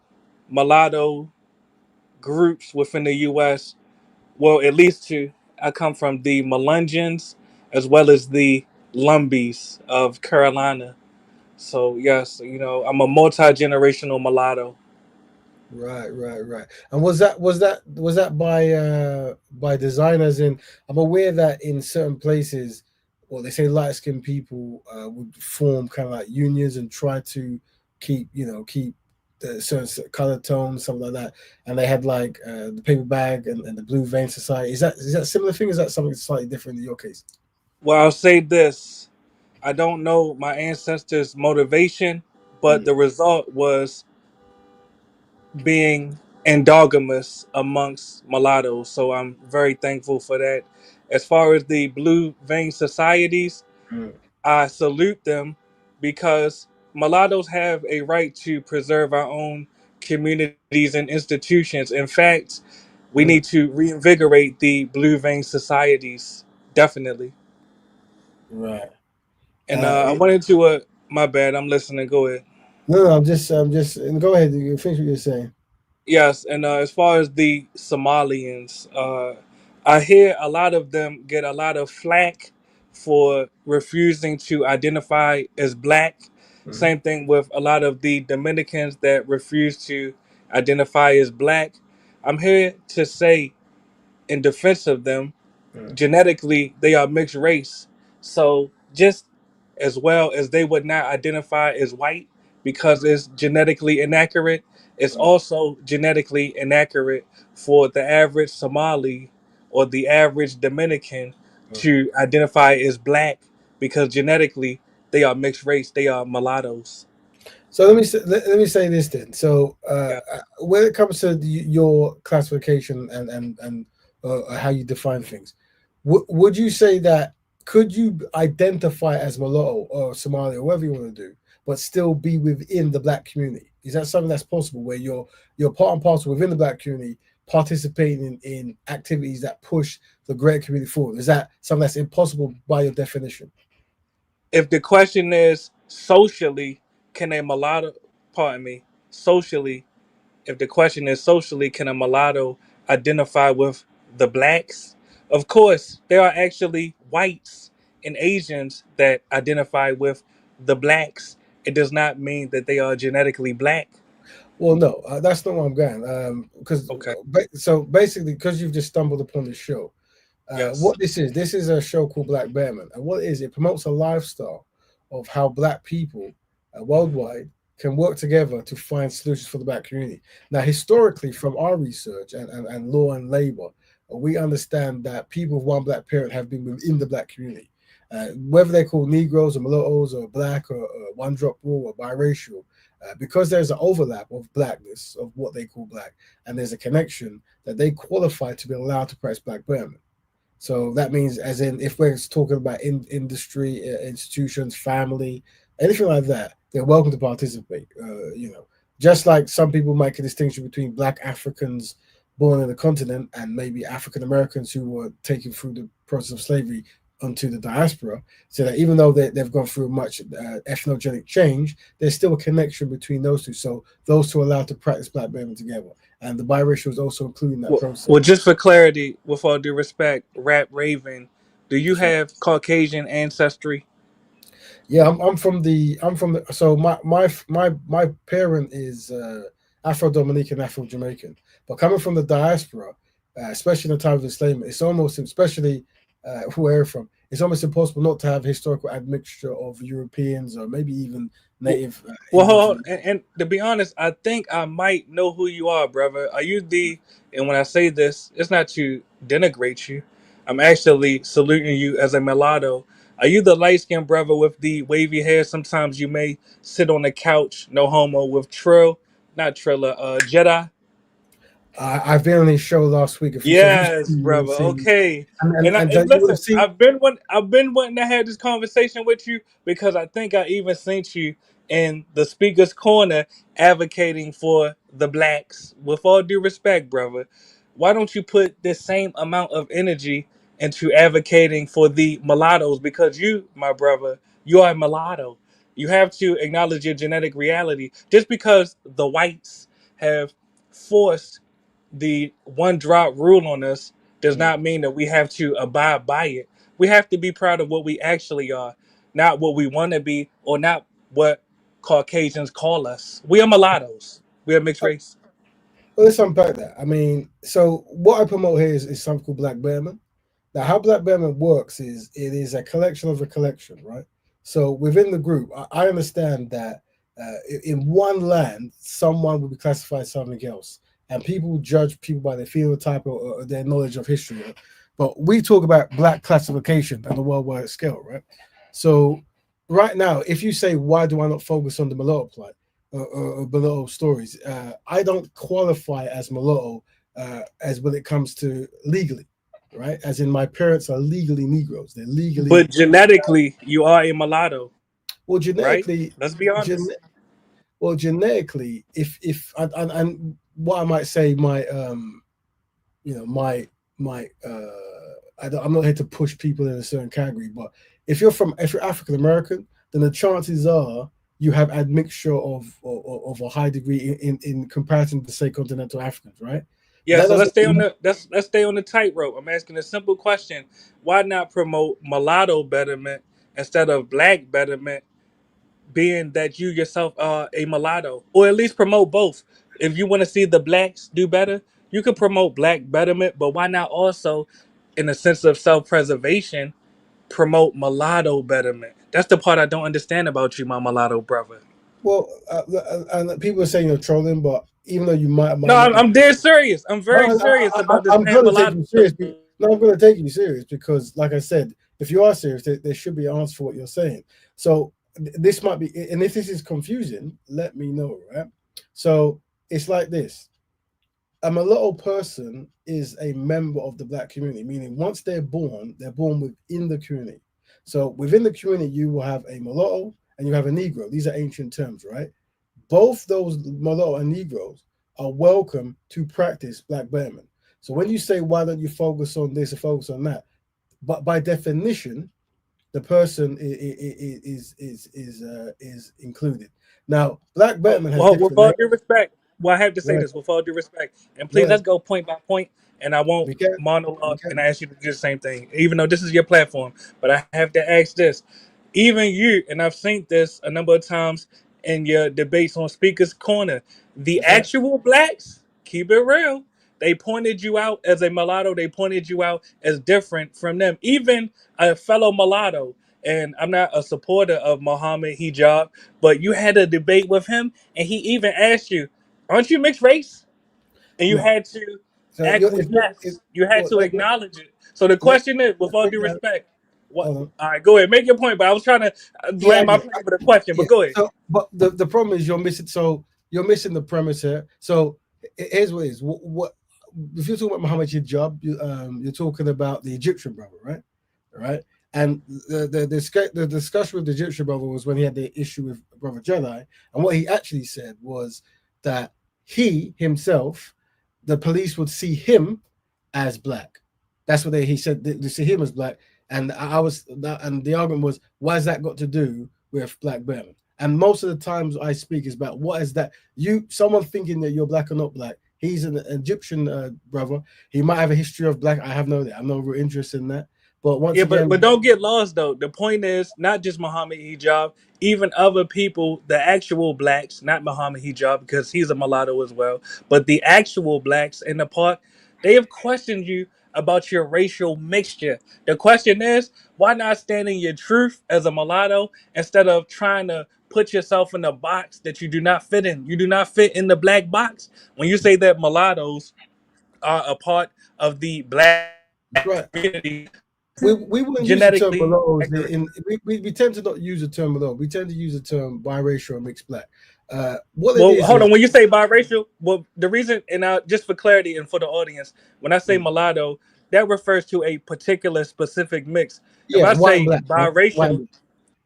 mulatto groups within the U.S. Well, at least two. I come from the Melungeons as well as the Lumbees of Carolina. So yes, I'm a multi-generational mulatto. Right. And was that by designers in? I'm aware that in certain places, well, they say light skinned people would form kind of like unions and try to keep the certain color tones, something like that. And they had like the paper bag and the Blue Vein Society. Is that a similar thing? Is that something slightly different in your case? Well, I'll say this: I don't know my ancestors' motivation, but the result was being endogamous amongst mulattoes. So I'm very thankful for that. As far as the Blue Vein Societies, Mm. I salute them because mulattoes have a right to preserve our own communities and institutions. In fact, we Mm. need to reinvigorate the Blue Vein Societies, definitely. Right. And I wanted to, my bad, I'm listening, go ahead. No, I'm just, and go ahead. You finish what you're saying. Yes, and as far as the Somalians, I hear a lot of them get a lot of flack for refusing to identify as black. Mhm. Same thing with a lot of the Dominicans that refuse to identify as black. I'm here to say, in defense of them, Mm. genetically they are mixed race. So just as well as they would not identify as white because it's genetically inaccurate, it's Right. also genetically inaccurate for the average Somali or the average Dominican Mm. to identify as black because genetically they are mixed race, they are mulattoes. So let me say this then. So Yeah. when it comes to your classification and how you define things, would you say that could you identify as mulatto or Somali or whatever you want to do, but still be within the black community? Is that something that's possible where you're part and parcel within the black community, participating in activities that push the greater community forward? Is that something that's impossible by your definition? If the question is socially, can a mulatto, pardon me, socially, if the question is socially, can a mulatto identify with the blacks? Of course, there are actually whites and Asians that identify with the blacks. It does not mean that they are genetically black. Well, no, that's not where I'm going. Because Okay. so basically, because you've just stumbled upon this show, Yes. what this is a show called Black Betterment, and what it is, it promotes a lifestyle of how Black people worldwide can work together to find solutions for the Black community. Now, historically, from our research and law and labor, we understand that people with one Black parent have been within the Black community. Whether they're called Negroes or mulattoes or Black or one drop rule or biracial, because there's an overlap of Blackness, of what they call Black, and there's a connection that they qualify to be allowed to practice Black Betterment. So that means, as in, if we're talking about industry, institutions, family, anything like that, they're welcome to participate. Just like some people make a distinction between Black Africans born in the continent and maybe African Americans who were taken through the process of slavery onto the diaspora, so that even though they've gone through much ethnogenic change, there's still a connection between those two. So those two are allowed to practice Black Betterment together, and the biracial is also included in that process. Well, just for clarity, with all due respect, Rap Raven, do you That's right. have Caucasian ancestry? Yeah, I'm from the so my parent is Afro Dominican, Afro Jamaican, but coming from the diaspora, especially in the time of enslavement, it's almost, especially where I'm from, it's almost impossible not to have historical admixture of Europeans or maybe even Well, native well, hold, Indians. hold. And to be honest, I think I might know who you are, brother. Are you the? And when I say this, it's not to denigrate you. I'm actually saluting you as a mulatto. Are you the light skinned brother with the wavy hair? Sometimes you may sit on the couch, no homo, with Trill, not Trilla, Jedi. I've been on his show last week. So if you see Yes, me, you would have brother. seen, Okay. And and and you would have listen, seen. I've been wanting to have this conversation with you because I think I even sent you in the speaker's corner advocating for the blacks. With all due respect, brother, why don't you put the same amount of energy into advocating for the mulattoes? Because you, my brother, you are a mulatto. You have to acknowledge your genetic reality. Just because the whites have forced the one drop rule on us does not mean that we have to abide by it. We have to be proud of what we actually are, not what we want to be, or not what Caucasians call us. We are mulattoes. We are mixed race. Well, let's unpack that. I mean, so what I promote here is something called Black Betterment. Now, how Black Betterment works is it is a collection of a collection, right? So within the group, I understand that in one land, someone will be classified as something else, and people judge people by their phenotype or their knowledge of history. Right? But we talk about Black classification on a worldwide scale, right? So right now, if you say, why do I not focus on the mulatto plight or mulatto stories? I don't qualify as mulatto as when it comes to legally, right? As in, my parents are legally Negroes. They're legally. But genetically, you are a mulatto. Well, genetically, right? Let's be honest. Genetically, if and what I might say, my I'm not here to push people in a certain category, but if you're African American, then the chances are you have admixture of a high degree in comparison to, say, continental Africans, right? Yeah, so let's stay on the tightrope. I'm asking a simple question: why not promote mulatto betterment instead of black betterment? Being that you yourself are a mulatto, or at least promote both. If you want to see the blacks do better, you can promote black betterment, but why not also, in a sense of self-preservation, promote mulatto betterment? That's the part I don't understand about you, my mulatto brother. Well, and people are saying you're trolling, but even though you might No, I'm dead serious. I'm very serious about this I'm man going to take mulatto. you serious. No, I'm going to take you serious because, like I said, if you are serious, there should be an answer for what you're saying. So this might be, and if this is confusing, let me know, right? So it's like this: a mulatto person is a member of the Black community, meaning once they're born within the community. So within the community, you will have a mulatto and you have a Negro. These are ancient terms, right? Both those mulatto and Negroes are welcome to practice Black Betterment. So when you say, why don't you focus on this or focus on that? But by definition, the person is included. Now, Black Betterment has With different all names. due respect, well, I have to say Right. this with all due respect, and please let's go point by point, and I won't monologue, and I ask you to do the same thing, even though this is your platform. But I have to ask this: even you, and I've seen this a number of times in your debates on Speaker's Corner, the actual blacks, keep it real. They pointed you out as a mulatto. They pointed you out as different from them. Even a fellow mulatto, and I'm not a supporter of Muhammad Hijab, but you had a debate with him, and he even asked you, "Aren't you mixed race?" And you No. had to So acquiesce. You had to acknowledge it. So the let- question is, with all break due down- respect, what? hold on. All right, go ahead, make your point. But I was trying to land my plane with a question. But go ahead. So, but the problem is you're missing. So you're missing the premise here. So here's what it is. What if you're talking about Muhammad Hijab, you're talking about the Egyptian brother, right? Right. And the discussion with the Egyptian brother was when he had the issue with Brother Jedi, and what he actually said was that he himself, the police would see him as black. That's what he said. They see him as black, and and the argument was, why has that got to do with Black Betterment? And most of the times I speak is about what is that someone thinking that you're black or not black. He's an Egyptian brother. He might have a history of black. I have no real interest in that. But once again, but don't get lost though. The point is not just Muhammad Hijab, even other people, the actual blacks, not Muhammad Hijab because he's a mulatto as well, but the actual blacks in the park, they have questioned you about your racial mixture. The question is, why not stand in your truth as a mulatto instead of trying to put yourself in a box that you do not fit in? You do not fit in the black box. When you say that mulattoes are a part of the black community, we wouldn't use the term genetically mulattoes. accurate. We tend to not use the term mulatto. We tend to use the term biracial or mixed black. Hold on. When you say biracial, well, the reason, and just for clarity and for the audience, when I say mulatto, that refers to a particular specific mix. If I white and say black, right? White biracial, and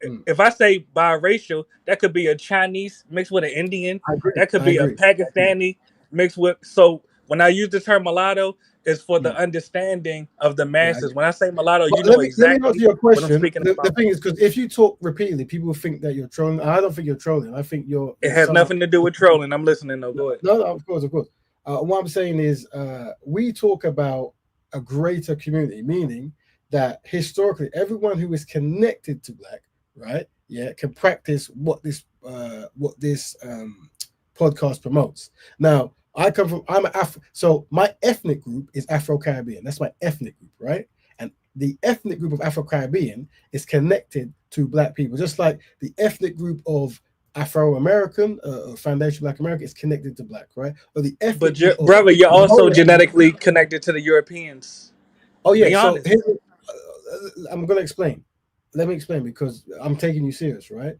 black. if I say biracial, that could be a Chinese mixed with an Indian. I agree. That could I be a agree. Pakistani mixed with. So When I use the term mulatto, it's for the understanding of the Yeah. masses. When I say mulatto, Well, you know let me answer exactly your what I'm question. speaking The about. thing is, because if you talk repeatedly, people think that you're trolling. I don't think you're trolling. I think you're It has somehow. nothing to do with trolling. I'm listening though. Go ahead. No, of course, of course. What I'm saying is, we talk about a greater community, meaning that historically, everyone who is connected to black, right, yeah, can practice what this podcast promotes. Now, I'm an so my ethnic group is Afro Caribbean. That's my ethnic group, right? And the ethnic group of Afro Caribbean is connected to black people, just like the ethnic group of Afro American, Foundation Black America is connected to black, right? Or the ethnic group of Brother, you're also Maori- genetically connected to the Europeans. Oh yeah, Be so honest. I'm gonna explain. Let me explain because I'm taking you serious, right?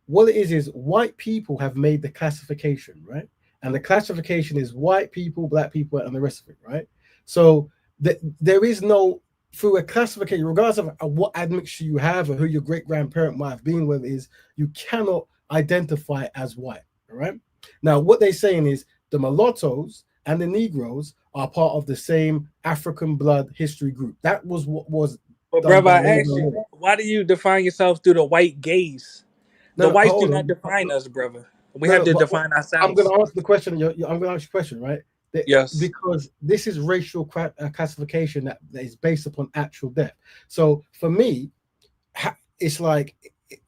What it is white people have made the classification, right? And the classification is white people, black people, and the rest of it, right? So there is no through a classification, regardless of what admixture you have or who your great grandparent might have been with, is you cannot identify as white. All right. Now, what they're saying is the mulattoes and the Negroes are part of the same African blood history group. That was what was But done brother, by I asked you, why do you define yourself through the white gaze? The no, whites do hold not on. define us, brother. We have No, to but define I'm going ourselves. to answer the question. I'm going to ask you a question, right? Yes. Because this is racial classification that is based upon actual death. So for me, it's like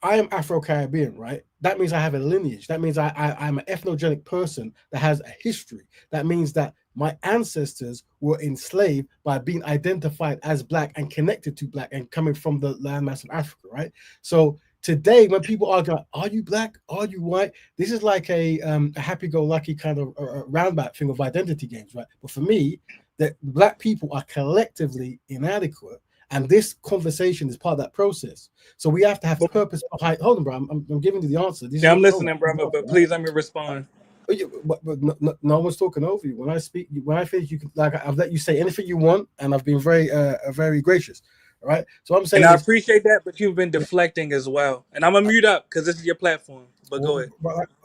I am Afro-Caribbean, right? That means I have a lineage. That means I'm an ethnogenic person that has a history. That means that my ancestors were enslaved by being identified as black and connected to black and coming from the landmass of Africa, right? So today, when people argue, are you black? Are you white? This is like a happy-go-lucky kind of roundabout thing of identity games, right? But for me, that black people are collectively inadequate. And this conversation is part of that process. So we have to have purpose behind. Hold on, bro. I'm giving you the answer. Yeah, I'm listening, brother, but please let me respond. But no one's talking over you. When I speak, when I finish, you can I've let you say anything you want, and I've been very gracious. All right. So I'm saying, And I appreciate that, but you've been deflecting as well. And I'm gonna mute up because this is your platform. But go ahead.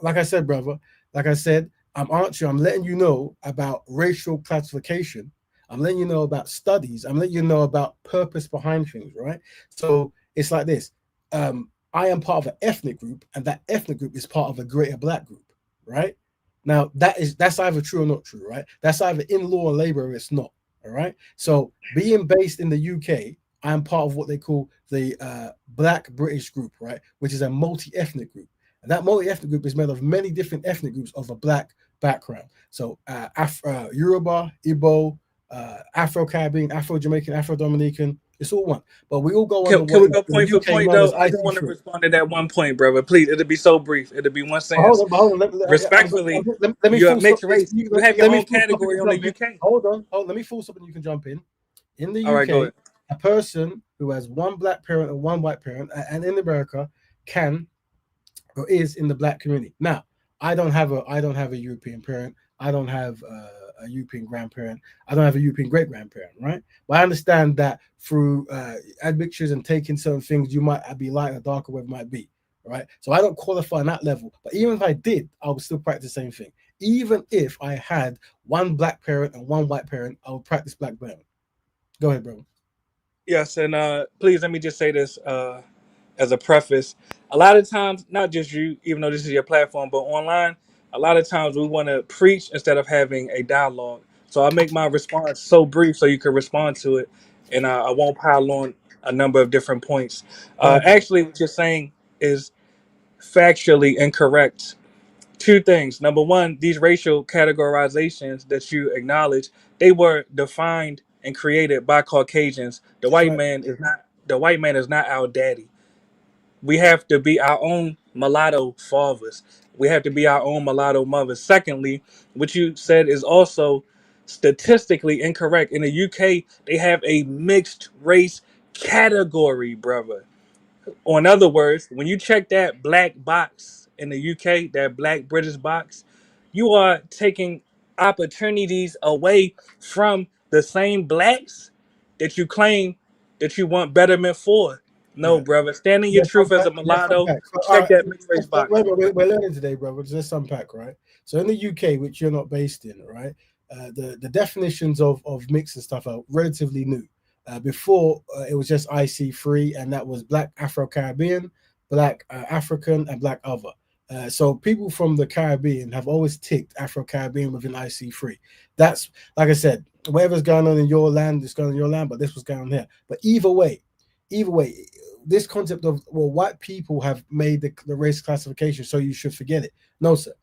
Like I said, brother. Like I said, I'm letting you know about racial classification. I'm letting you know about studies. I'm letting you know about purpose behind things, right? So it's like this. I am part of an ethnic group, and that ethnic group is part of a greater black group, right? Now that's either true or not true, right? That's either in law or labor or it's not. All right. So being based in the UK, I am part of what they call the Black British group, right? Which is a multi-ethnic group. And that multi-ethnic group is made of many different ethnic groups of a black background. So Yoruba, Igbo, Afro-Caribbean, Afro-Jamaican, Afro-Dominican, it's all one. But we all go under Can what we go in the point for UK point known as though? I just want to IT3. respond to that one point, brother. Please, it'll be so brief. It'll be one Hold sentence. on. Respectfully, Let me you have full stop mixed this. race. You have your Let me own full stop and category you on the jump in. UK. Hold on. Let me full stop and you can jump in. In the All right, go UK, ahead. a person who has one black parent and one white parent, and in America, can or is in the black community. Now, I don't have a European parent. I don't have a European grandparent. I don't have a European great grandparent, right? But I understand that through admixtures and taking certain things, you might be light or darker, whatever it might be, right? So I don't qualify on that level. But even if I did, I would still practice the same thing. Even if I had one black parent and one white parent, I would practice black belt. Go ahead, bro. Yes, and please let me just say this as a preface. A lot of times, not just you, even though this is your platform, but online, a lot of times we want to preach instead of having a dialogue. So I make my response so brief so you can respond to it, and I won't pile on a number of different points. Actually, what you're saying is factually incorrect. Two things. Number one, these racial categorizations that you acknowledge, they were defined and created by Caucasians. The white man is not our daddy. We have to be our own mulatto fathers. We have to be our own mulatto mothers. Secondly, what you said is also statistically incorrect. In the UK, they have a mixed race category, brother. Or in other words, when you check that black box in the UK, that black British box, you are taking opportunities away from the same blacks that you claim that you want betterment for. No, Right. brother. Standing your Let's truth as a unpack. Let's mulatto, unpack. So, all check right, that mixed race let's, box. we're learning today, brother. Let's unpack, right? So in the UK, which you're not based in, right? the definitions of mix and stuff are relatively new. Before it was just IC3, and that was Black Afro-Caribbean, Black African, and Black other. So people from the Caribbean have always ticked Afro-Caribbean within IC3. That's, like I said, whatever's going on in your land is going on in your land, but this was going on here. But either way, this concept of, well, white people have made the race classification, so you should forget it. No, sir.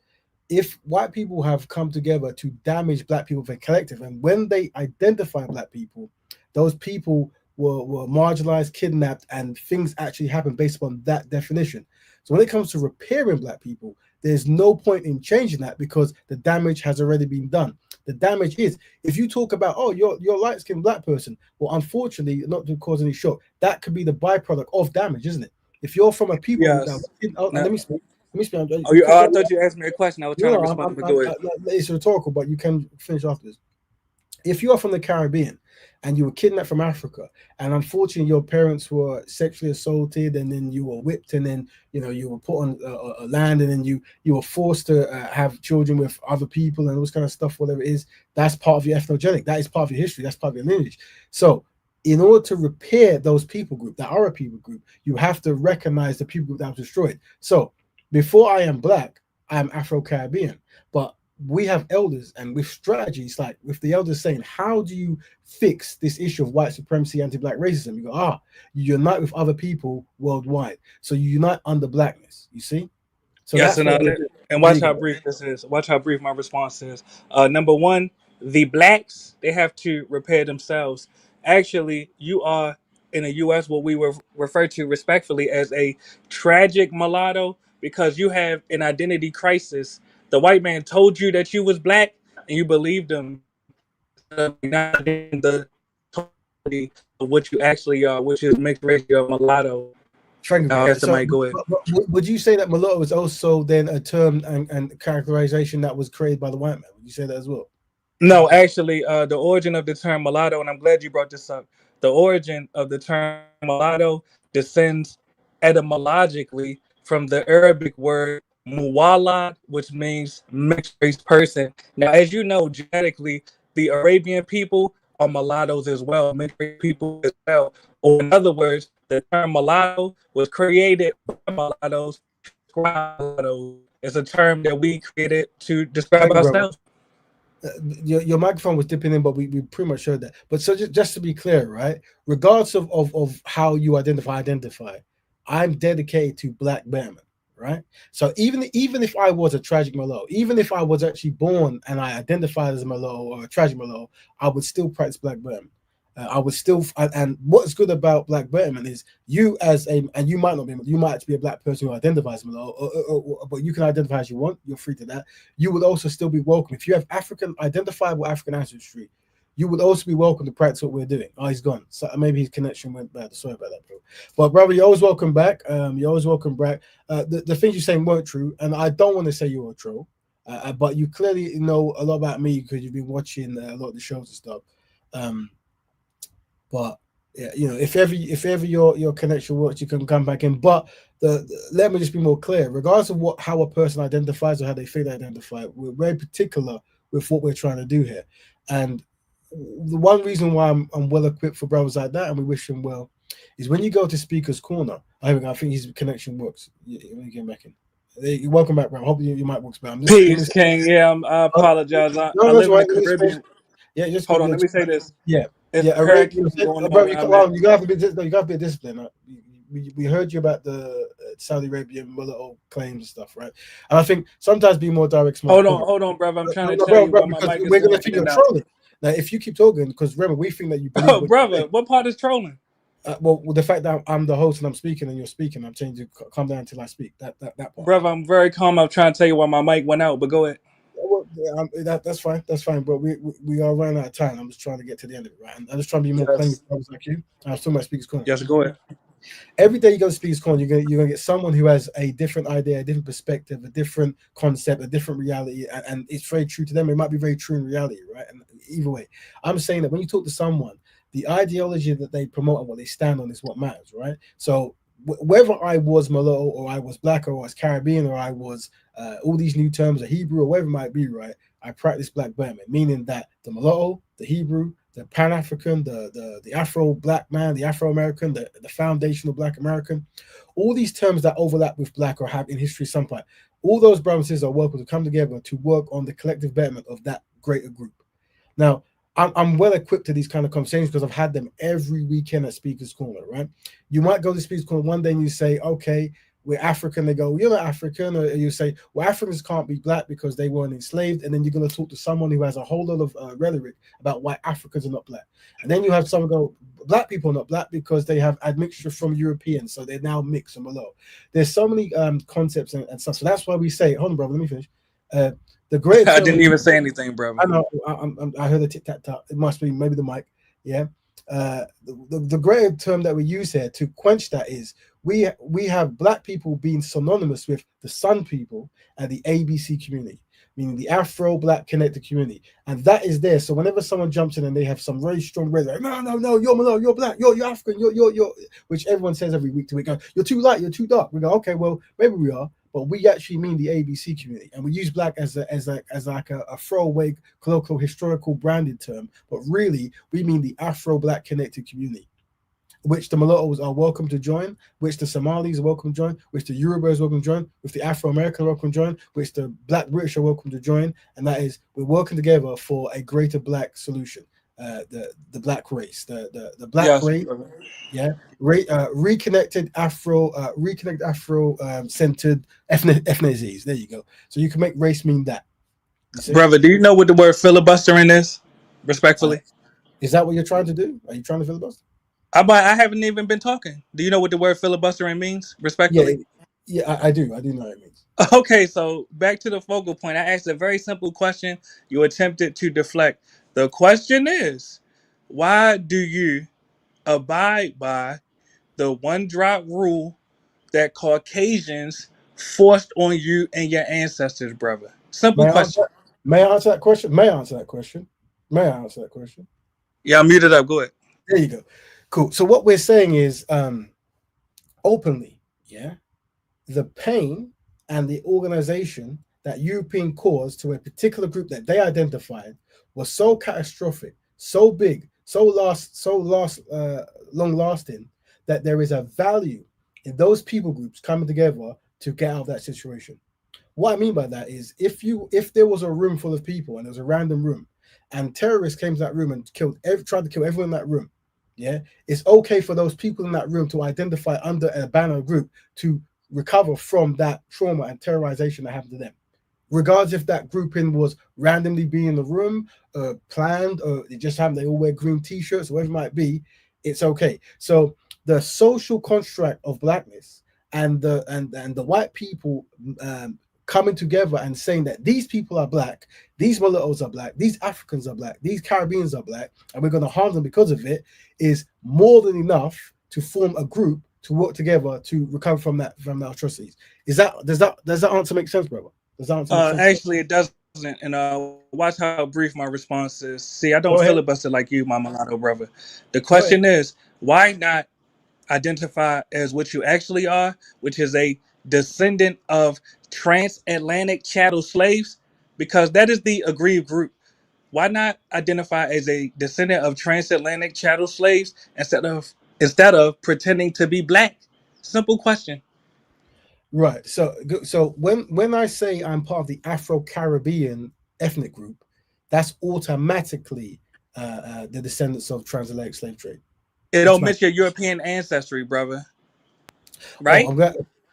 If white people have come together to damage black people for collective, and when they identify black people, those people were marginalized, kidnapped, and things actually happen based upon that definition. So when it comes to repairing black people, there's no point in changing that because the damage has already been done. The damage is, if you talk about, oh, you're light-skinned black person, well, unfortunately, not to cause any shock, that could be the byproduct of damage, isn't it? If you're from a people group that, let me speak. I thought you asked me a question. I was trying to respond. Go ahead. It's rhetorical, but you can finish after this. If you are from the Caribbean and you were kidnapped from Africa, and unfortunately your parents were sexually assaulted, and then you were whipped, and then you were put on a land, and then you were forced to have children with other people and all this kind of stuff, whatever it is, that's part of your ethnogenic. That is part of your history. That's part of your lineage. So in order to repair those people group that are a people group, you have to recognize the people group that was destroyed. So before I am black, I am Afro-Caribbean, but we have elders, and with strategies, like with the elders saying, how do you fix this issue of white supremacy, anti-black racism? You go, you unite with other people worldwide. So you unite under blackness, you see? So yes, and watch how brief this is. Watch how brief my response is. Number one, the blacks, they have to repair themselves. Actually, you are in the U.S. what we were referred to respectfully as a tragic mulatto, because you have an identity crisis. The white man told you that you was black, and you believed him. Not the totality of what you actually are, which is mixed race, you're a mulatto. Frank, go ahead. Would you say that mulatto is also then a term and characterization that was created by the white man? Would you say that as well? No, actually, the origin of the term mulatto, and I'm glad you brought this up. The origin of the term mulatto descends etymologically from the Arabic word muwallad, which means mixed race person. Now, as you know, genetically, the Arabian people are mulattoes as well, mixed race people as well. Or in other words, the term mulatto was created by mulattoes. It's a term that we created to describe ourselves. Your microphone was dipping in, but we pretty much showed that. But so just to be clear, right? Regardless of how you identify, I'm dedicated to Black Betterment, right? So even if I was a tragic mulatto, even if I was actually born and I identified as a mulatto or a tragic mulatto, I would still practice Black Betterment. I would still, and what's good about Black Betterment is you and you might not be, you might be a black person who identifies mulatto, but you can identify as you want. You're free to that. You would also still be welcome if you have identifiable African ancestry. You would also be welcome to practice what we're doing. Oh, he's gone. So maybe his connection went bad. Sorry about that, bro. But brother, you're always welcome back. You're always welcome back. The things you're saying weren't true, and I don't want to say you're a troll, but you clearly know a lot about me because you've been watching a lot of the shows and stuff. But yeah, if ever your connection works, you can come back in. But let me just be more clear. Regardless of how a person identifies or how they feel they identify, we're very particular with what we're trying to do here. And the one reason why I'm well equipped for brothers like that, and we wish them well, is when you go to Speaker's Corner. I think his connection works. When you get back in. You're welcome back, bro. I hope your mic works better. Peace, King. Yeah, I apologize. I live in the Caribbean. Yeah, just hold on. Let me say this. Yeah. You gotta have to be disciplined. We heard you about the Saudi Arabian mulatto claims and stuff, right? And I think sometimes be more direct. Hold on, brother. I'm trying to tell you why my mic is we're gonna think you're trolling. Now, if you keep talking, because remember, we think that you believe. Oh, brother, what part is trolling? Well, the fact that I'm the host and I'm speaking and you're speaking, I'm saying to calm down until I speak. That part. Brother, I'm very calm. I'm trying to tell you why my mic went out, but go ahead. Well, that's fine. That's fine. But we are running out of time. I'm just trying to get to the end of it, right? And I'm just trying to be more plain with brothers like you. I'm still my Speaker's Corner. Yes, go ahead. Every day you go to Speaker's Corner, you're gonna get someone who has a different idea, a different perspective, a different concept, a different reality, and it's very true to them. It might be very true in reality, right? And either way, I'm saying that when you talk to someone, the ideology that they promote and what they stand on is what matters, right? So whether I was mulatto or I was black or I was Caribbean or I was all these new terms of Hebrew or whatever it might be, right? I practice Black Betterment, meaning that the mulatto, the Hebrew, the Pan African, the Afro Black man, the Afro American, the foundational Black American, all these terms that overlap with Black or have in history some part, all those brothers and sisters are welcome to come together to work on the collective betterment of that greater group. Now, I'm well equipped to these kind of conversations because I've had them every weekend at Speaker's Corner, right? You might go to Speaker's Corner one day and you say, okay, we're African. They go, you're not African. Or you say, well, Africans can't be Black because they weren't enslaved. And then you're going to talk to someone who has a whole lot of rhetoric about why Africans are not Black. And then you have someone go, Black people are not Black because they have admixture from Europeans. So they're now mixed and below. There's so many concepts and stuff. So that's why we say, hold on, brother, let me finish. The great I didn't even say anything, brother. I know. I heard a tic tac tac. It must be maybe the mic. Yeah. The greater term that we use here to quench that is we have Black people being synonymous with the Sun people and the ABC community, meaning the Afro Black connected community, and that is there. So whenever someone jumps in and they have some very strong red, like, no, you're Malone, you're Black, you're African, you're, which everyone says every week to week, you're too light, you're too dark. We go, okay, well maybe we are. But we actually mean the ABC community, and we use Black as like a throwaway colloquial historical branded term, but really we mean the Afro Black connected community, which the mulattoes are welcome to join, which the Somalis are welcome to join, which the Yoruba is welcome to join, which the Afro American are welcome to join, which the Black British are welcome to join, and that is we're working together for a greater Black solution, the Black race, the Black race. Yeah, reconnected Afro centered ethnicities. There you go. So you can make race mean that. Brother, do you know what the word filibustering is? Respectfully, is that what you're trying to do? Are you trying to filibuster? I haven't even been talking. Do you know what the word filibustering means? Respectfully, yeah, I do. I do know what it means. Okay, so back to the focal point. I asked a very simple question. You attempted to deflect. The question is, why do you abide by the one drop rule that Caucasians forced on you and your ancestors, brother? Simple question. May I answer that question? May I answer that question? Yeah, I'm muted up. Go ahead. There you go. Cool. So what we're saying is openly, yeah, the pain and the organization that European caused to a particular group that they identified was so catastrophic, so big, so long lasting that there is a value in those people groups coming together to get out of that situation. What I mean by that is if there was a room full of people and there was a random room and terrorists came to that room and tried to kill everyone in that room, yeah, it's okay for those people in that room to identify under a banner group to recover from that trauma and terrorization that happened to them, regardless if that grouping was randomly being in the room, planned, or it just happened they all wear green t-shirts, whatever it might be. It's okay. So the social construct of Blackness and the white people coming together and saying that these people are Black, these mulattoes are Black, these Africans are Black, these Caribbeans are Black, and we're going to harm them because of it, is more than enough to form a group to work together to recover from the atrocities. Does that answer make sense, brother? Does that answer make sense? Actually, it doesn't. And watch how brief my response is. See, I don't filibuster like you, my mulatto brother. The question is, why not identify as what you actually are, which is a descendant of transatlantic chattel slaves? Because that is the aggrieved group. Why not identify as a descendant of transatlantic chattel slaves instead of pretending to be Black? Simple question. Right. So when I say I'm part of the Afro-Caribbean ethnic group, that's automatically the descendants of transatlantic slave trade. It omits your European ancestry, brother. Right?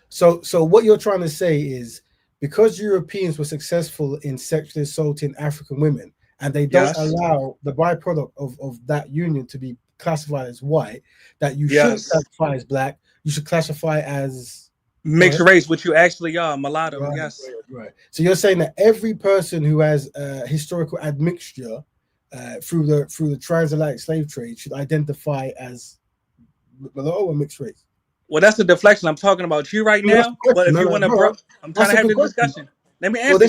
So what you're trying to say is because Europeans were successful in sexually assaulting African women, and they don't allow the byproduct of that union to be classified as white, that you shouldn't classify as Black, you should classify as mixed race, which you actually are, mulatto. Right, yes. Right. So you're saying that every person who has historical admixture through the transatlantic slave trade should identify as mulatto or mixed race? Well, that's the deflection. I'm talking about you right now. But if you want to, I'm trying to have the discussion. Let me answer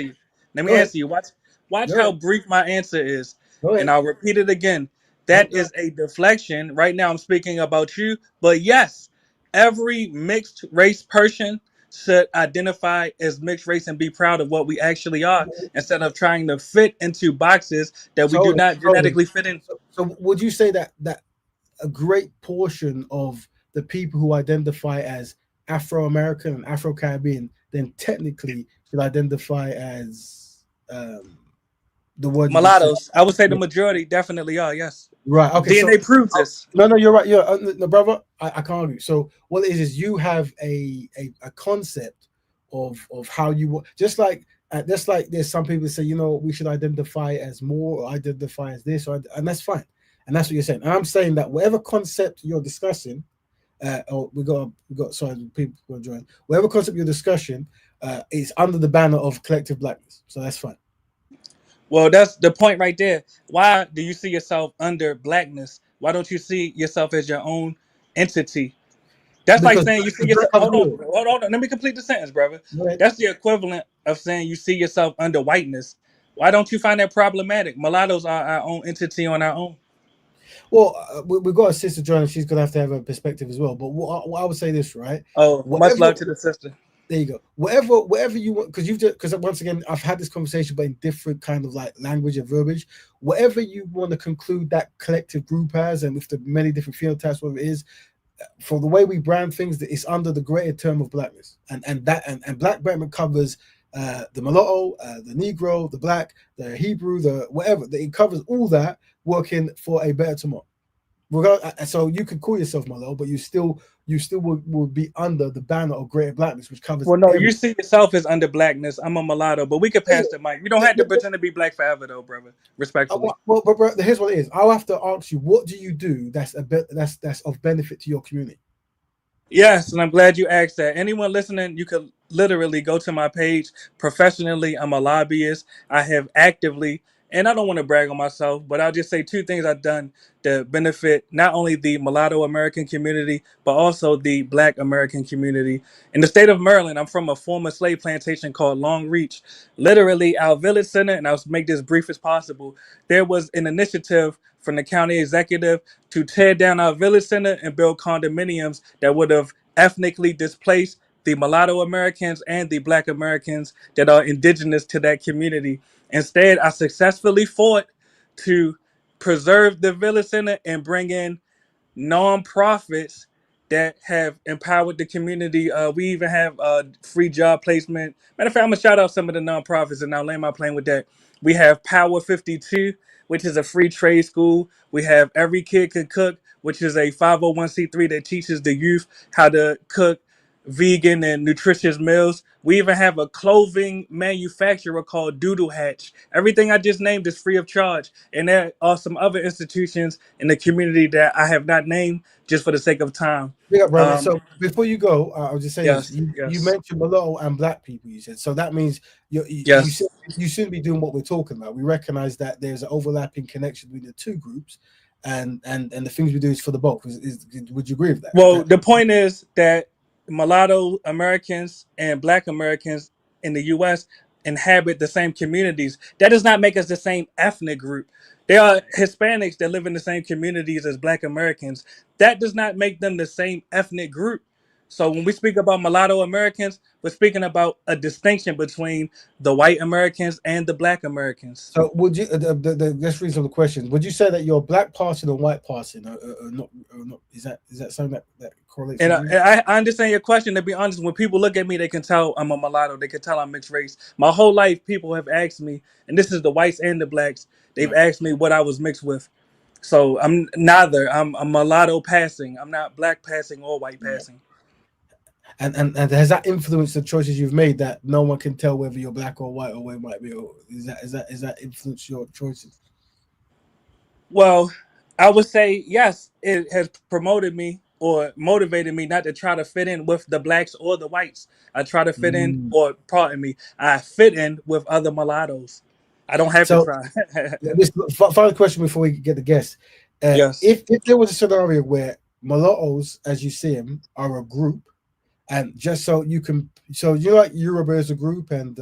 you. Let me answer you. Watch how brief my answer is, and I'll repeat it again. That is a deflection. Right now, I'm speaking about you. But yes, every mixed race person should identify as mixed race and be proud of what we actually are, instead of trying to fit into boxes that we do not genetically fit in. So would you say that a great portion of the people who identify as Afro-American and Afro-Caribbean then technically should identify as the word you just said? Mulattoes? I would say the majority definitely are. Yes. Right. Okay. DNA proves this. No, you're right. Yeah, no, brother, I can't argue. So what it is you have a concept of how you want, just like there's some people say, we should identify as more or identify as this, and that's fine, and that's what you're saying. And I'm saying that whatever concept you're discussing, we got sorry, people will join. Whatever concept you're discussing, is under the banner of collective blackness, so that's fine. Well, that's the point right there. Why do you see yourself under blackness? Why don't you see yourself as your own entity? That's like saying you see yourself. Hold on. Let me complete the sentence, brother. That's the equivalent of saying you see yourself under whiteness. Why don't you find that problematic? Mulattoes are our own entity on our own. Well, we've got a sister joining. She's gonna have to have a perspective as well. But what I would say this, right? Oh, much love to the sister. There you go. Whatever you want, because once again, I've had this conversation, but in different kind of like language and verbiage. Whatever you want to conclude that collective group as, and with the many different phenotypes, whatever it is, for the way we brand things, that it's under the greater term of blackness, and Black Betterment covers the mulatto, the Negro, the Black, the Hebrew, the whatever. It covers all that, working for a better tomorrow. So you could call yourself mulatto, but you still would be under the banner of greater blackness, which covers. Well, no, you see yourself as under blackness. I'm a mulatto, but we could pass the mic. You don't have to pretend to be black forever, though, brother. Respectfully. Well, but here's what it is. I'll have to ask you, what do you do that's of benefit to your community? Yes, and I'm glad you asked that. Anyone listening, you could literally go to my page. Professionally, I'm a lobbyist. I have actively, and I don't want to brag on myself, but I'll just say two things I've done to benefit not only the mulatto American community, but also the Black American community. In the state of Maryland, I'm from a former slave plantation called Long Reach. Literally, our village center, and I'll make this brief as possible, there was an initiative from the county executive to tear down our village center and build condominiums that would have ethnically displaced the mulatto Americans and the Black Americans that are indigenous to that community. Instead, I successfully fought to preserve the village center and bring in nonprofits that have empowered the community. We even have free job placement. Matter of fact, I'm gonna shout out some of the nonprofits, and I'll land my plane with that. We have Power 52, which is a free trade school. We have Every Kid Can Cook, which is a 501c3 that teaches the youth how to cook vegan and nutritious meals. We even have a clothing manufacturer called Doodle Hatch. Everything I just named is free of charge. And there are some other institutions in the community that I have not named just for the sake of time. Yeah, brother. So before you go, I'll just say yes, this. You yes. mentioned mulatto and Black people, you said. So that means you shouldn't be doing what we're talking about. We recognize that there's an overlapping connection between the two groups, and the things we do is for the both. Would you agree with that? Well, the point is that mulatto Americans and Black Americans in the U.S. inhabit the same communities. That does not make us the same ethnic group. There are Hispanics that live in the same communities as Black Americans. That does not make them the same ethnic group. So when we speak about mulatto Americans, we're speaking about a distinction between the white Americans and the Black Americans. So would you? Let's read some of the questions. Would you say that you're Black passing or white passing, or not? Is that something that correlates? And I understand your question. To be honest, when people look at me, they can tell I'm a mulatto. They can tell I'm mixed race. My whole life, people have asked me, and this is the whites and the blacks. They've asked me what I was mixed with. So I'm neither. I'm a mulatto passing. I'm not Black passing or white passing. And has that influenced the choices you've made, that no one can tell whether you're Black or white or where it might be? Or is that influenced your choices? Well, I would say yes. It has promoted me or motivated me not to try to fit in with the blacks or the whites. I try to fit in, or pardon me, I fit in with other mulattoes. I don't have to try. This final question before we get the guest. Yes. If there was a scenario where mulattoes, as you see them, are a group, and just so you like Yoruba as a group and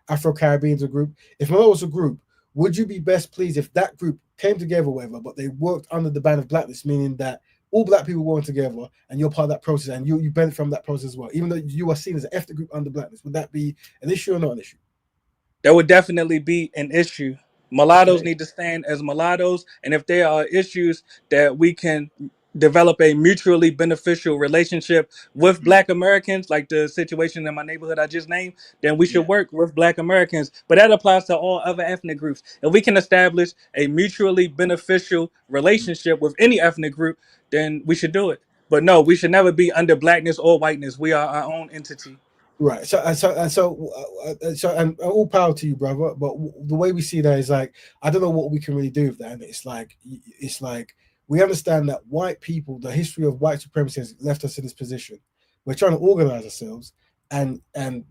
Afro-Caribbeans a group. If mulatto was a group, would you be best pleased if that group came together, whatever, but they worked under the ban of blackness, meaning that all black people working together, and you're part of that process, and you benefit from that process as well, even though you are seen as an ethnic group under blackness. Would that be an issue or not an issue? That would definitely be an issue. Mulattoes Okay. need to stand as mulattoes, and if there are issues that we can develop a mutually beneficial relationship with Black Americans, like the situation in my neighborhood I just named, then we should work with Black Americans. But that applies to all other ethnic groups. If we can establish a mutually beneficial relationship with any ethnic group, then we should do it. But no, we should never be under blackness or whiteness. We are our own entity. Right. And all power to you, brother. But the way we see that is like, I don't know what we can really do with that. And it's like we understand that white people, the history of white supremacy has left us in this position. We're trying to organize ourselves, and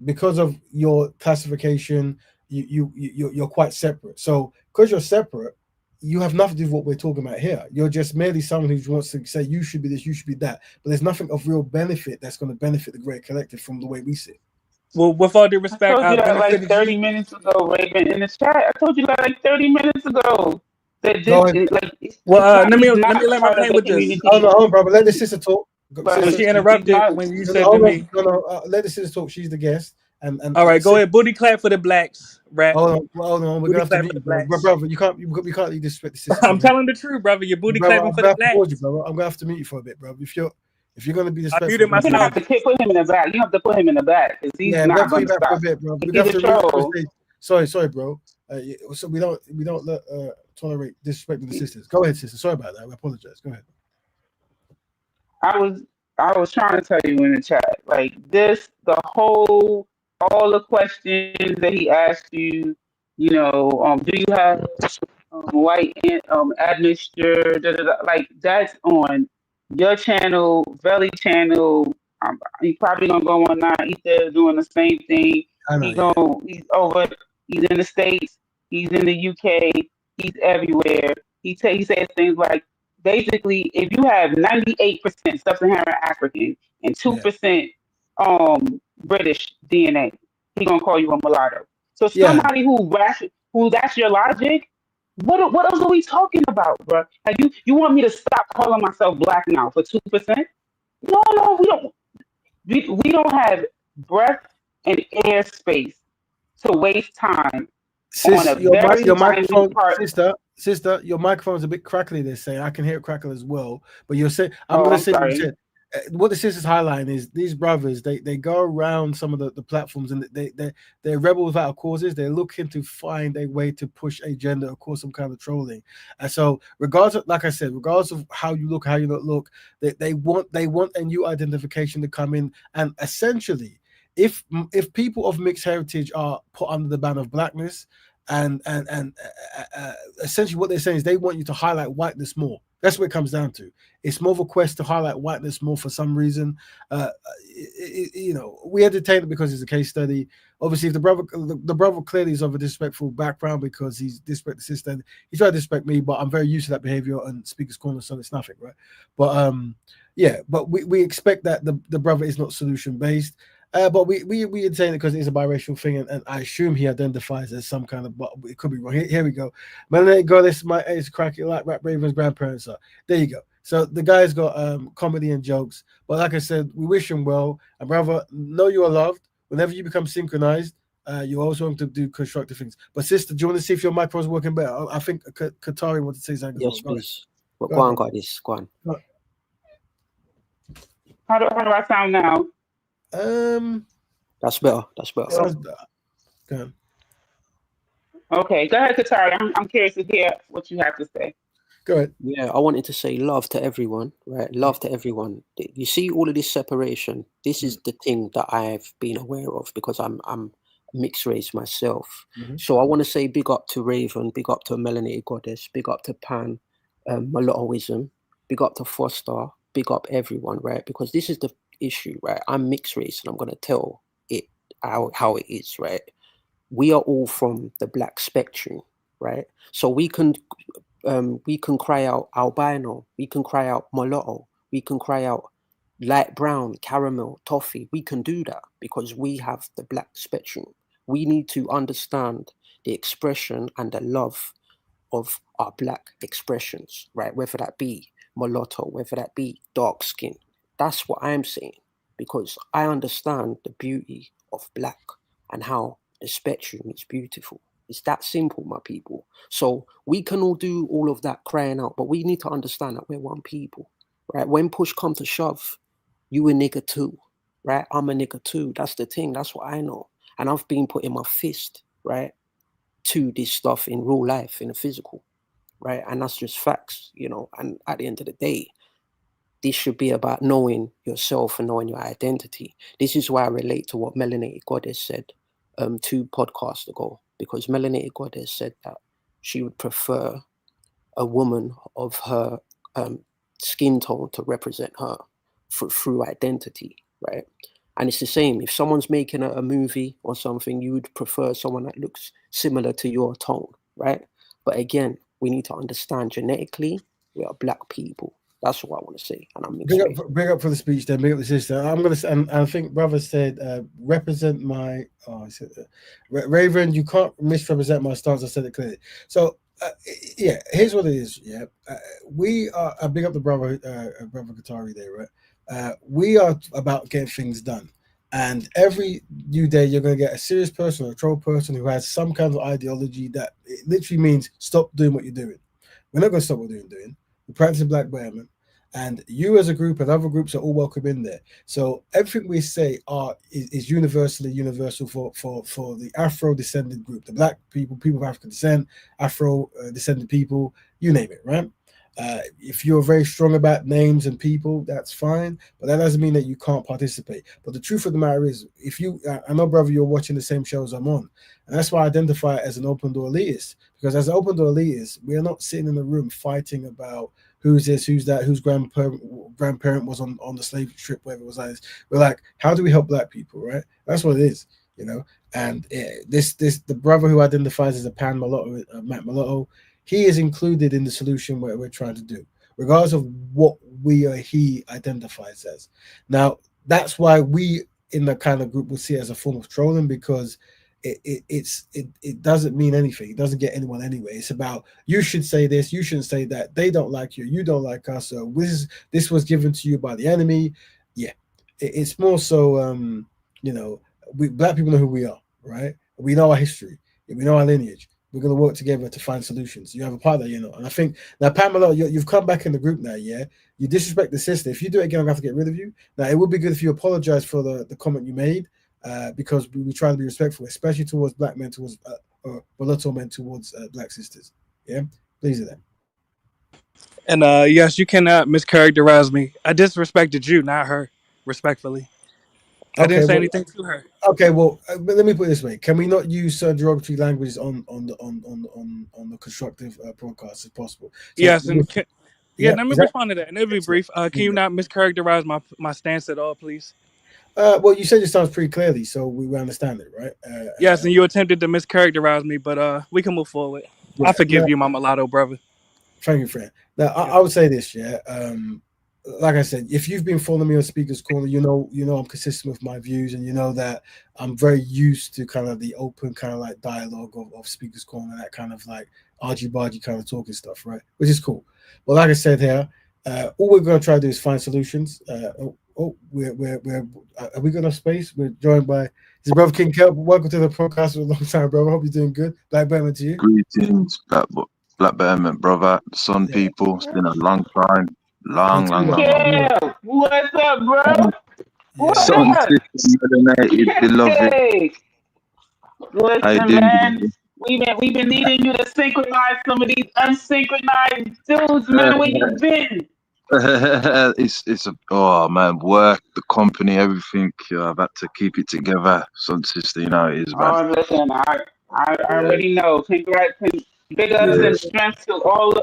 because of your classification, you're quite separate. So because you're separate, you have nothing to do with what we're talking about here. You're just merely someone who wants to say you should be this, you should be that. But there's nothing of real benefit that's going to benefit the great collective from the way we see it. Well, with all due respect, I told you that like benefited 30 you. minutes ago, Raven, in the chat. I told you that like 30 minutes ago. That Go ahead. Let me he's not land my part of plane the with this. community. Hold on, brother. Let the sister talk. But She interrupted when you said to me. Let the sister talk. She's the guest. And All right, go ahead. Booty clap for the blacks, rap. Hold on. We're Booty gonna have to clap meet for you, the blacks. brother. You can't disrespect the sister. I'm telling the truth, brother. You're booty clapping for the blacks. Brother. I'm gonna have to meet you for a bit, brother. If you're gonna be I disrespectful, muted you myself. have to put him in the back. You have to put him in the back because he's we not have to going be to back for a stop. bit, bro. We He's have a to move to troll. the stage. Sorry, bro. So we don't let tolerate disrespect of the sisters. Go ahead, sister. Sorry about that. I apologize. Go ahead. I was trying to tell you in the chat, like all the questions that he asked you, do you have white admixture? Like that's on your channel, Veli channel. He's probably gonna go on now. He's there doing the same thing. He's in the States. He's in the UK. He's everywhere. He says things like, basically, if you have 98% sub-Saharan African and 2% British DNA, he gonna call you a mulatto. So somebody who that's your logic. What else are we talking about, bro? Like you want me to stop calling myself black now for 2%? No, we don't. We don't have breath and air space to waste time on a very Your minute microphone, part. sister, your microphone's a bit crackly. They're saying I can hear it crackle as well. But you're saying I'm I'm say what you sorry. said. What the sister's highlighting is these brothers. They go around some of the platforms and they're rebel without causes. They're looking to find a way to push agenda or cause some kind of trolling. And so, regardless of how you look, how you don't look, they want a new identification to come in and essentially. If people of mixed heritage are put under the ban of blackness, and essentially what they're saying is they want you to highlight whiteness more. That's what it comes down to. It's more of a quest to highlight whiteness more for some reason. We entertain it because it's a case study. Obviously, if the brother clearly is of a disrespectful background because he's disrespect the sister, he's trying to disrespect me, but I'm very used to that behavior on Speaker's Corner, so it's nothing, right? But but we expect that the brother is not solution based. But we entertain it because it's a biracial thing, and I assume he identifies as some kind of. But it could be wrong. Here we go. Melanated goddess, my age cracky like Rap Raven's grandparents are. There you go. So the guy's got comedy and jokes. But like I said, we wish him well. And brother, know you are loved. Whenever you become synchronized, you're also going to do constructive things. But sister, do you want to see if your microphone's working better? I think Katari wanted to say something. Yes, please. Go on, goddess. Go on. How do I sound now? That's better. That's better. Go ahead. Okay, go ahead, Katari. I'm curious to hear what you have to say. Go ahead. Yeah, I wanted to say love to everyone, right? Love to everyone. You see all of this separation. This is the thing that I've been aware of because I'm mixed race myself. So I want to say big up to Raven, big up to Melanated Goddess, big up to Pan, Mulattoism, big up to Foster, big up everyone, right? Because this is the issue, right? I'm mixed race and I'm going to tell it how it is, right? We are all from the black spectrum, right? So we can cry out albino, we can cry out mulatto, we can cry out light brown, caramel, toffee. We can do that because we have the black spectrum. We need to understand the expression and the love of our black expressions, right? Whether that be mulatto, whether that be dark skin. That's what I'm saying, because I understand the beauty of black and how the spectrum is beautiful. It's that simple, my people. So we can all do all of that crying out, but we need to understand that we're one people, right? When push comes to shove, you a nigga too, right? I'm a nigga too. That's the thing. That's what I know. And I've been putting my fist, right, to this stuff in real life, in the physical, right? And that's just facts, you know. And at the end of the day, this should be about knowing yourself and knowing your identity. This is why I relate to what Melanated Goddess said 2 podcasts ago, because Melanated Goddess said that she would prefer a woman of her skin tone to represent her through identity, right? And it's the same. If someone's making a movie or something, you would prefer someone that looks similar to your tone, right? But again, we need to understand genetically, we are black people. That's what I want to say. And I'm big up for the speech there, big up the sister. I'm gonna say, and I think brother said, represent my. Oh, I said, Raven, you can't misrepresent my stance. I said it clearly. So, yeah, here's what it is. Yeah, we are. I big up the brother Qatari there, right? We are about getting things done, and every new day you're gonna get a serious person or a troll person who has some kind of ideology that it literally means stop doing what you're doing. We're not gonna stop what we're doing. We practice Black Betterment, and you as a group and other groups are all welcome in there. So everything we say is universal for the Afro-descended group, the Black people of African descent, Afro-descended people, you name it, right? If you're very strong about names and people, that's fine, but that doesn't mean that you can't participate. But the truth of the matter is, if you, I know, brother, you're watching the same shows I'm on, and that's why I identify it as an open door elitist, because as an open door elitist, we are not sitting in the room fighting about who's this, who's that, whose grandparent was on the slave trip, whatever it was like. We're like, how do we help black people, right? That's what it is, you know. And the brother who identifies as a pan mulatto, Matt Mulatto, he is included in the solution where we're trying to do, regardless of what we or he identifies as. Now, that's why we in the kind of group will see it as a form of trolling, because it doesn't mean anything. It doesn't get anyone anyway. It's about, you should say this, you shouldn't say that. They don't like you, you don't like us. So this was given to you by the enemy. Yeah, it's more so, you know, we black people know who we are, right? We know our history, we know our lineage. We're going to work together to find solutions. You have a part that you know. And I think now, Pamela, you've come back in the group now, yeah? You disrespect the sister. If you do it again, I'm going to have to get rid of you. Now, it would be good if you apologize for the comment you made, because we try to be respectful, especially towards black men, towards mulatto men, towards black sisters. Yeah? Please do that. And yes, you cannot mischaracterize me. I disrespected you, not her, respectfully. I didn't say anything to her. Okay, well, but let me put it this way: can we not use certain derogatory languages on the constructive broadcast if possible? So, Yes, and let me respond to that, and it'll be brief. Can you not mischaracterize my stance at all, please? Well, you said your stance pretty clearly, so we understand it, right? Yes, and you attempted to mischaracterize me, but we can move forward. I forgive you, my mulatto brother. Thank you, friend. Now, I would say this, yeah. Like I said, if you've been following me on Speaker's Corner, you know I'm consistent with my views, and you know that I'm very used to kind of the open kind of like dialogue of Speaker's Corner, that kind of like argy-bargy kind of talking stuff, right? Which is cool. But like I said here, all we're going to try to do is find solutions. Are we got enough space? We're joined by his brother King Kelp. Welcome to the podcast for a long time, brother. I hope you're doing good. Black Betterment to you. Greetings, Black Betterment, brother. Sun people. It's been a long time. Long. What's up, bro? What's Sun up? system, beloved. Hey, listen, man. We've been needing you to synchronize some of these unsynchronized dudes, man. Where you been? Oh man, work, the company, everything. I've had to keep it together. Sun sister, you know it is, man. Oh, listen, I already know. Congrats, big ups and strength to all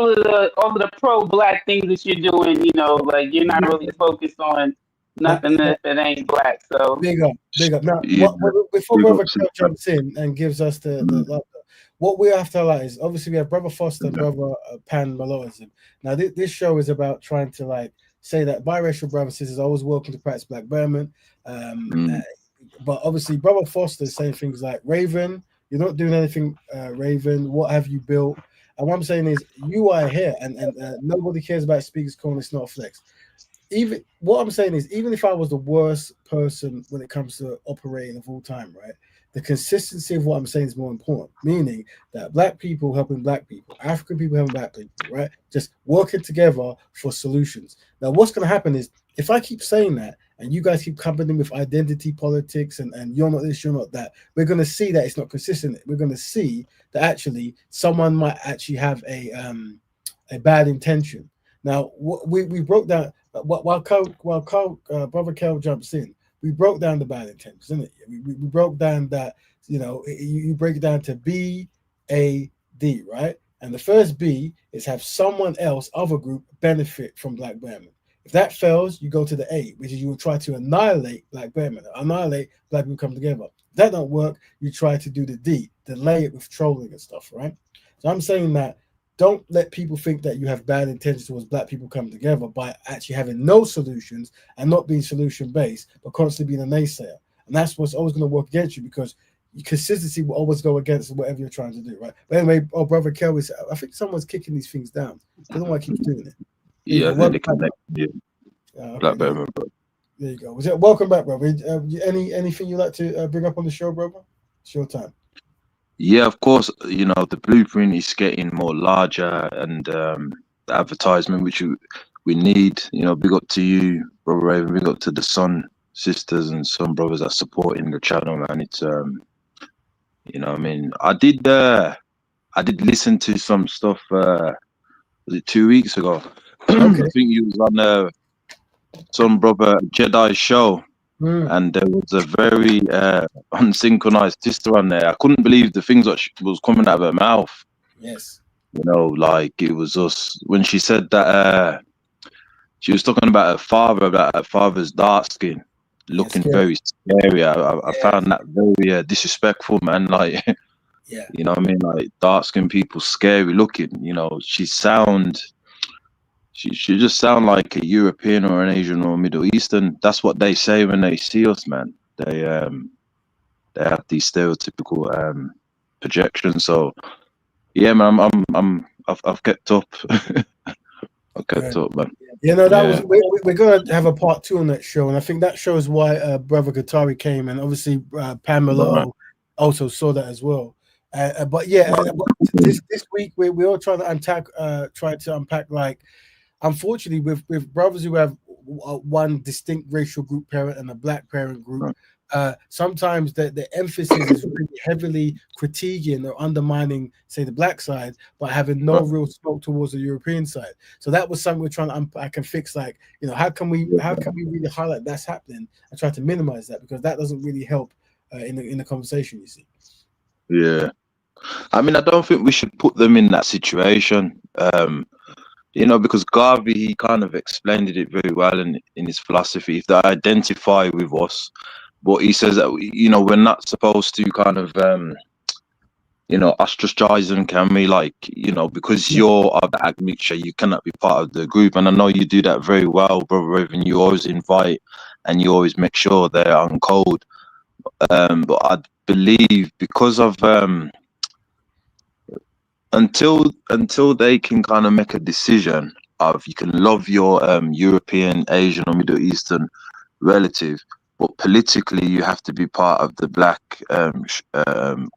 of the pro black things that you're doing. You know, like you're not really focused on nothing that ain't black. So big up. Now, before Brother Kel jumps in and gives us the what we have to highlight is obviously we have Brother Foster and Brother Pan Maloism. Now, this show is about trying to like say that biracial brothers and sisters are always welcome to practice Black Betterment. But obviously, Brother Foster is saying things like, Raven, you're not doing anything, Raven. What have you built? And what I'm saying is, you are here, and nobody cares about Speaker's Corner. It's not a flex. Even what I'm saying is, even if I was the worst person when it comes to operating of all time, right? The consistency of what I'm saying is more important. Meaning that black people helping black people, African people helping black people, right? Just working together for solutions. Now, what's going to happen is, if I keep saying that and you guys keep coming in with identity politics and you're not this, you're not that, we're going to see that it's not consistent. We're going to see that actually someone might actually have a bad intention. Now, we broke down while Brother Kel jumps in. We broke down the bad intentions, didn't it? We broke down that, you break it down to B, A, D, right? And the first B is have someone else, other group, benefit from Black Bearman. If that fails, you go to the A, which is you will try to annihilate Black Bearman, annihilate Black people come together. If that don't work, you try to do the D, delay it with trolling and stuff, right? So I'm saying that don't let people think that you have bad intentions towards black people coming together by actually having no solutions and not being solution based, but constantly being a naysayer. And that's what's always going to work against you, because consistency will always go against whatever you're trying to do, right? But anyway, Brother Kel, I think someone's kicking these things down. I don't know why I keep doing it. Yeah, I think they connect. Yeah. Okay, Black Bearman, bro. there you go. Welcome back, brother. Anything you'd like to bring up on the show, brother? It's your time. Yeah, of course. The blueprint is getting more larger, and the advertisement which we need. Big up to you, Brother Raven. Big up to the Sun sisters and Sun brothers that supporting the channel, man. It's I mean, I did listen to some stuff. Was it 2 weeks ago? Okay. I think you was on some brother Jedi show. And there was a very unsynchronized sister on there. I couldn't believe the things that was coming out of her mouth. Yes. Like it was us when she said that she was talking about her father, about her father's dark skin, looking very scary. I found that very disrespectful, man. Like, yeah, what I mean? Like dark skinned people, scary looking. She just sound like a European or an Asian or Middle Eastern. That's what they say when they see us, man. They have these stereotypical projections. So yeah, man, I've kept up. I've kept up, man. We're gonna have a part 2 on that show, and I think that shows why Brother Qatari came, and obviously Pamela also saw that as well. But this week we're all trying to unpack like. Unfortunately, with brothers who have one distinct racial group parent and a black parent group, sometimes the emphasis is really heavily critiquing or undermining, say, the black side, but having no real smoke towards the European side. So that was something we're trying to unpack and fix. Like, how can we really highlight that's happening and try to minimize that, because that doesn't really help in the conversation. You see? Yeah, I mean, I don't think we should put them in that situation. Because Garvey, he kind of explained it very well in his philosophy. If they identify with us, but he says that we're not supposed to kind of ostracize them, can we? Like, because you're of the admixture, you cannot be part of the group. And I know you do that very well, Brother Raven. You always invite and you always make sure they're on code. But I believe because of until they can kind of make a decision of, you can love your European, Asian or Middle Eastern relative, but politically you have to be part of the black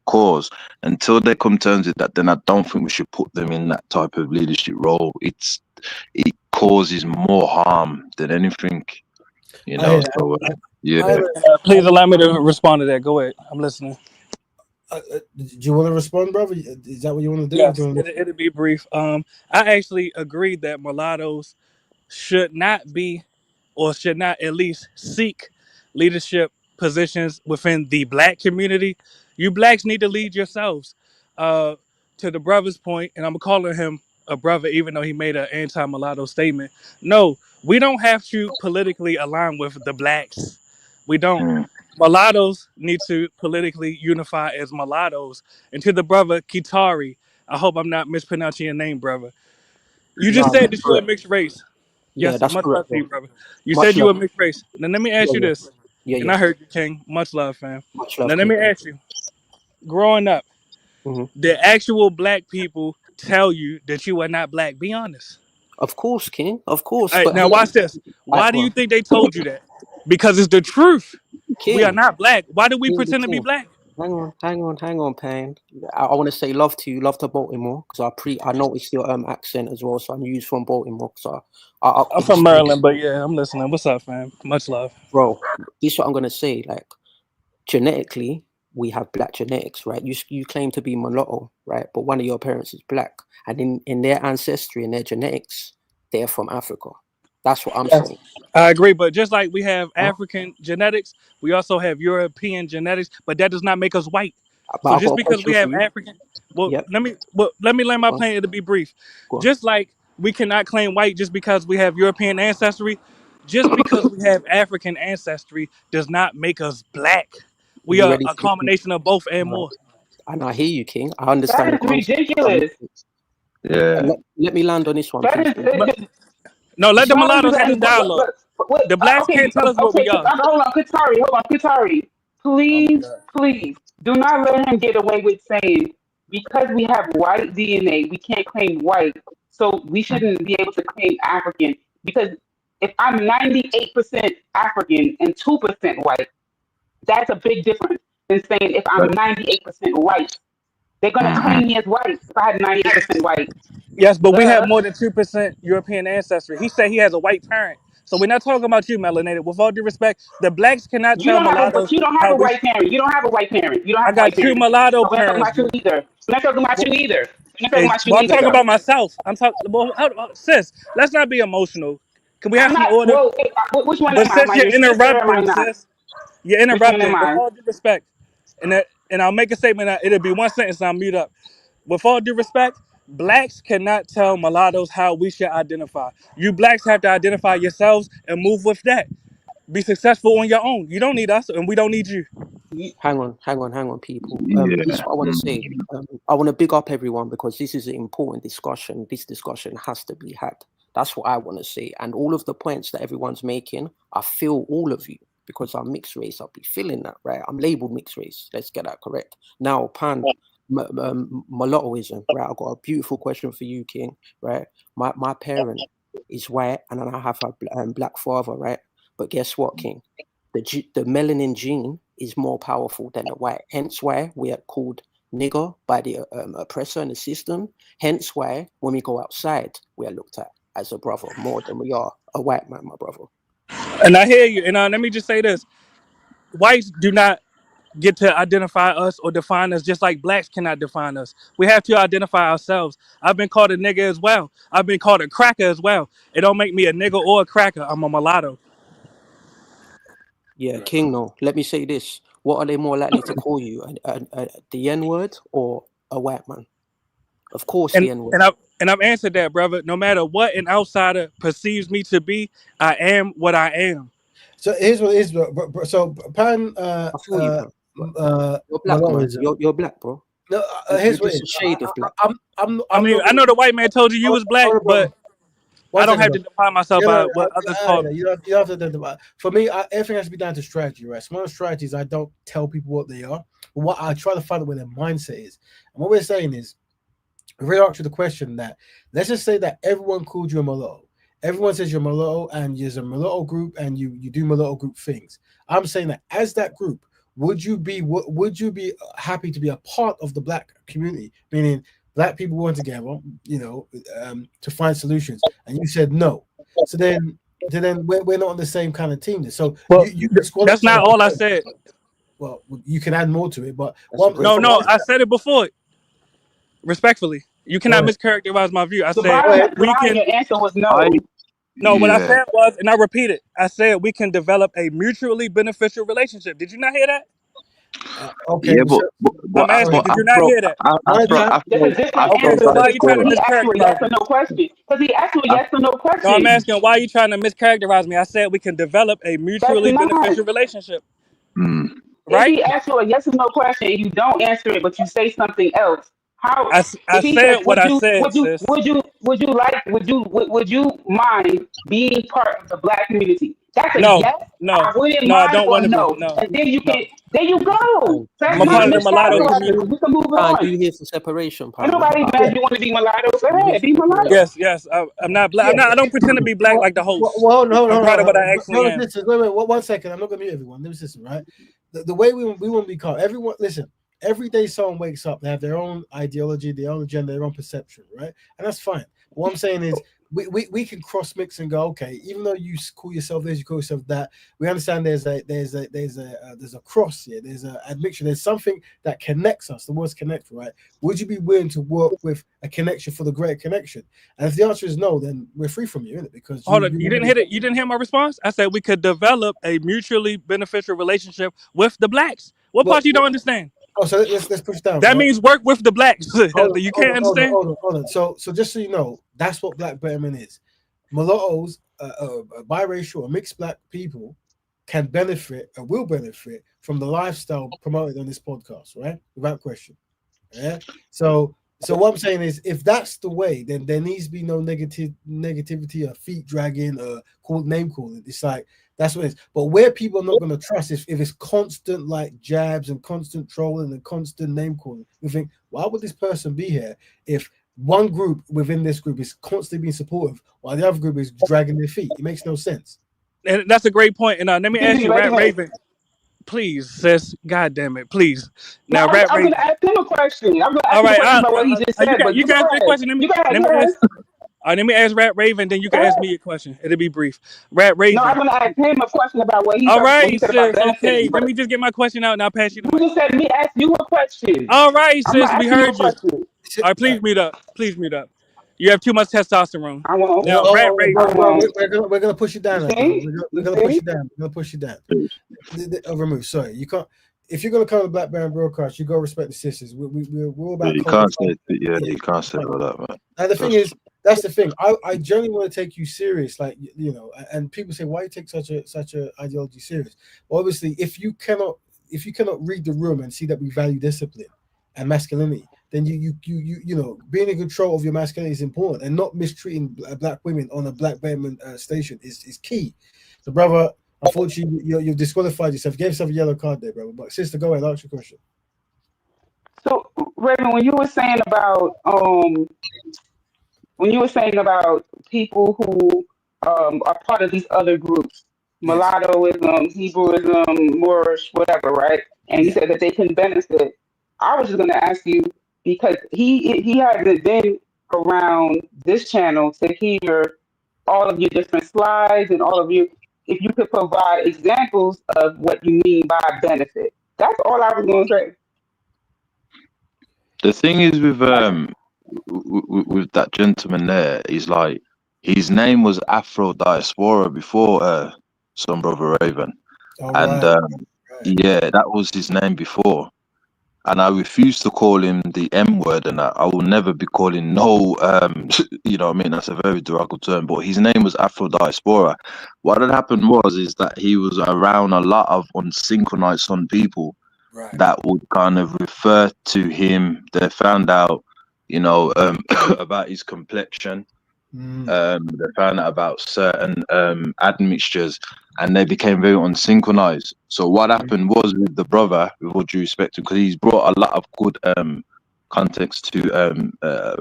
cause. Until they come to terms with that, then I don't think we should put them in that type of leadership role. It causes more harm than anything, Please allow me to respond to that. Go ahead, I'm listening. Do you want to respond, brother? Is that what you want to do? Yes, it'll be brief. I actually agree that mulattoes should not be, or should not at least seek leadership positions within the black community. You blacks need to lead yourselves. To the brother's point, and I'm calling him a brother, even though he made an anti-mulatto statement. No, we don't have to politically align with the blacks. We don't. Mulattoes need to politically unify as mulattoes. And to the brother Kitari, I hope I'm not mispronouncing your name, brother. You just said that you're a mixed race. Yeah, Yes, that's much correct, love to you, bro. brother. You Much said you were love. mixed race. Now let me ask you this. Yeah, And I heard you, King. Much love, fam. Much love, Now let me King. ask you. Growing up, the actual black people tell you that you are not black? Be honest. Of course, King. Of course. All right, But now watch this. Why do go you on. think they told you that? Because it's the truth. We are King. not black. Why do we King, pretend to be King. black? Hang on, Payne. I want to say love to Baltimore because I noticed your accent as well. So I'm used from Baltimore. So I up I'm with the from space. Maryland, but yeah, I'm listening. What's up, fam? Much love. Bro, this is what I'm gonna say. Like genetically, we have black genetics, right? You claim to be mulatto, right? But one of your parents is black, and in their ancestry and their genetics, they're from Africa. That's what I'm Yes, saying. I agree. But just like we have African genetics, we also have European genetics, but that does not make us white. But So I've got just a because question we for have you. African, Yep. let me land my Go on. plane to be brief. Go on. Just like we cannot claim white just because we have European ancestry, just because we have African ancestry does not make us black. Are We you are ready a for combination of both and Alright. more. And I hear you, King. I That understand the is concept. ridiculous. Yeah. Let me land on this one, That please. is. No, let the Why would you mulattoes have let this him? dialogue. Wait, The blacks okay, can't tell us what we are. hold on, Katari. Please, do not let him get away with saying because we have white DNA, we can't claim white, so we shouldn't be able to claim African. Because if I'm 98% African and 2% white, that's a big difference than saying if I'm 98% white. They're gonna claim me as white if I had 98% white. Yes, but we have Duh. more than 2% European ancestry. He said he has a white parent. So we're not talking about you, melanated. With all due respect, the blacks cannot You tell don't have a, but mulattoes you don't have how a we. white parent. You don't have a white parent. You don't I have a got white two parent. mulatto So we're not talking parents. about you either. We're not talking about you either. We're not talking about you Well, I'm either, talking though. about myself. I'm talking. Well, sis, let's not be emotional. Can we have I'm some not. order? Well, which one But am I? Am since I you're your sister or am I interrupting, not? sis, you're Which one am interrupting. With I? all due respect, and I'll make a statement that it'll be one sentence and I'll mute up. With all due respect, blacks cannot tell mulattoes how we should identify. You blacks have to identify yourselves and move with that. Be successful on your own. You don't need us, and we don't need you. Hang on, people. This is Yeah. what I want to say. I want to big up everyone because this is an important discussion. This discussion has to be had. That's what I want to say. And all of the points that everyone's making, I feel all of you because I'm mixed race. I'll be feeling that, right? I'm labeled mixed race. Let's get that correct. Now, mulattoism, right? I've got a beautiful question for you, King, right? My parent is white and then I have a black father, right? But guess what, King? The melanin gene is more powerful than the white. Hence why we are called nigger by the oppressor in the system. Hence why when we go outside, we are looked at as a brother more than we are a white man, my brother. And I hear you. And let me just say this: whites do not get to identify us or define us just like blacks cannot define us. We have to identify ourselves. I've been called a nigger as well. I've been called a cracker as well. It don't make me a nigger or a cracker. I'm a mulatto. Yeah, King, no. Let me say this. What are they more likely to call you? The N-word or a white man? Of course, the N-word. And I've answered that, brother. No matter what an outsider perceives me to be, I am what I am. So here's what it is. So Pan, I feel you, bro. You're black, man. You're black, bro. No, You're here's what just it a is. shade of black. I mean, I know the white man told you you was black, but I don't have to define myself by what others call me. You have to identify. For me, everything has to be down to strategy, right? Small strategies, I don't tell people what they are, but what I try to find out where their mindset is. And what we're saying is, we answer the question that let's just say that everyone called you a mulatto. Everyone says you're mulatto and you're a mulatto group and you do mulatto group things. I'm saying that as that group, would you be happy to be a part of the black community? Meaning black people work together, to find solutions. And you said no. So then we're not on the same kind of team. So that's not all I said. Well, you can add more to it, but no, I said it before. Respectfully, you cannot mischaracterize my view. I said we can. Your answer was no. What I said was, and I repeat it. I said we can develop a mutually beneficial relationship. Did you not hear that? Okay. Yeah, but I'm asking. Did you not hear that? Okay, so why are you trying to mischaracterize yes or me? no question? Because he asked you a yes or no question. No, I'm asking why are you trying to mischaracterize me? I said we can develop a mutually beneficial relationship. If he asks you a yes or no question and you don't answer it, but you say something else, how? I If he said says, what I said, sis. would you mind being part of the black community? That's a No, yes. no, I wouldn't no, I mind don't or want to be. no. No, And then you no. can, there you go. So I'm that's a not part a of the mixed mulatto category. community. We can move Pound, on. you here for separation, Ain't Pound? nobody mad you want to be mulatto. Go ahead, be mulatto. Yes, yes. I'm not black. Yeah. I don't pretend to be black like the host. Well, no, I'm proud of what I actually am. listen, wait, 1 second. I'm not gonna mute everyone. Let me listen, right? The way we want to be called. Everyone, listen. Every day someone wakes up, they have their own ideology, their own agenda, their own perception, right? And that's fine. What I'm saying is, we can cross mix and go, okay, even though you call yourself this, you call yourself that, we understand there's a cross here, there's a admixture, there's something that connects us. The word's connect, right? Would you be willing to work with a connection for the greater connection? And if the answer is no, then we're free from you, isn't it? Because Hold on, you didn't hit it. You didn't hear my response. I said we could develop a mutually beneficial relationship with the blacks. What part you don't understand? Oh, so let's push down. That right? means work with the blacks. You can't understand. Hold on. So just so you know, that's what Black Betterment is. Mulattoes, biracial or mixed black people can benefit and will benefit from the lifestyle promoted on this podcast, right? Without question. Yeah. So what I'm saying is, if that's the way, then there needs to be no negativity or feet dragging or name calling. It's like that's what it is. But where people are not going to trust is if it's constant like jabs and constant trolling and constant name calling. You think, why would this person be here if one group within this group is constantly being supportive while the other group is dragging their feet? It makes no sense. And that's a great point. And let me ask you, Rat Raven. Please, sis. God damn it, please. Now, No, Rat I'm Raven. going to ask him a question. I'm going to ask All him a right, question about what he just said. you can ask me a question. Let me ask. Let me ask Rat Raven, then you can ask me a question. It'll be brief. Rat Raven. No, I'm going to ask him a question about what he All what he right, said about sis. benefiting. Okay, let me just get my question out and I'll pass you the You mic. just said me ask you a question. All right, I'm sis. gonna We ask heard you a you. question. All right, please mute up. Please mute up. You have too much testosterone. I won't. Now, Rat Raven. We're gonna push you down. We're gonna push you down. We're gonna push you down. Remove. Sorry, you can't. If you're gonna come to Black Baron broadcast, you gotta respect the sisters. We're all about. You can't say, you can't say all that, man. And the thing is, that's the thing. I genuinely want to take you serious, like you know. And people say, why you take such a ideology serious? Well, obviously, if you cannot read the room and see that we value discipline and masculinity, then you know, being in control of your masculinity is important, and not mistreating black women on a Black Betterment station is key. So, brother, unfortunately, you've disqualified yourself. You gave yourself a yellow card there, brother. But sister, go ahead, ask your question. So, Raven, when you were saying about people who are part of these other groups, mulattoism, Hebrewism, Moorish, whatever, right? And you said that they can benefit. I was just going to ask you, because he hasn't been around this channel to hear all of your different slides and all of you. If you could provide examples of what you mean by benefit, that's all I was going to say. The thing is with that gentleman there, is like his name was Afro Diaspora before Son Brother Raven, yeah, that was his name before. And I refuse to call him the M word, and I will never be calling no, you know what I mean? That's a very derogatory term, but his name was Afro Diaspora. What had happened is that he was around a lot of unsynchronized Sun people that would kind of refer to him. They found out, you know, about his complexion. They found out about certain admixtures, and they became very unsynchronized. So what happened was with the brother, with all due respect to, because he's brought a lot of good context to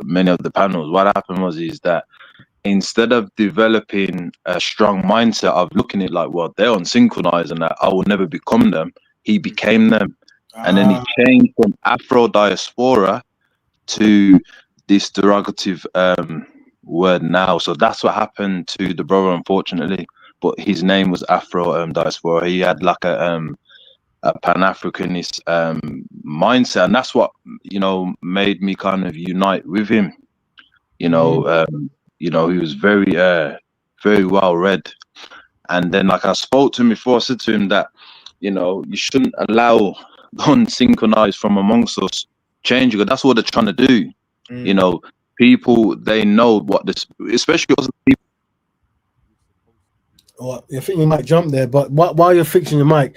many of the panels. What happened is that instead of developing a strong mindset of looking at it like, well, they're unsynchronized and that I will never become them, he became them. And then he changed from Afro Diaspora to this derogative word now. So that's what happened to the brother, unfortunately. But his name was Afro Diaspora. He had like a Pan-Africanist mindset, and that's what, you know, made me kind of unite with him. You know, he was very very well read. And then, like I spoke to him before, I said to him that, you know, you shouldn't allow unsynchronized from amongst us change, because that's what they're trying to do. You know, people, they know what this, especially also people. Well, I think you might jump there, but while you're fixing your mic,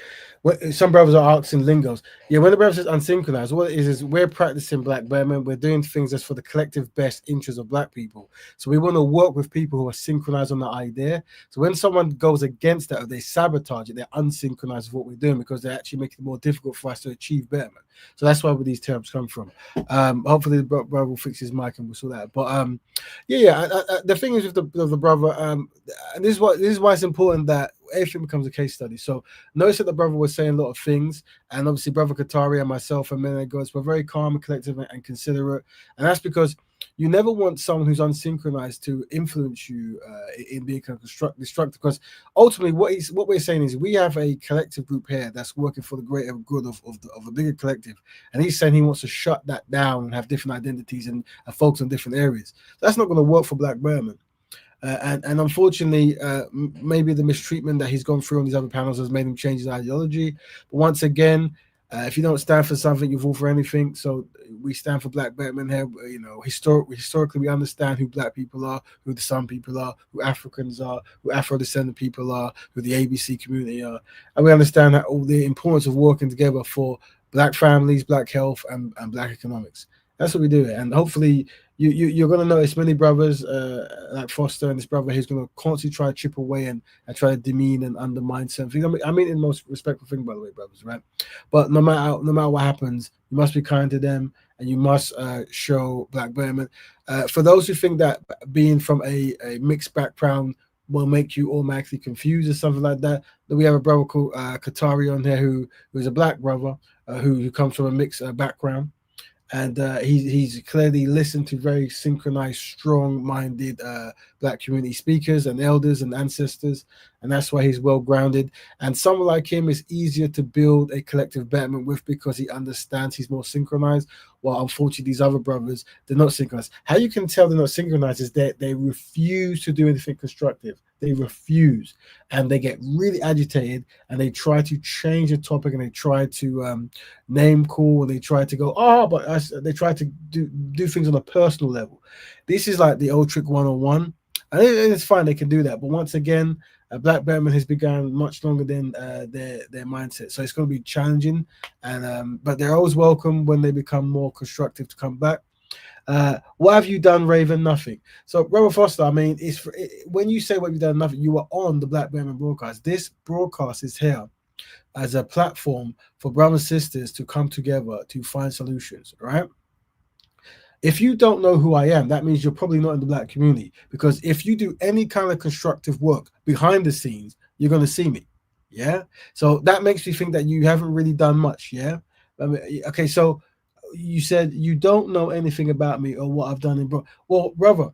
Some brothers are asking lingos. Yeah, when the brother says unsynchronized, what it is we're practicing Black Betterment. We're doing things that's for the collective best interest of Black people. So we want to work with people who are synchronized on the idea. So when someone goes against that or they sabotage it, they're unsynchronized with what we're doing because they actually make it more difficult for us to achieve betterment. So that's where these terms come from. Hopefully the brother will fix his mic and we'll sort that. But the thing is with the brother, and this is why it's important that everything becomes a case study. So notice that the brother was saying a lot of things, and obviously brother Qatari and myself and many gods were very calm and collective and considerate, and that's because you never want someone who's unsynchronized to influence you in being destructive. Because ultimately, what we're saying is we have a collective group here that's working for the greater good of a bigger collective, and he's saying he wants to shut that down and have different identities and focus on different areas. That's not going to work for Black Betterment. And unfortunately, maybe the mistreatment that he's gone through on these other panels has made him change his ideology. But once again, if you don't stand for something, you fall for anything. So we stand for Black Betterment here. You know, historically, we understand who Black people are, who the Sun people are, who Africans are, who Afro-descendant people are, who the ABC community are, and we understand that all the importance of working together for Black families, Black health, and Black economics. That's what we do, and hopefully you're going to notice many brothers like Foster and this brother who's going to constantly try to chip away and try to demean and undermine certain things. I mean in the most respectful thing, by the way, brothers, right? But no matter what happens, you must be kind to them and you must show Black Betterment. For those who think that being from a mixed background will make you automatically confused or something like that, then we have a brother called Qatari on here who's a Black brother who comes from a mixed background. And he's clearly listened to very synchronized, strong-minded Black community speakers and elders and ancestors, and that's why he's well-grounded. And someone like him is easier to build a collective betterment with because he understands he's more synchronized, while unfortunately these other brothers, they're not synchronized. How you can tell they're not synchronized is that they refuse to do anything constructive. They refuse, and they get really agitated, and they try to change the topic, and they try to name call, and they try to go, but they try to do things on a personal level. This is like the old trick 101, and it's fine, they can do that. But once again, Black Betterment has begun much longer than their mindset, so it's going to be challenging. And but they're always welcome when they become more constructive to come back. What have you done, Raven? Nothing. So, Robert Foster, I mean, when you say what you've done, nothing, you are on the Black Betterment broadcast. This broadcast is here as a platform for brothers and sisters to come together to find solutions, right? If you don't know who I am, that means you're probably not in the Black community, because if you do any kind of constructive work behind the scenes, you're going to see me. Yeah. So that makes me think that you haven't really done much. Yeah. Okay. So you said you don't know anything about me or what I've done in well, brother,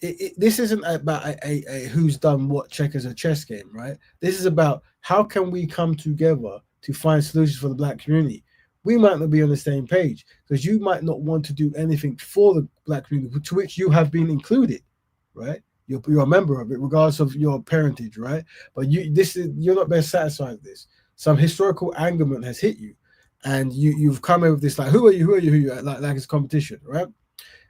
this isn't about a who's done what checkers or chess game, right? This is about how can we come together to find solutions for the Black community. We might not be on the same page because you might not want to do anything for the Black community to which you have been included, right? You're a member of it, regardless of your parentage, right? But you're not best satisfied with this. Some historical angerment has hit you, and you've come in with this like, who are you? Like it's competition, right?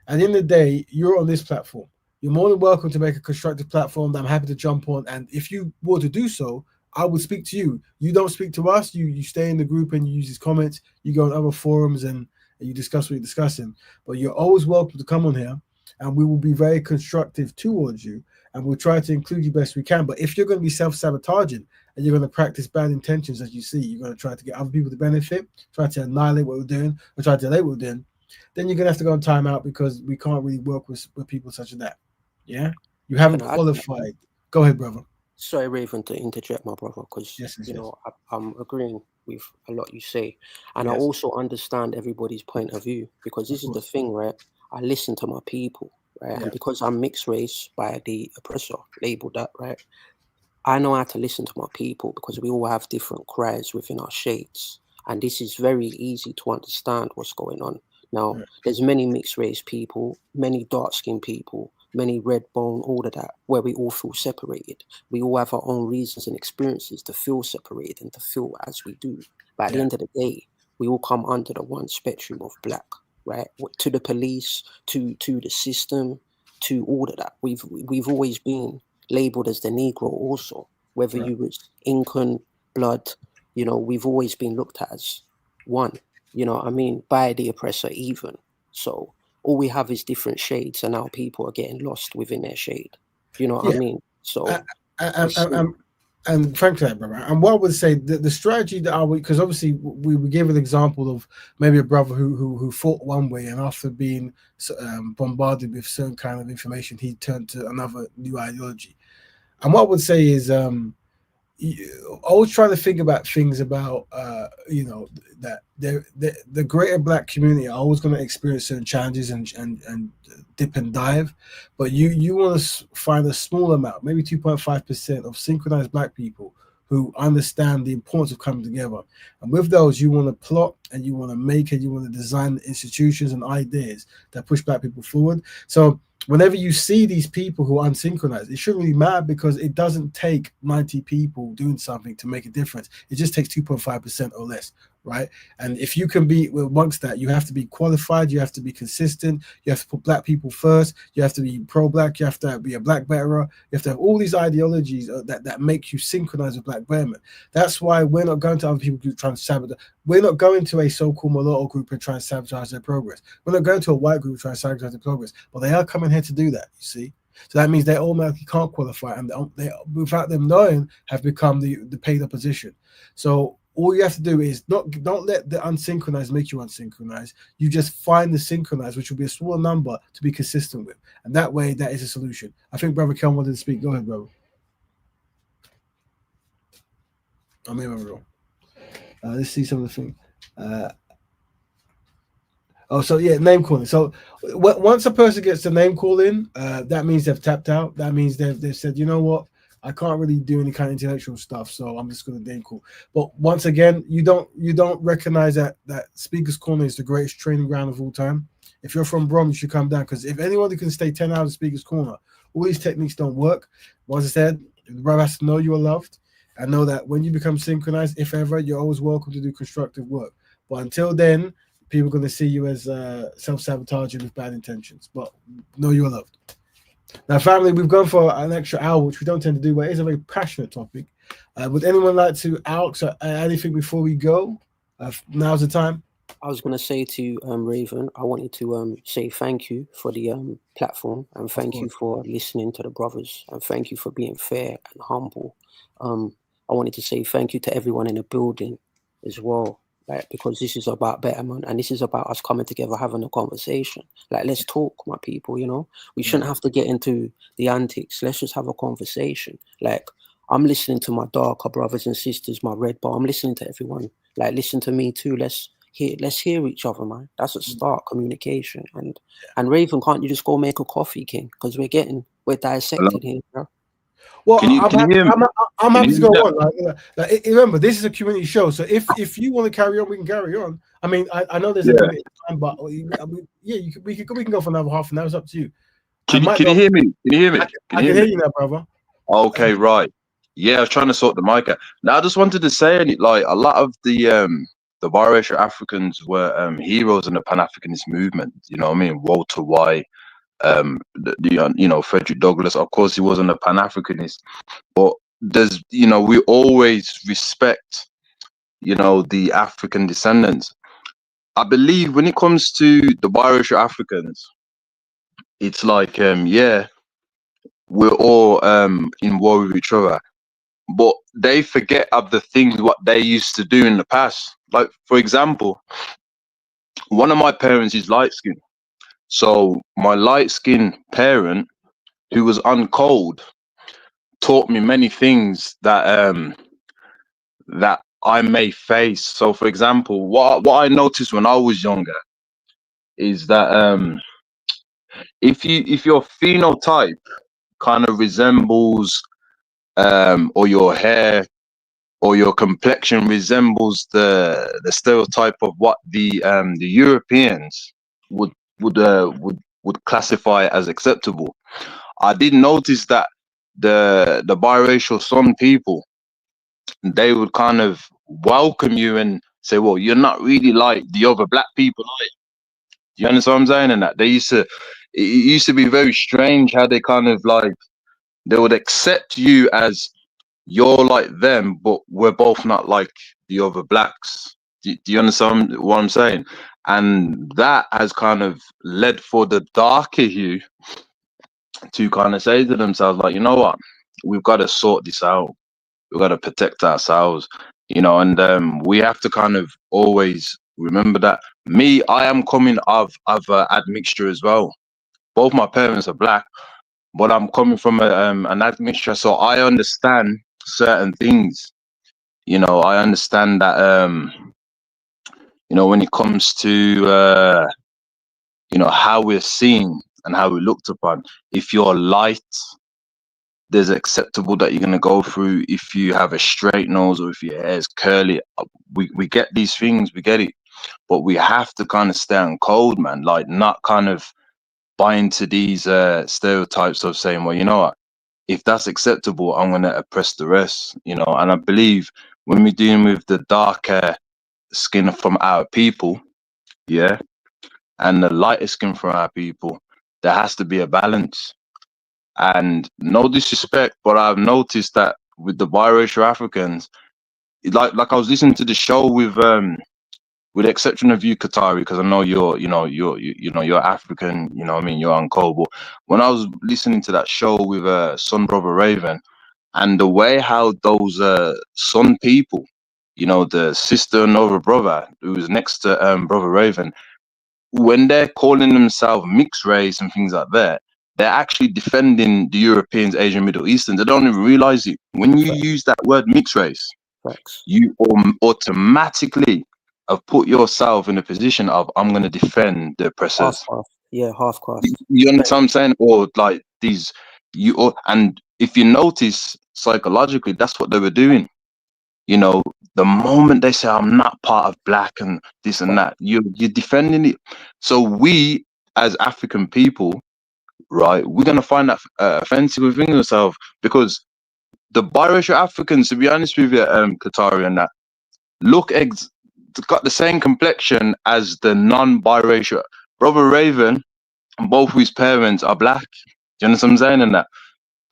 At the end of the day, you're on this platform. You're more than welcome to make a constructive platform that I'm happy to jump on. And if you were to do so, I would speak to you. You don't speak to us. You stay in the group and you use these comments. You go on other forums and you discuss what you're discussing. But you're always welcome to come on here, and we will be very constructive towards you, and we'll try to include you best we can. But if you're going to be self-sabotaging and you're going to practice bad intentions, as you see, you're going to try to get other people to benefit, try to annihilate what we're doing, or try to delay what we're doing, then you're going to have to go on timeout because we can't really work with people such as that. Yeah? You haven't qualified. Go ahead, brother. Sorry, Raven, to interject, my brother, because I'm agreeing with a lot you say, and I also understand everybody's point of view, because this is the thing, right? I listen to my people, right? And because I'm mixed race by the oppressor, labeled that, right? I know how to listen to my people because we all have different cries within our shades, and this is very easy to understand what's going on. Now, there's many mixed race people, many dark skinned people, many red bone, all of that, where we all feel separated. We all have our own reasons and experiences to feel separated and to feel as we do. But at the end of the day, we all come under the one spectrum of Black, right? To the police, to the system, to all of that. We've always been labeled as the Negro also, whether you was Incan blood, you know, we've always been looked at as one, you know what I mean, by the oppressor even. So all we have is different shades, and now people are getting lost within their shade. You know what I mean? So and thank you for that, brother. And what I would say, the strategy that I would, because obviously we gave an example of maybe a brother who fought one way, and after being bombarded with certain kind of information, he turned to another new ideology. And what I would say is, always try to think about things about you know, that the greater black community are always going to experience certain challenges and dip and dive, but you want to find a small amount, maybe 2.5% of synchronized black people who understand the importance of coming together. And with those, you want to plot and you want to make and you want to design institutions and ideas that push black people forward. So whenever you see these people who are unsynchronized, it shouldn't really matter, because it doesn't take 90 people doing something to make a difference. It just takes 2.5% or less, right? And if you can be amongst that, you have to be qualified, you have to be consistent, you have to put black people first, you have to be pro-black, you have to be a black betterer, you have to have all these ideologies that make you synchronize with black betterment. That's why we're not going to other people who try to sabotage. We're not going to a so-called mulatto group and try and sabotage their progress. We're not going to a white group and try and sabotage their progress, but they are coming here to do that, you see? So that means they automatically can't qualify, and they without them knowing, have become the paid opposition. So all you have to do is don't let the unsynchronized make you unsynchronized. You just find the synchronized, which will be a small number to be consistent with. And that way, that is a solution. I think Brother Kel wanted to speak. Go ahead, brother. I'm in my room. Let's see some of the things. So yeah, name calling. So once a person gets the name calling, that means they've tapped out. That means they've said, you know what, I can't really do any kind of intellectual stuff, so I'm just going to name call. But once again, you don't recognize that Speaker's Corner is the greatest training ground of all time. If you're from Brom, you should come down, because if anyone who can stay 10 hours at Speaker's Corner, all these techniques don't work. Once I said, the brother has to know you are loved, and know that when you become synchronized, if ever, you're always welcome to do constructive work. But until then, people are going to see you as self-sabotaging with bad intentions. But know you are loved. Now, family, we've gone for an extra hour, which we don't tend to do, but it is a very passionate topic. Would anyone like to ask anything before we go? Now's the time. I was going to say to Raven, I wanted to say thank you for the platform, and thank you for listening to the brothers, and thank you for being fair and humble. I wanted to say thank you to everyone in the building as well, like, because this is about betterment, and this is about us coming together, having a conversation. Like, let's talk, my people, you know? We shouldn't have to get into the antics. Let's just have a conversation. Like, I'm listening to my darker brothers and sisters, my red bar. I'm listening to everyone. Like, listen to me too. Let's hear each other, man. That's a start, communication. And Raven, can't you just go make a coffee, King? Because we're dissected here, bro. Well, I'm happy to go on. Like, remember, this is a community show, so if you want to carry on, we can carry on. I mean, I know there's a limit time, but we can go for another half an hour. It's up to you. Can you hear me? Can you hear me? I can hear you now, brother. Okay, right. Yeah, I was trying to sort the mic out. Now, I just wanted to say, like, a lot of the biracial Africans were heroes in the Pan-Africanist movement. You know what I mean? Walter White, Frederick Douglass. Of course, he wasn't a Pan-Africanist, but there's, we always respect, the African descendants. I believe when it comes to the biracial Africans, it's like, we're all in war with each other, but they forget of the things what they used to do in the past. Like, for example, one of my parents is light skinned. So my light skinned parent, who was uncold, taught me many things that that I may face. So, for example, what I noticed when I was younger is that if your phenotype kind of resembles or your hair or your complexion resembles the stereotype of what the Europeans would classify as acceptable, I did notice that the biracial Son people, they would kind of welcome you and say, well, you're not really like the other black people, are you? Do you understand what I'm saying? And that it used to be very strange how they kind of like, they would accept you as you're like them, but we're both not like the other blacks. Do you understand what I'm saying? And that has kind of led for the darker hue to kind of say to themselves, like, you know what, we've got to sort this out. We've got to protect ourselves, and we have to kind of always remember that. Me, I am coming of admixture as well. Both my parents are black, but I'm coming from an admixture, so I understand certain things. I understand that when it comes to how we're seen and how we're looked upon. If you're light, there's acceptable that you're gonna go through. If you have a straight nose or if your hair is curly, we get these things, we get it, but we have to kind of stay on code, man. Like, not kind of buy into these stereotypes of saying, well, you know what, if that's acceptable, I'm gonna oppress the rest. And I believe when we're dealing with the darker skin from our people, yeah, and the lighter skin from our people, there has to be a balance. And no disrespect, but I've noticed that with the biracial Africans, like I was listening to the show with the exception of you, Qatari, because I know you're African, what I mean, you're uncle. But when I was listening to that show with Son Brother Raven, and the way how those Son people, the sister and other brother who was next to Brother Raven, when they're calling themselves mixed race and things like that, they're actually defending the Europeans, Asian, Middle Eastern. They don't even realize it. When you use that word mixed race, you automatically have put yourself in a position of, I'm going to defend the oppressors. Half caste. You understand what I'm saying? Or like and if you notice psychologically, that's what they were doing. The moment they say, I'm not part of black and this and that, you're defending it. So we, as African people, right, we're going to find that offensive within ourselves, because the biracial Africans, to be honest with you, Qatari, and that, got the same complexion as the non-biracial. Brother Raven, both his parents are black. Do you understand what I'm saying? And that.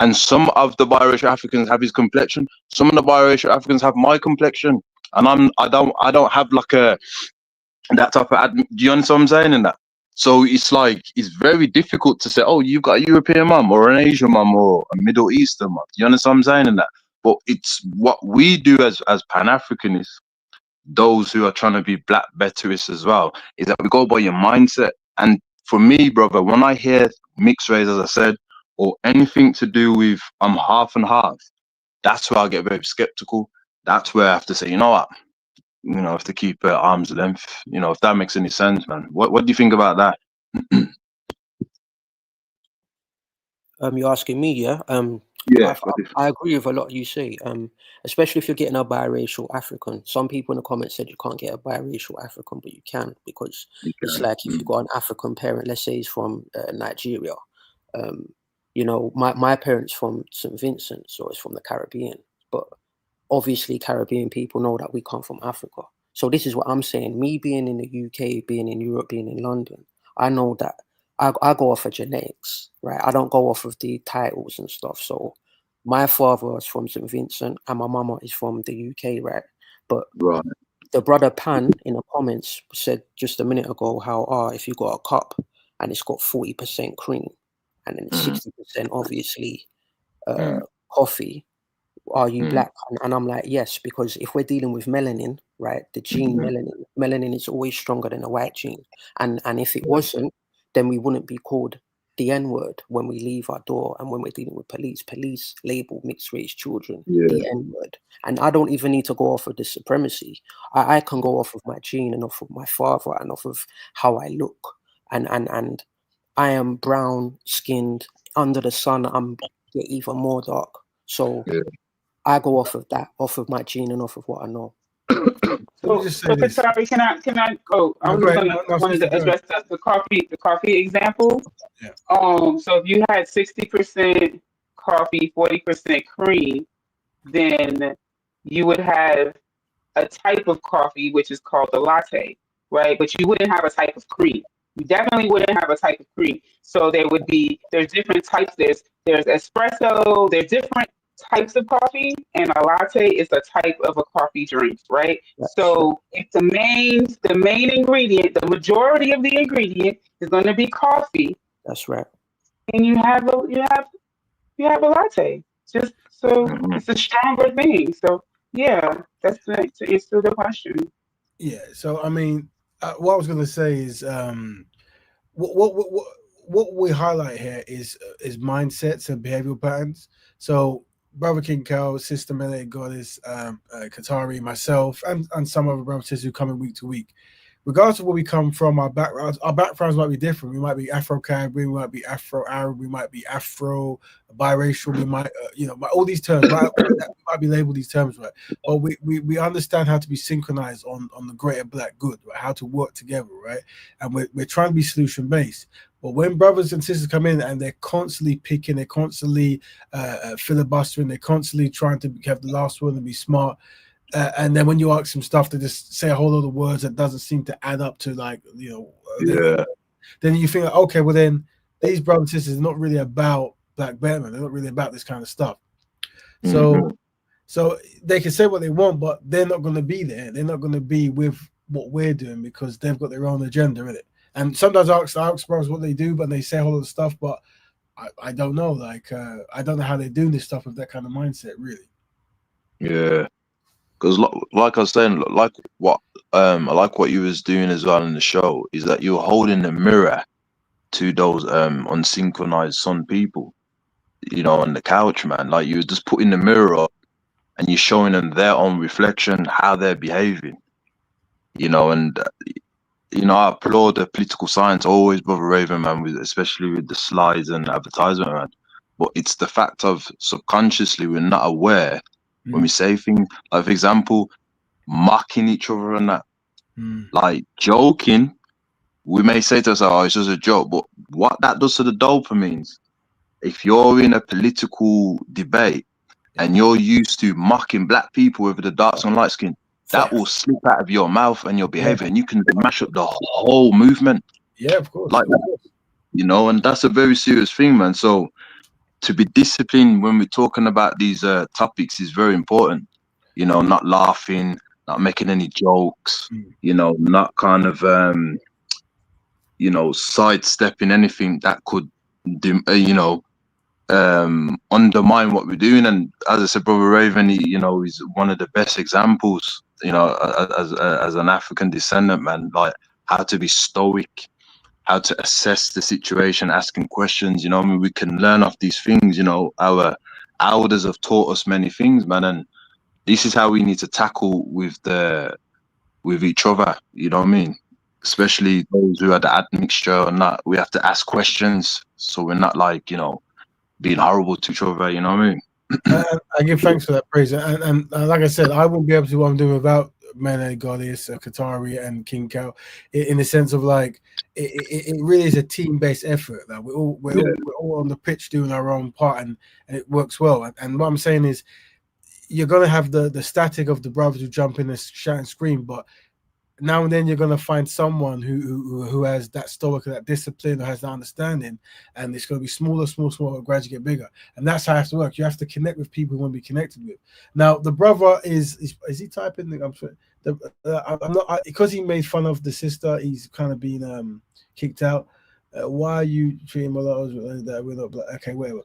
And some of the biracial Africans have his complexion. Some of the biracial Africans have my complexion, and I don't have like that type of. Do you understand what I'm saying? In that, so it's like it's very difficult to say, oh, you've got a European mum or an Asian mum or a Middle Eastern mum. Do you understand what I'm saying? In that, but it's what we do as Pan Africanists, those who are trying to be black betterists as well, is that we go by your mindset. And for me, brother, when I hear mixed race, as I said, or anything to do with half and half, that's where I get very skeptical. That's where I have to say, you know what, I have to keep arm's length. If that makes any sense, man. What do you think about that? You're asking me, yeah? Yeah. I agree with a lot you say. Especially if you're getting a biracial African. Some people in the comments said you can't get a biracial African, but you can, because it's like if you've got an African parent, let's say he's from Nigeria. My parents from St. Vincent, so it's from the Caribbean. But obviously Caribbean people know that we come from Africa. So this is what I'm saying. Me being in the UK, being in Europe, being in London, I know that I go off of genetics, right? I don't go off of the titles and stuff. So my father is from St. Vincent and my mama is from the UK, right? But the brother Pan in the comments said just a minute ago how if you got a cup and it's got 40% cream and then 60% obviously coffee, are you black? And I'm like, yes, because if we're dealing with melanin, right, the gene melanin is always stronger than a white gene. And if it wasn't, then we wouldn't be called the N-word when we leave our door and when we're dealing with police. Police label mixed race children the N-word. And I don't even need to go off of the supremacy. I can go off of my gene and off of my father and off of how I look. And I am brown skinned, under the sun, I'm even more dark. So I go off of that, off of my gene and off of what I know. So Qatari, can I go? I was wanted to address the coffee example. Yeah. So if you had 60% coffee, 40% cream, then you would have a type of coffee which is called the latte, right? But you wouldn't have a type of cream. You definitely wouldn't have a type of cream. So there's different types. There's espresso. There's different types of coffee, and a latte is a type of a coffee drink, right? So if the main ingredient, the majority of the ingredient is going to be coffee. That's right. And you have a latte. Just so it's a stronger thing. So yeah, that's to answer the question. Yeah. So I mean, what I was going to say is, what what what what what we highlight here is mindsets and behavioral patterns. So Brother King Cal, Sister Melee Goddess, Katari, myself, and some other brothers and sisters who come in week to week. Regardless of where we come from, our backgrounds might be different. We might be Afro Caribbean, we might be Afro Arab, we might be Afro biracial, we might, all these terms, right? We might be labeled these terms, right? But we understand how to be synchronized on the greater black good, right? How to work together, right? And we're trying to be solution based. But when brothers and sisters come in and they're constantly picking, they're constantly filibustering, they're constantly trying to have the last word and be smart. And then when you ask them stuff, they just say a whole lot of words that doesn't seem to add up to then you think, okay, well then these brothers and sisters are not really about Black Betterment. They're not really about this kind of stuff. So they can say what they want, but they're not going to be there. They're not going to be with what we're doing because they've got their own agenda in it. And sometimes I ask brothers what they do, but they say a whole lot of stuff, but I don't know. I don't know how they're doing this stuff with that kind of mindset, really. Yeah. Because like I was saying, like what I like what you was doing as well in the show is that you're holding a mirror to those unsynchronized sun people, on the couch, man. Like you're just putting the mirror up and you're showing them their own reflection, how they're behaving, and I applaud the political science always, Brother Raven, man, especially with the slides and advertisement, man. But it's the fact of subconsciously we're not aware when we say things, like for example, mocking each other and that, like joking. We may say to ourselves, "Oh, it's just a joke," but what that does to the dopamines, if you're in a political debate and you're used to mocking black people with the dark skin, light skin, that will slip out of your mouth and your behavior, and you can mash up the whole movement. Yeah, of course. Like that, and that's a very serious thing, man. So to be disciplined when we're talking about these topics is very important. Not laughing, not making any jokes, not kind of sidestepping anything that could undermine what we're doing. And as I said, Brother Raven, he's one of the best examples, as an African descendant, man, like how to be stoic, how to assess the situation, asking questions. We can learn off these things. Our elders have taught us many things, man, and this is how we need to tackle with each other. You know what I mean? Especially those who are the admixture and that. We have to ask questions, so we're not being horrible to each other. You know what I mean? I give thanks for that praise, and like I said, I wouldn't be able to do what I'm doing without Mene, Goddess, Katari, and King Cal, in the sense of it really is a team-based effort. Like we're all on the pitch doing our own part, and it works well. And what I'm saying is, you're gonna have the static of the brothers who jump in and shout and scream, but now and then you're going to find someone who has that stoic, that discipline, or has that understanding, and it's going to be smaller, gradually get bigger. And that's how it has to work. You have to connect with people you want to be connected with. Now, the brother is he typing? I'm not, because he made fun of the sister, he's kind of been kicked out. Why are you treating mulattoes that we're not black? Okay, whatever.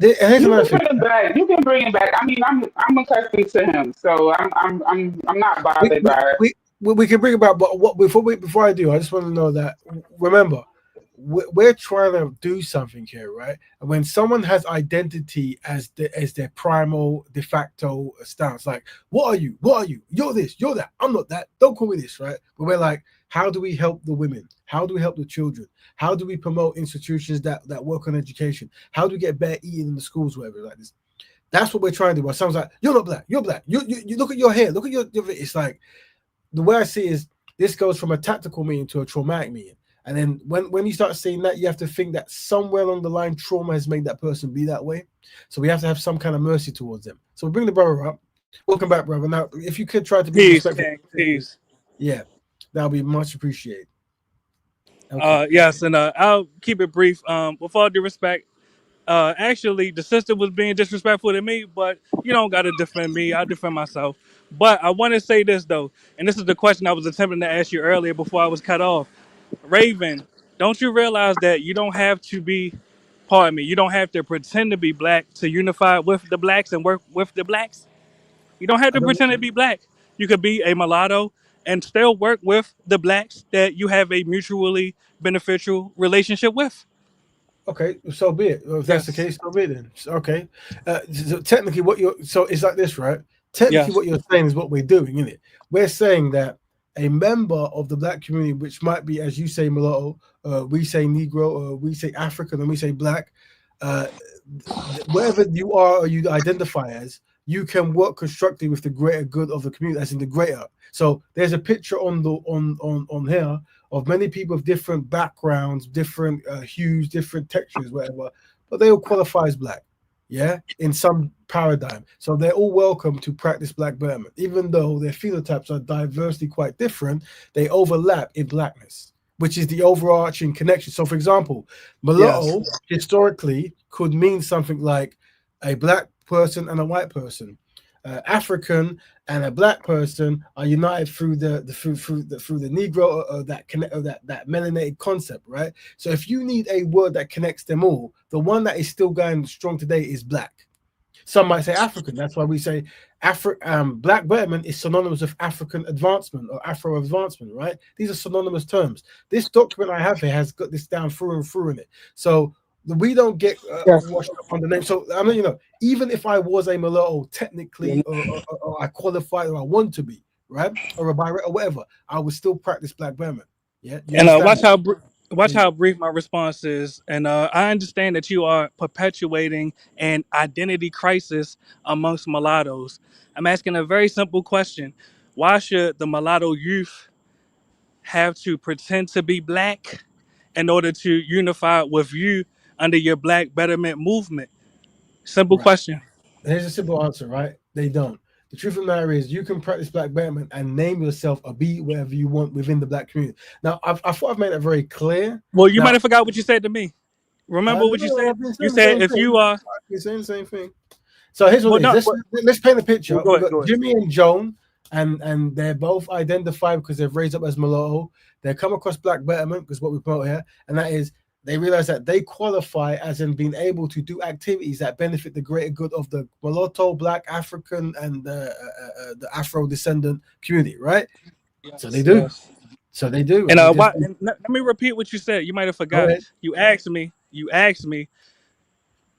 You can bring him back. You can bring him back. I mean, I'm accustomed to him, so I'm not bothered by it. We can bring it back, but before I do, I just want to know that, remember, we're trying to do something here, right? And when someone has identity as their primal de facto stance, like, what are you? You're this, you're that, I'm not that, don't call me this, right? But we're like, how do we help the women? How do we help the children? How do we promote institutions that work on education? How do we get better eating in the schools, whatever, like this? That's what we're trying to do. But someone's like, you're not black, you're black. You look at your hair, look at your it's like, the way I see it is, this goes from a tactical meaning to a traumatic meaning. And then when you start seeing that, you have to think that somewhere along the line, trauma has made that person be that way. So we have to have some kind of mercy towards them. So we bring the brother up. Welcome back, brother. Now, if you could try to be respectful, peace. Yeah, that'll be much appreciated. Okay. Yes, and I'll keep it brief. With all due respect, Actually, the sister was being disrespectful to me, but you don't got to defend me. I defend myself. But I want to say this though, and this is the question I was attempting to ask you earlier before I was cut off. Raven, don't you realize that you don't have to be, pardon me, you don't have to pretend to be black to unify with the blacks and work with the blacks? You don't have I to don't. pretend to be black. You could be a mulatto and still work with the blacks that you have a mutually beneficial relationship with. Okay, so be it. Well, if that's the Yes. case, so be it then. Okay. So technically, what you're so it's like this, right? Technically, Yes. what you're saying is what we're doing, isn't it? We're saying that a member of the black community, which might be, as you say, mulatto, we say Negro, we say African, and we say black, uh, wherever you are or you identify as, you can work constructively with the greater good of the community, as in the greater. So there's a picture on the on here of many people of different backgrounds, different hues, different textures, whatever, but they all qualify as black, yeah, in some paradigm. So they're all welcome to practice Black Betterment, even though their phenotypes are diversely quite different. They overlap in blackness, which is the overarching connection. So, for example, mulatto historically could mean something like a black person and a white person. African and a black person are united through the Negro that connect that melanated concept, right? So if you need a word that connects them all, the one that is still going strong today is black. Some might say African. That's why we say Black Betterment is synonymous with African advancement or Afro advancement, right? These are synonymous terms. This document I have here has got this down through and through in it. So we don't get washed up on the name. So I mean, even if I was a mulatto, technically, or I qualify or I want to be, right, or a biracial or whatever, I would still practice Black Betterment. Yeah, you And understand? watch how brief my response is. And I understand that you are perpetuating an identity crisis amongst mulattoes. I'm asking a very simple question: why should the mulatto youth have to pretend to be black in order to unify with you under your Black Betterment movement? Simple Right. question. Here's a simple answer, right? They don't. The truth of the matter is, you can practice Black Betterment and name yourself or be whatever you want within the black community. Now, I thought I've made it very clear. Well, you might Now, have forgot what you said to me. Remember what you no, said? I've been You saying the said same if thing. you are I've been saying the same thing. So here's what well, it is. no, Let's paint the picture. go We've ahead, got go ahead. Jimmy and Joan, and they're both identified because they've raised up as mulatto. They come across Black Betterment because what we promote here, and that is they realize that they qualify as in being able to do activities that benefit the greater good of the mulatto, Black, African, and the Afro descendant community, right? So they do. Yes. So they do, And and they just let me repeat what you said. You might have go forgot. ahead. You asked me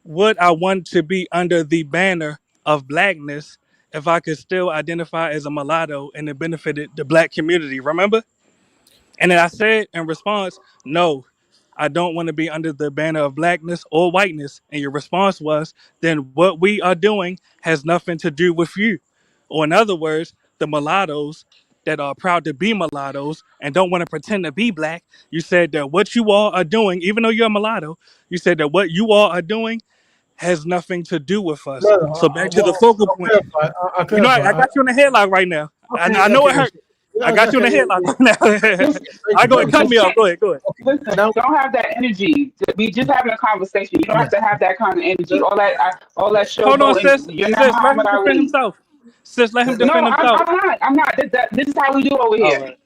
would I want to be under the banner of blackness if I could still identify as a mulatto and it benefited the black community. Remember? And then I said in response, no, I don't want to be under the banner of blackness or whiteness. And your response was, then what we are doing has nothing to do with you. Or in other words, the mulattoes that are proud to be mulattoes and don't want to pretend to be black, you said that what you all are doing, even though you're a mulatto, you said that what you all are doing has nothing to do with us. No, no, So back to the well, focal I'll point. clarify. I'll You know, clarify. I got you in a headlock right now. Okay, I know okay, it hurt. yeah, I got you in okay, a yeah, headlock yeah. right now. Thank I you, go ahead, brother. cut So, me off. Go ahead, go ahead. okay, Listen, now, don't have that energy. We just having a conversation. You don't have to have that kind of energy. All that Hold on, showboat, sis. and you're not Sis, let him Muhammad defend Ali. himself. Sis, let him No, defend himself. I'm not. I'm not. This is how we do over All here. right.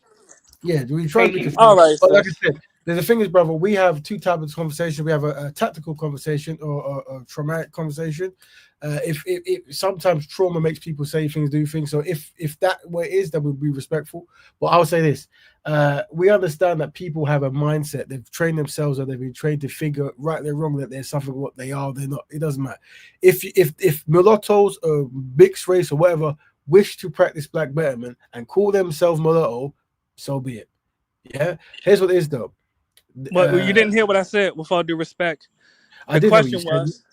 yeah, we try to Thank be you. All professional. right, But like I sis. said, the thing is, brother, we have two types of conversation. We have a tactical conversation or a traumatic conversation. If sometimes trauma makes people say things, do things. So if that what it is, then we'll be respectful. But I'll say this: we understand that people have a mindset. They've trained themselves, or they've been trained to figure right or wrong that they're something what they are. They're not. It doesn't matter. If mulattoes or mixed race or whatever wish to practice Black Betterment and call themselves mulatto, so be it. Yeah. Here's what it is though. Well, you didn't hear what I said. With all due respect, I the did hear what you question said. was.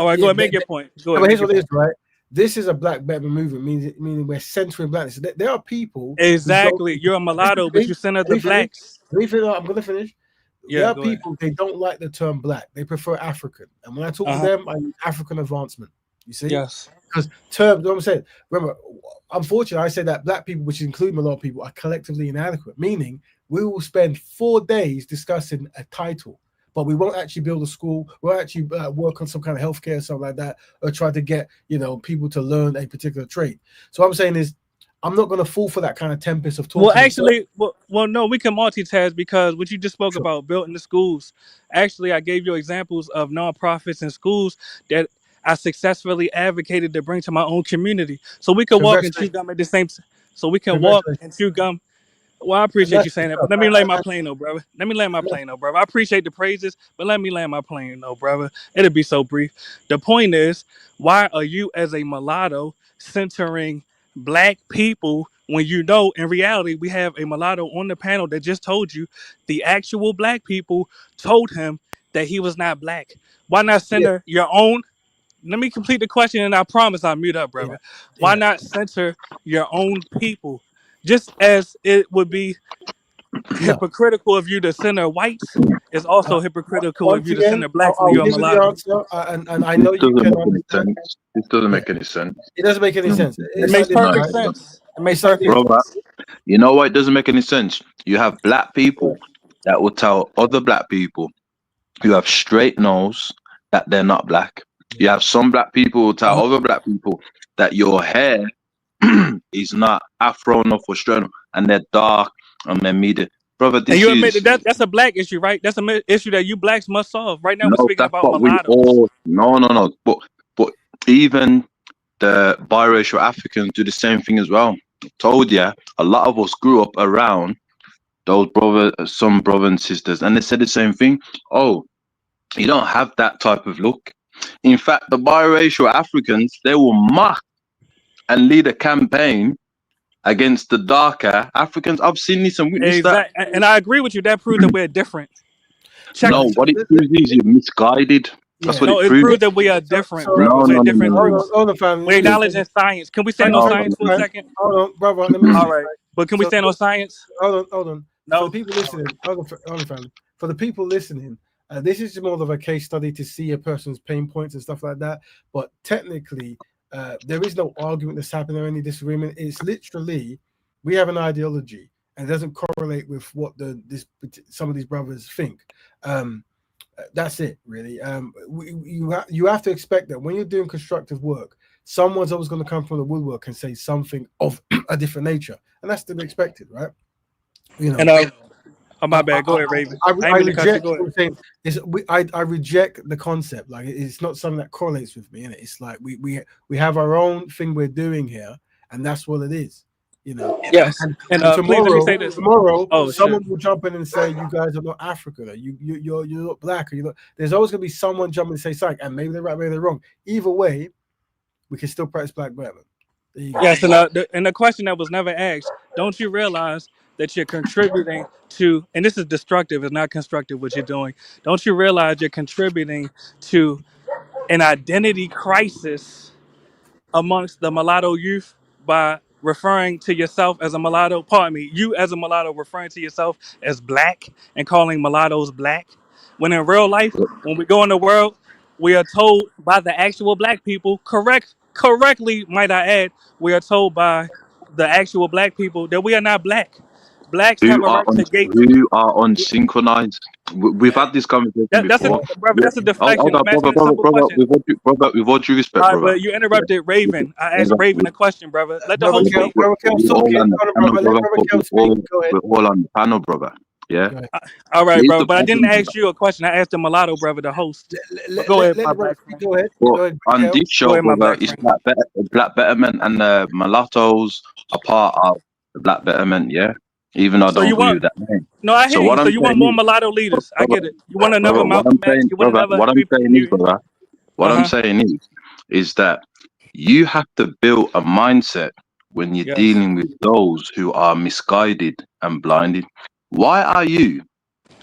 All right, go ahead, make your point. Go ahead, But make here's your what it is, point. right? This is a Black Betterment movement, meaning we're centering blackness. There are people who don't. Exactly. You're a mulatto, but you center Let the me finish. blacks. Let me finish. I'm gonna finish. There Yeah, are go ahead. people they don't like the term black. They prefer African, and when I talk to Uh-huh. them, I use African advancement. You see, Yes. because terms. What I'm saying. Remember, unfortunately, I say that black people, which include a lot of people, are collectively inadequate. Meaning, we will spend 4 days discussing a title, but we won't actually build a school. We'll actually work on some kind of healthcare or something like that, or try to get people to learn a particular trade. So what I'm saying is, I'm not going to fall for that kind of tempest of talking. Well, actually, no, we can multitask because what you just spoke about building the schools. Actually, I gave you examples of nonprofits and schools that I successfully advocated to bring to my own community. So we can walk and chew gum at the same. So we can walk and chew gum. Well, I appreciate you saying that, but let me lay my plane, though, brother. I appreciate the praises, but let me land my plane, though, brother. It'll be so brief. The point is, why are you, as a mulatto, centering Black people when you know in reality we have a mulatto on the panel that just told you the actual Black people told him that he was not Black? Why not center your own? Let me complete the question, and I promise I'll mute up, brother. Why not center your own people? Just as it would be hypocritical of you to center whites, it's also hypocritical of Once you to again, center blacks when I'll you're a give you the mulatto. answer, and I know you can understand. This doesn't make any sense. It doesn't make any sense. It makes perfect sense. It makes perfect Brother, sense. you know why it doesn't make any sense? You have Black people that will tell other Black people who have straight nose that they're not Black. You have some Black people who tell other Black people that your hair is not afro enough or straight enough, and they're dark and they're medium. Brother, this And you admit is that that's a Black issue, right? That's an issue that you blacks must solve. Right now, we're no, speaking that's about what we mulattoes. all no. But even the biracial Africans do the same thing as well. Told ya, a lot of us grew up around those some brother and sisters, and they said the same thing. Oh, you don't have that type of look. In fact, the biracial Africans, they will mock and lead a campaign against the darker Africans. I've seen this and witnessed that. Exactly, and I agree with you. That proves that we're different. No, what it proves is you're misguided. That's what No, it it proves. proves that we are different, So- bro. No, We're no, different no, no. groups. Hold on, family. We acknowledge in science. Can we stand on science for a second? Hold on, brother. Let me. All right, but can we stand on science? Hold on. No. For the people listening, hold on, family. For the people listening, this is more of a case study to see a person's pain points and stuff like that. But technically, there is no argument that's happening or any disagreement. It's literally we have an ideology, and it doesn't correlate with what some of these brothers think. That's it, really. You have to expect that when you're doing constructive work, someone's always going to come from the woodwork and say something of a different nature, and that's to be expected, right? And oh, my bad. Go ahead, Raven. I ain't mean to cut you. reject. Go ahead. Saying, I reject the concept. Like it's not something that correlates with me, and it's like we have our own thing we're doing here, and that's what it is. Yes. And tomorrow, please let me say this. Tomorrow, someone Shit. will jump in and say you guys are not African, or you're not Black, or you're not. There's always gonna be someone jumping and say something, and maybe they're right, maybe they're wrong. Either way, we can still practice Black Betterment. Yes, and the question that was never asked, don't you realize that you're contributing to, and this is destructive, it's not constructive what you're doing. Don't you realize you're contributing to an identity crisis amongst the mulatto youth by referring to yourself as a mulatto? Pardon me, you as a mulatto referring to yourself as Black and calling mulattoes Black, when in real life, when we go in the world, we are told by the actual Black people, correctly, might I add, we are told by the actual Black people that we are not Black. Blacks have a right to gate. Who are unsynchronized? We've had this conversation That's before. brother. That's a deflection. Hold on, I'm asking a simple brother, question. with all due respect, All right, brother. but you interrupted Raven. I asked Raven a question, brother. Let the host speak. Brother Kel's talking. We're all on the panel, brother. Yeah. All right, Here's bro. the But I didn't problem, ask you a question. I asked the mulatto brother, the host. Go ahead, my brother. black Go ahead. Well, on this show, ahead, my brother, black it's friend. Black Betterment and the mulattoes are part of the Black Betterment, yeah? Even though I So don't you agree want? with that name. No, I hear So you. what So I'm you want saying more is, mulatto leaders? I get it. You want another brother, what Malcolm I'm X? saying, You want brother, another what I'm Huey P. saying is, Newton? brother, what I'm saying is that you have to build a mindset when you're Yes. dealing with those who are misguided and blinded. Why are you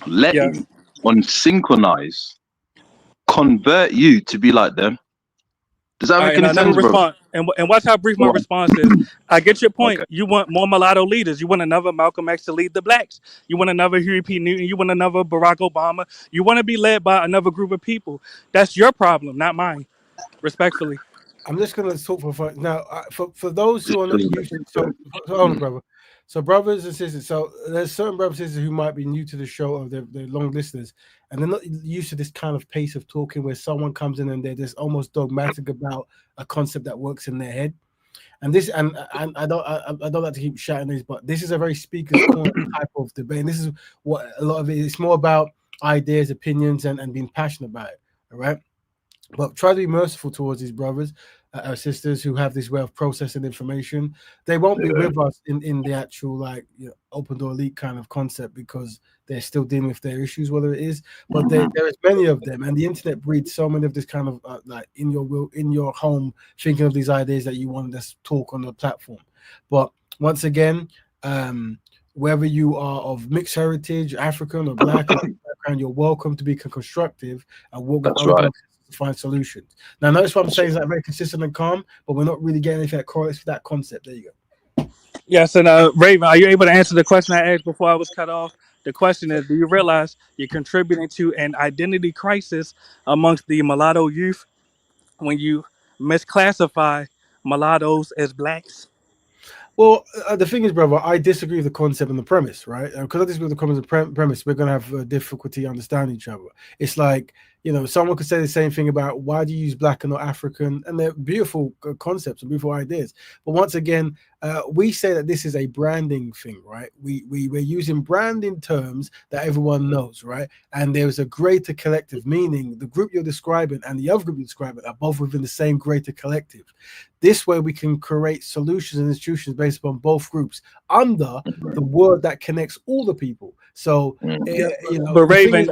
letting unsynchronize convert you to be like them? Does that All right, make and any I never sense, brother? respond. And watch how brief my response is. I get your point. You want more mulatto leaders. You want another Malcolm X to lead the blacks. You want another Huey P. Newton. You want another Barack Obama. You want to be led by another group of people. That's your problem, not mine. Respectfully. I'm just gonna talk for now. For those who are not used to, hold on, brother. So, brothers and sisters, so there's certain brothers and sisters who might be new to the show, or they're long listeners, and they're not used to this kind of pace of talking where someone comes in and they're just almost dogmatic about a concept that works in their head. And this, and I don't like to keep shouting this, but this is a very speaker's corner type of debate. And this is what a lot of it is. It's more about ideas, opinions, and being passionate about it. All right. But try to be merciful towards these brothers, our sisters who have this way of processing information. They won't be with us in the actual open door elite kind of concept because they're still dealing with their issues, whatever it is. But there is many of them, and the internet breeds so many of this kind of in your home, thinking of these ideas that you want to talk on the platform. But once again, whether you are of mixed heritage, African or black background, you're welcome to be constructive and work with other to find solutions. Now, notice what I'm saying is very consistent and calm, but we're not really getting anything that correlates with that concept. There you go. Yes, and Raven, are you able to answer the question I asked before I was cut off? The question is, do you realize you're contributing to an identity crisis amongst the mulatto youth when you misclassify mulattoes as blacks? Well, the thing is, brother, I disagree with the concept and the premise, right? Because I disagree with the concept and premise, we're going to have difficulty understanding each other. It's like, someone could say the same thing about why do you use black and not African? And they're beautiful concepts and beautiful ideas. But once again, we say that this is a branding thing, right? We're using branding terms that everyone knows, right? And there's a greater collective, meaning the group you're describing and the other group you're describing are both within the same greater collective. This way we can create solutions and institutions based upon both groups under the word that connects all the people. So, but Raven,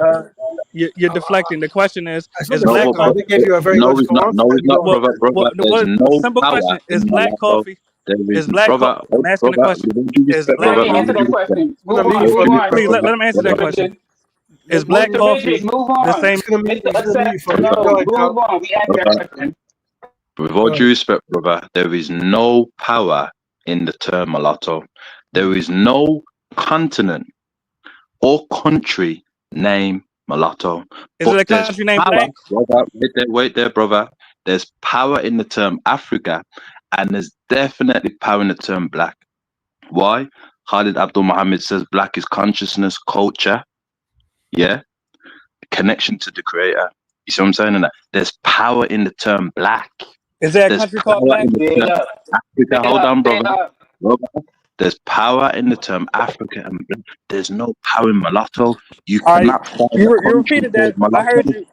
you're deflecting. The question is black coffee? They gave you a very logical answer. No, it's not, brother. There's no simple power question: is in black mulatto. coffee? There Is black brother, coffee? I'm asking the question. Is black coffee? Answer that question. Move on. Please let him answer that question. Is black coffee the same? No, move on. We asked that question. With all due respect, brother, there is no power in the term mulatto. There is no continent or country named mulatto. Is it a country named black? Brother, wait there, brother. There's power in the term Africa, and there's definitely power in the term black. Why? Khalid Abdul Muhammad says black is consciousness, culture, connection to the creator. You see what I'm saying? And there's power in the term black. Is there a country called black? Africa, hold on, brother. There's power in the term Africa and black. There's no power in mulatto. You cannot find you repeated that. I heard you.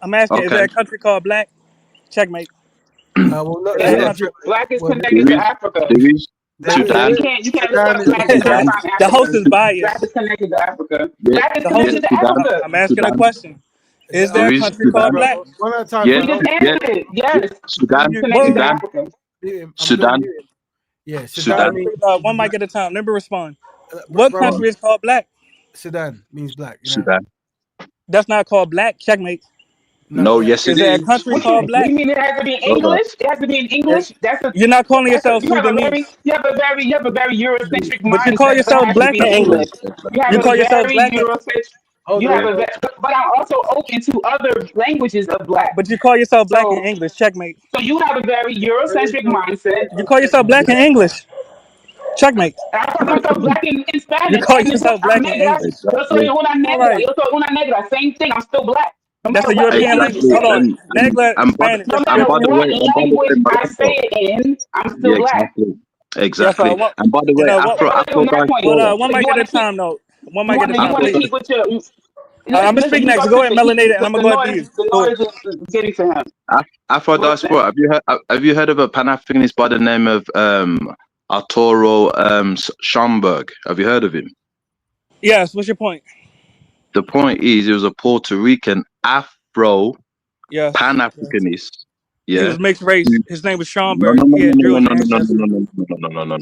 I'm asking, is there a country called black? Checkmate. Black is connected to Africa. There is Sudan. You can't look up black and find Africa. The host is biased. Black is connected to Africa. Black is connected to Africa. I'm asking a question. Is there a country called black? One at a time. Yes. Sudan. Sudan. Yeah, Sudan. One mic at a time. Let me respond. What country is called black? Sudan means black. Sudan. That's not called black. Checkmate. No, yes it is. Is there a country called black? You mean it has to be in English? It has to be in English. You're not calling yourself Sudanese. You have a very Eurocentric mindset. But you call yourself black in English. You call yourself black. But I'm also open to other languages of black. But you call yourself black in English. Checkmate. So you have a very Eurocentric mindset. You call yourself black in English. Checkmate. I call myself black in Spanish. You call yourself black in English. Yo soy una negra. Same thing. I'm still black. That's a European language. Hold on. Negra, Spanish. No matter what language I say it in, I'm still black. Exactly. Yes, and by the way, one mic at a time, though. One mic at a time. You want to keep with your... I'm going to speak next. Go ahead, Melanated, and I'm going to go after you. The noise is getting to him. Afro diaspora. Have you heard of a Pan-Africanist by the name of Arturo Schomburg? Have you heard of him? Yes. What's your point? The point is, he was a Puerto Rican Afro Pan-Africanist. Yeah. He was mixed race. His name was Schomburg. No.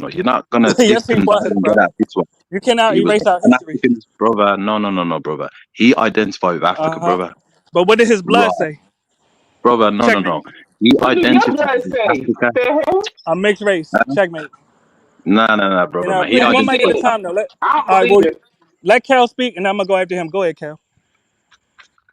You're not gonna. Yes, he was, bro. You cannot erase our history, brother. No, brother. He identified with Africa, brother. But what did his blood say, brother? No. He identified with Africa. A mixed race. Checkmate. No, brother. One mic at a time, though. Let Cal speak, and I'm gonna go after him. Go ahead, Cal.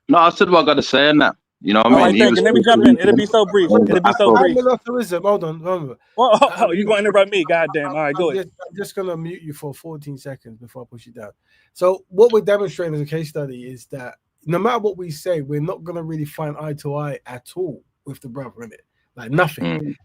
No, I said what I got to say, and that You know what All I mean? right, He thank was you. Let me jump in. It'll be so brief. It'll be so brief. Militarism. Hold on. Oh, you gonna interrupt me? Goddamn. All right, go ahead. I'm just gonna mute you for 14 seconds before I push you down. So what we're demonstrating as a case study is that no matter what we say, we're not gonna really find eye to eye at all with the brother in it. Like nothing.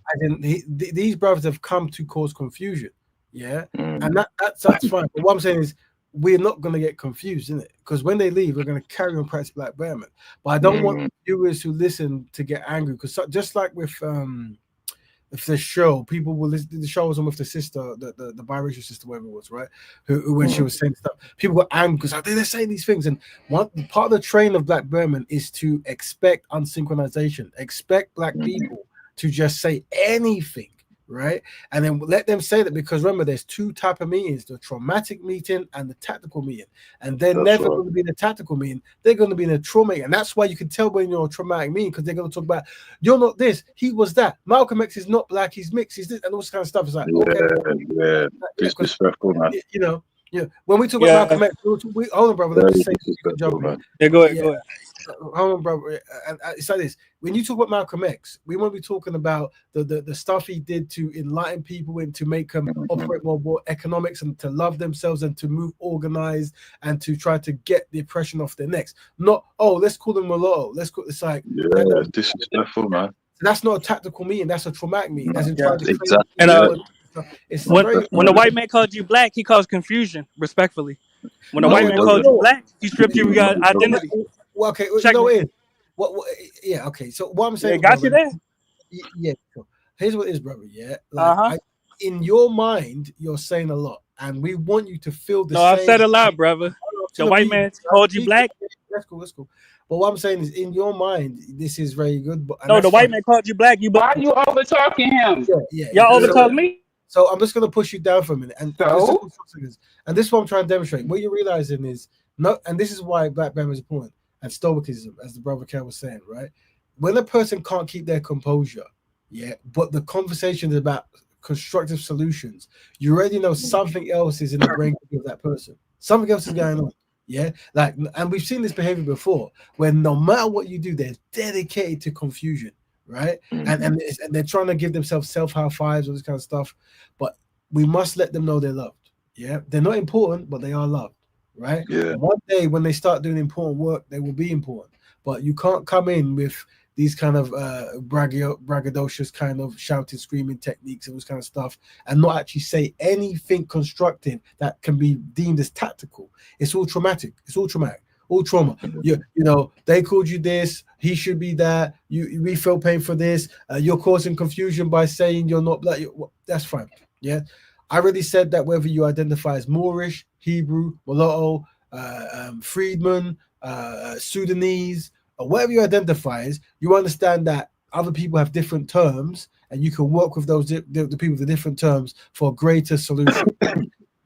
These brothers have come to cause confusion. Yeah, and that's fine. But what I'm saying is, we're not going to get confused in it, because when they leave, we're going to carry on practice Black Betterment. But I don't want viewers who listen to get angry, because just like with the show, people will listen. The show was on with the sister, the biracial sister, whatever it was, right? Who when she was saying stuff, people got angry because they're saying these things. And one part of the train of Black Betterment is to expect unsynchronization, expect Black people to just say anything. Right, and then let them say that, because remember, there's two type of meetings: the traumatic meeting and the tactical meeting. And they're never going to be in a tactical meeting; they're going to be in a trauma meeting. And that's why you can tell when you're a traumatic meeting, because they're going to talk about, you're not this, he was that. Malcolm X is not black, he's mixed, he's this, and all this kind of stuff. It's like, disrespectful, man. You know, when we talk about Malcolm X, hold on, brother. Let me just say, you can jump in. Go ahead. Hold on, brother. And it's like this: when you talk about Malcolm X, we won't be talking about the stuff he did to enlighten people and to make them operate more economics and to love themselves and to move organized and to try to get the oppression off their necks. Not, let's call them mulatto. It's like disrespectful, man. That's not a tactical meeting. That's a traumatic meeting. As in trying to exactly. And when the white man called you black, he caused confusion. Respectfully, when the white man called you black, he stripped you of your identity. Well, okay, Check you know it is. Yeah, okay. So what I'm saying, got you there. Yeah. Cool. Here's what it is, brother. Yeah, like in your mind, you're saying a lot, and we want you to feel the same. I've said a lot, brother. The white man called you black. That's cool. But what I'm saying is, in your mind, this is very good. But the white man called you black. Why are you over talking him? Y'all over talking me. So I'm just gonna push you down for a minute, and this is what I'm trying to demonstrate. What you're realizing is and this is why Black Betterment is important. And stoicism, as the brother Kel was saying, right? When a person can't keep their composure, but the conversation is about constructive solutions, you already know something else is in the brain of that person. Something else is going on. Yeah, and we've seen this behavior before, where no matter what you do, they're dedicated to confusion, right? And they're trying to give themselves self-high fives, all this kind of stuff. But we must let them know they're loved. Yeah, they're not important, but they are loved. Right? Yeah. One day when they start doing important work, they will be important. But you can't come in with these kind of braggadocious kind of shouting, screaming techniques and this kind of stuff, and not actually say anything constructive that can be deemed as tactical. It's all traumatic. All trauma. You know, they called you this. He should be that. We feel pain for this. You're causing confusion by saying you're not black. That's fine. Yeah. I already said that whether you identify as Moorish, Hebrew, mulatto, freedman, Sudanese, or whatever you identify as, you understand that other people have different terms, and you can work with those the people with the different terms for a greater solution.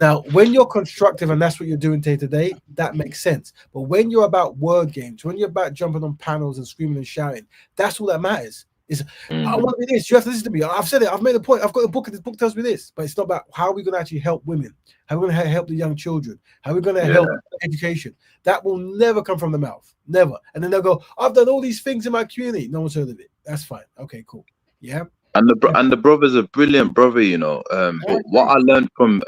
Now, when you're constructive and that's what you're doing day to day, that makes sense. But when you're about word games, when you're about jumping on panels and screaming and shouting, that's all that matters. I want to be this. You have to listen to me. I've said it. I've made a point. I've got a book, and this book tells me this. But it's not about how are we going to actually help women, how are we going to help the young children, how are we going to help education. That will never come from the mouth. Never. And then they'll go, I've done all these things in my community. No one's heard of it. That's fine. Okay, cool. Yeah. And the brother's a brilliant brother, you know. But what I learned from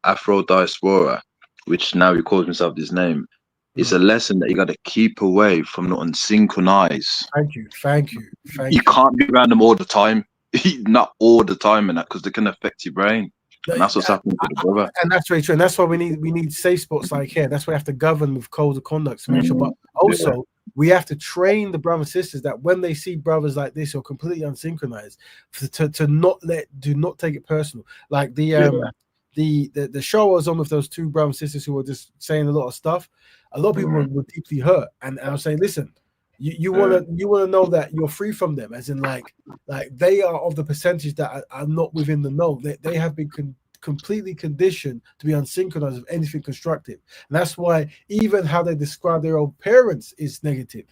Afro Diaspora, which now he calls himself this name, it's a lesson that you got to keep away from the unsynchronized. Thank you. You can't be around them all the time. Not all the time, and that, because they can affect your brain. And that's what's happening to the brother. And that's very true. And that's why we need safe spots like here. That's why we have to govern with codes of conduct to make sure. But also, we have to train the brothers and sisters that when they see brothers like this or completely unsynchronized, to not take it personal. Like the show I was on with those two brothers and sisters who were just saying a lot of stuff. A lot of people were deeply hurt, and I was saying, listen, you want to know that you're free from them, as in like they are of the percentage that are not within the know. They have been completely conditioned to be unsynchronized with anything constructive, and that's why even how they describe their own parents is negative.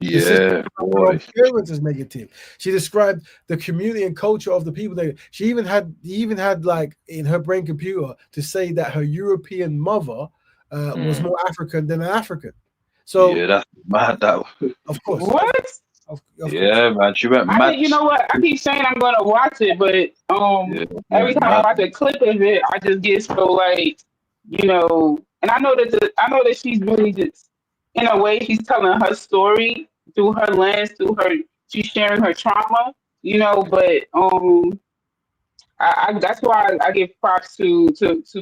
Yeah, boy. Parents is negative. She described the community and culture of the people. She even had like in her brain computer to say that her European mother was more African than an African. So yeah, that's mad. That of course. What? Yeah, man, she went I mad. think, you know what? I keep saying I'm gonna watch it, but every time I watch a clip of it, I just get so like, and I know that she's really just, in a way, she's telling her story through her lens, she's sharing her trauma, but I that's why I give props to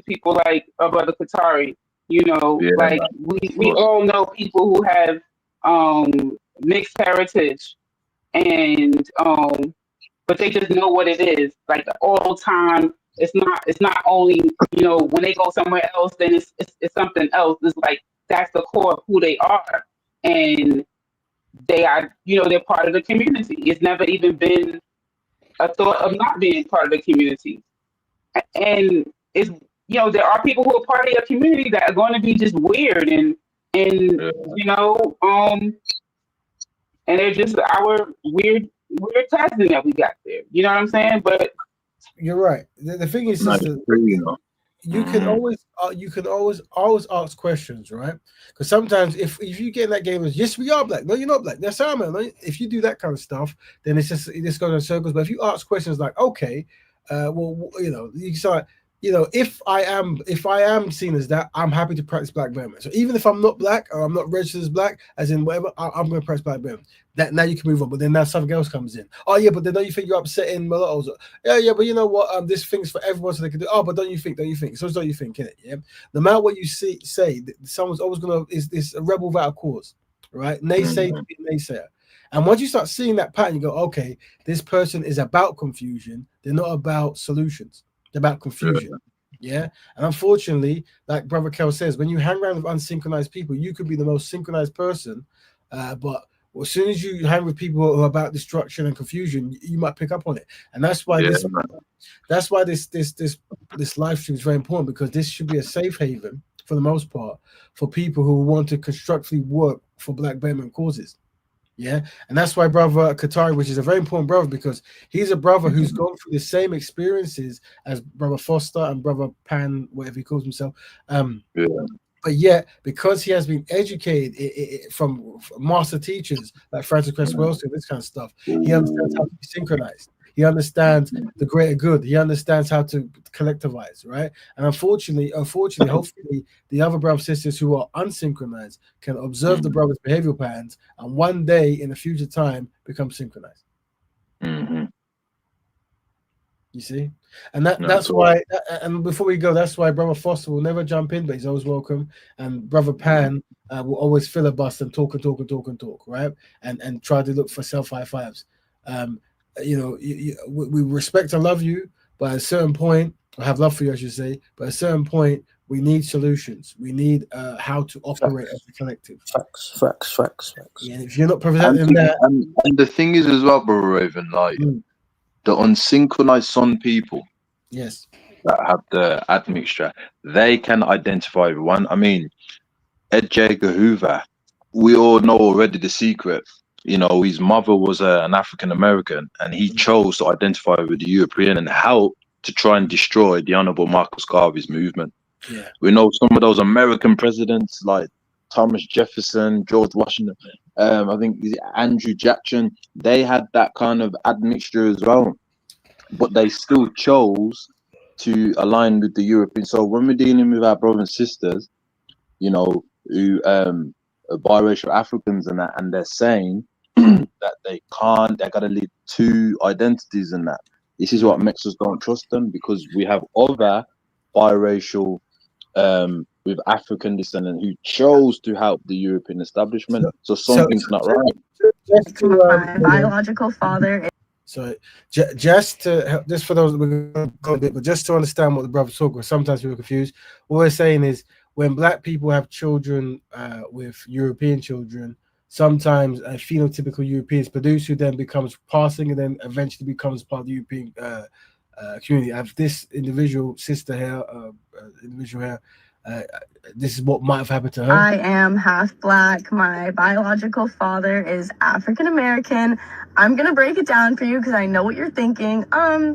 people like Brother Qatari. Yeah, Like man, we all know people who have mixed heritage, and but they just know what it is. Like all the time, it's not only when they go somewhere else, then it's something else. It's like that's the core of who they are, and they are they're part of the community. It's never even been a thought of not being part of the community. And it's there are people who are part of your community that are going to be just weird and and they're just our weird cousin that we got there. You know what I'm saying? But you're right. The thing is, no, sister, you Mm-hmm. can always ask questions, right? Because sometimes if you get in that game of yes, we are black, no, you're not black, that's our man. No, if you do that kind of stuff, then it just goes in circles. But if you ask questions like, okay, well, you start, if I am seen as that, I'm happy to practice black Betterment. So even if I'm not black or I'm not registered as black, as in whatever, I'm going to practice black Betterment. That now you can move on. But then now something else comes in. Oh yeah, but then don't you think you're upsetting mulattoes? Yeah, but you know what? This thing's for everyone, so they can do. Oh, but don't you think? So don't you think? Innit? Yeah. No matter what you say, someone's always gonna is a rebel without a cause, right? Naysay to be a naysayer. And once you start seeing that pattern, you go, okay, this person is about confusion. They're not about solutions. They're about confusion. Yeah. And unfortunately, like Brother Kel says, when you hang around with unsynchronized people, you could be the most synchronized person, but as soon as you hang with people who are about destruction and confusion, you might pick up on it. And that's why this live stream is very important, because this should be a safe haven for the most part for people who want to constructively work for Black Betterment causes. Yeah, and that's why Brother Qatari, which is a very important brother, because he's a brother who's gone through the same experiences as Brother Foster and Brother Pan, whatever he calls himself. But yet, because he has been educated from master teachers like Francis Cress Wellston, this kind of stuff, he understands how to be synchronized. He understands the greater good. He understands how to collectivize, right? And unfortunately, hopefully, the other brothers and sisters who are unsynchronized can observe the brother's behavioral patterns, and one day in a future time become synchronized. You see, and that's why. And before we go, that's why Brother Foster will never jump in, but he's always welcome. And Brother Pan will always filibuster and talk, right? And try to look for self high fives. We respect and love you, but at a certain point, I have love for you, I should say. But at a certain point, we need solutions. We need how to operate as a collective. Facts. Yeah, and if you're not presenting that, and the thing is as well, Brother Raven, like the unsynchronized Sun people, yes, that have the admixture, they can identify everyone. I mean, Ed J. Hoover, we all know already the secret. His mother was an African American, and he chose to identify with the European and help to try and destroy the Honorable Marcus Garvey's movement. Yeah. We know some of those American presidents like Thomas Jefferson, George Washington, I think Andrew Jackson, they had that kind of admixture as well, but they still chose to align with the European. So when we're dealing with our brothers and sisters, who biracial Africans and that, and they're saying that they gotta lead two identities and that. This is what makes us don't trust them, because we have other biracial with African descent who chose to help the European establishment. So something's not right. My biological father. So just for those that we're going to go a bit, but just to understand what the brothers talk about, sometimes people are confused. What we're saying is, when Black people have children with European children, sometimes a phenotypical European is produced, who then becomes passing and then eventually becomes part of the European community. I have this individual sister here, this is what might have happened to her. I am half Black. My biological father is African American. I'm gonna break it down for you because I know what you're thinking.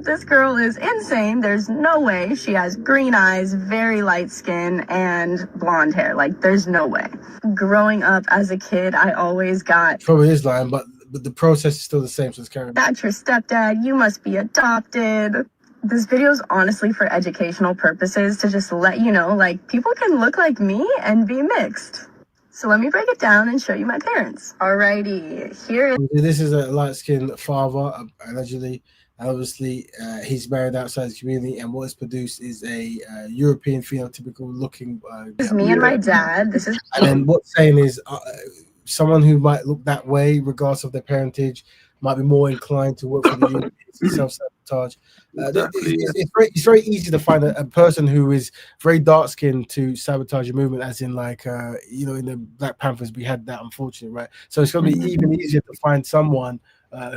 This girl is insane. There's no way. She has green eyes, very light skin, and blonde hair. Like, there's no way. Growing up as a kid, I always got... Probably is lying, but the process is still the same. So it's carrying. That's your stepdad. You must be adopted. This video is honestly for educational purposes to just let you know, like, people can look like me and be mixed. So let me break it down and show you my parents. Alrighty, here is. This is a light-skinned father, allegedly. Obviously, he's married outside the community, and what is produced is a European phenotypical-looking. This is me and my dad. This is. And then what's saying is someone who might look that way, regardless of their parentage, might be more inclined to work for the union, self-sabotage. It's very easy to find a person who is very dark-skinned to sabotage your movement, as in like, in the Black Panthers, we had that, unfortunately, right? So it's going to be even easier to find someone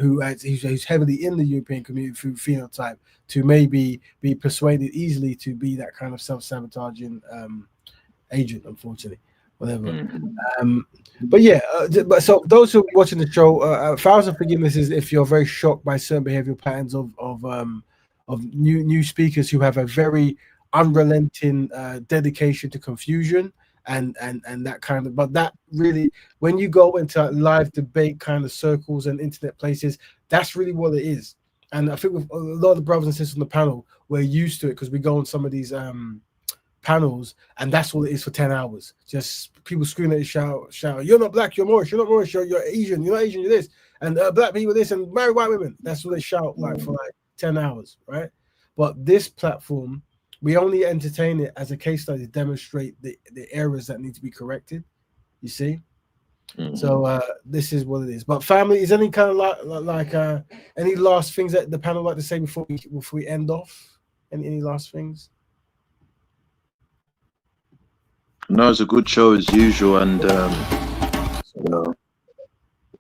who's heavily in the European community through phenotype to maybe be persuaded easily to be that kind of self-sabotaging agent, unfortunately. Whatever. But yeah, but so those who are watching the show, 1,000 forgiveness is if you're very shocked by certain behavioral patterns of new speakers who have a very unrelenting dedication to confusion and that kind of. But that really, when you go into live debate kind of circles and internet places, that's really what it is. And I think with a lot of the brothers and sisters on the panel, we're used to it because we go on some of these panels, and that's what it is for 10 hours. Just people screaming at you, shout, you're not black, you're Moorish, you're Asian, you're not Asian, you're this, and black people this, and marry white women. That's what they shout like for like 10 hours, right? But this platform, we only entertain it as a case study to demonstrate the errors that need to be corrected. You see? So this is what it is. But family, is any kind of any last things that the panel like to say before we end off? Any last things? No, it's a good show as usual, and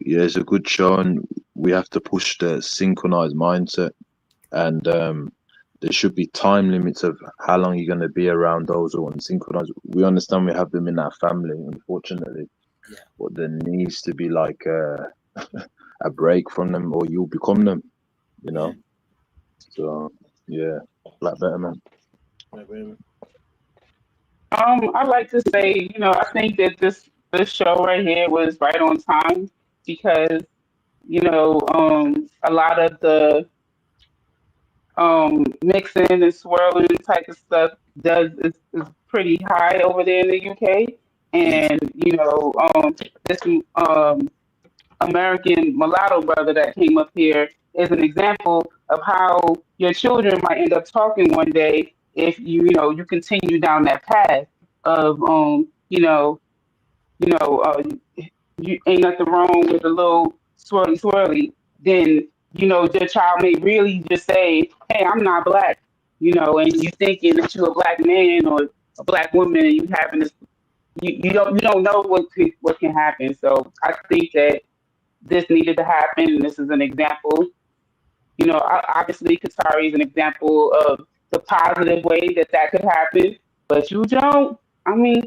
it's a good show, and we have to push the synchronized mindset, and there should be time limits of how long you're going to be around those who want synchronized. We understand we have them in our family, unfortunately, but there needs to be like a break from them, or you'll become them, So yeah, Black Betterment. I'd like to say, I think that this show right here was right on time because, a lot of the mixing and swirling type of stuff is pretty high over there in the UK, and this American mulatto brother that came up here is an example of how your children might end up talking one day if you continue down that path of you ain't nothing wrong with a little swirly, then your child may really just say, hey, I'm not black, and you thinking that you're a black man or a black woman, and you having this, you don't know what can happen. So I think that this needed to happen, and this is an example. Obviously, Qatari is an example of the positive way that could happen, but you don't. I mean,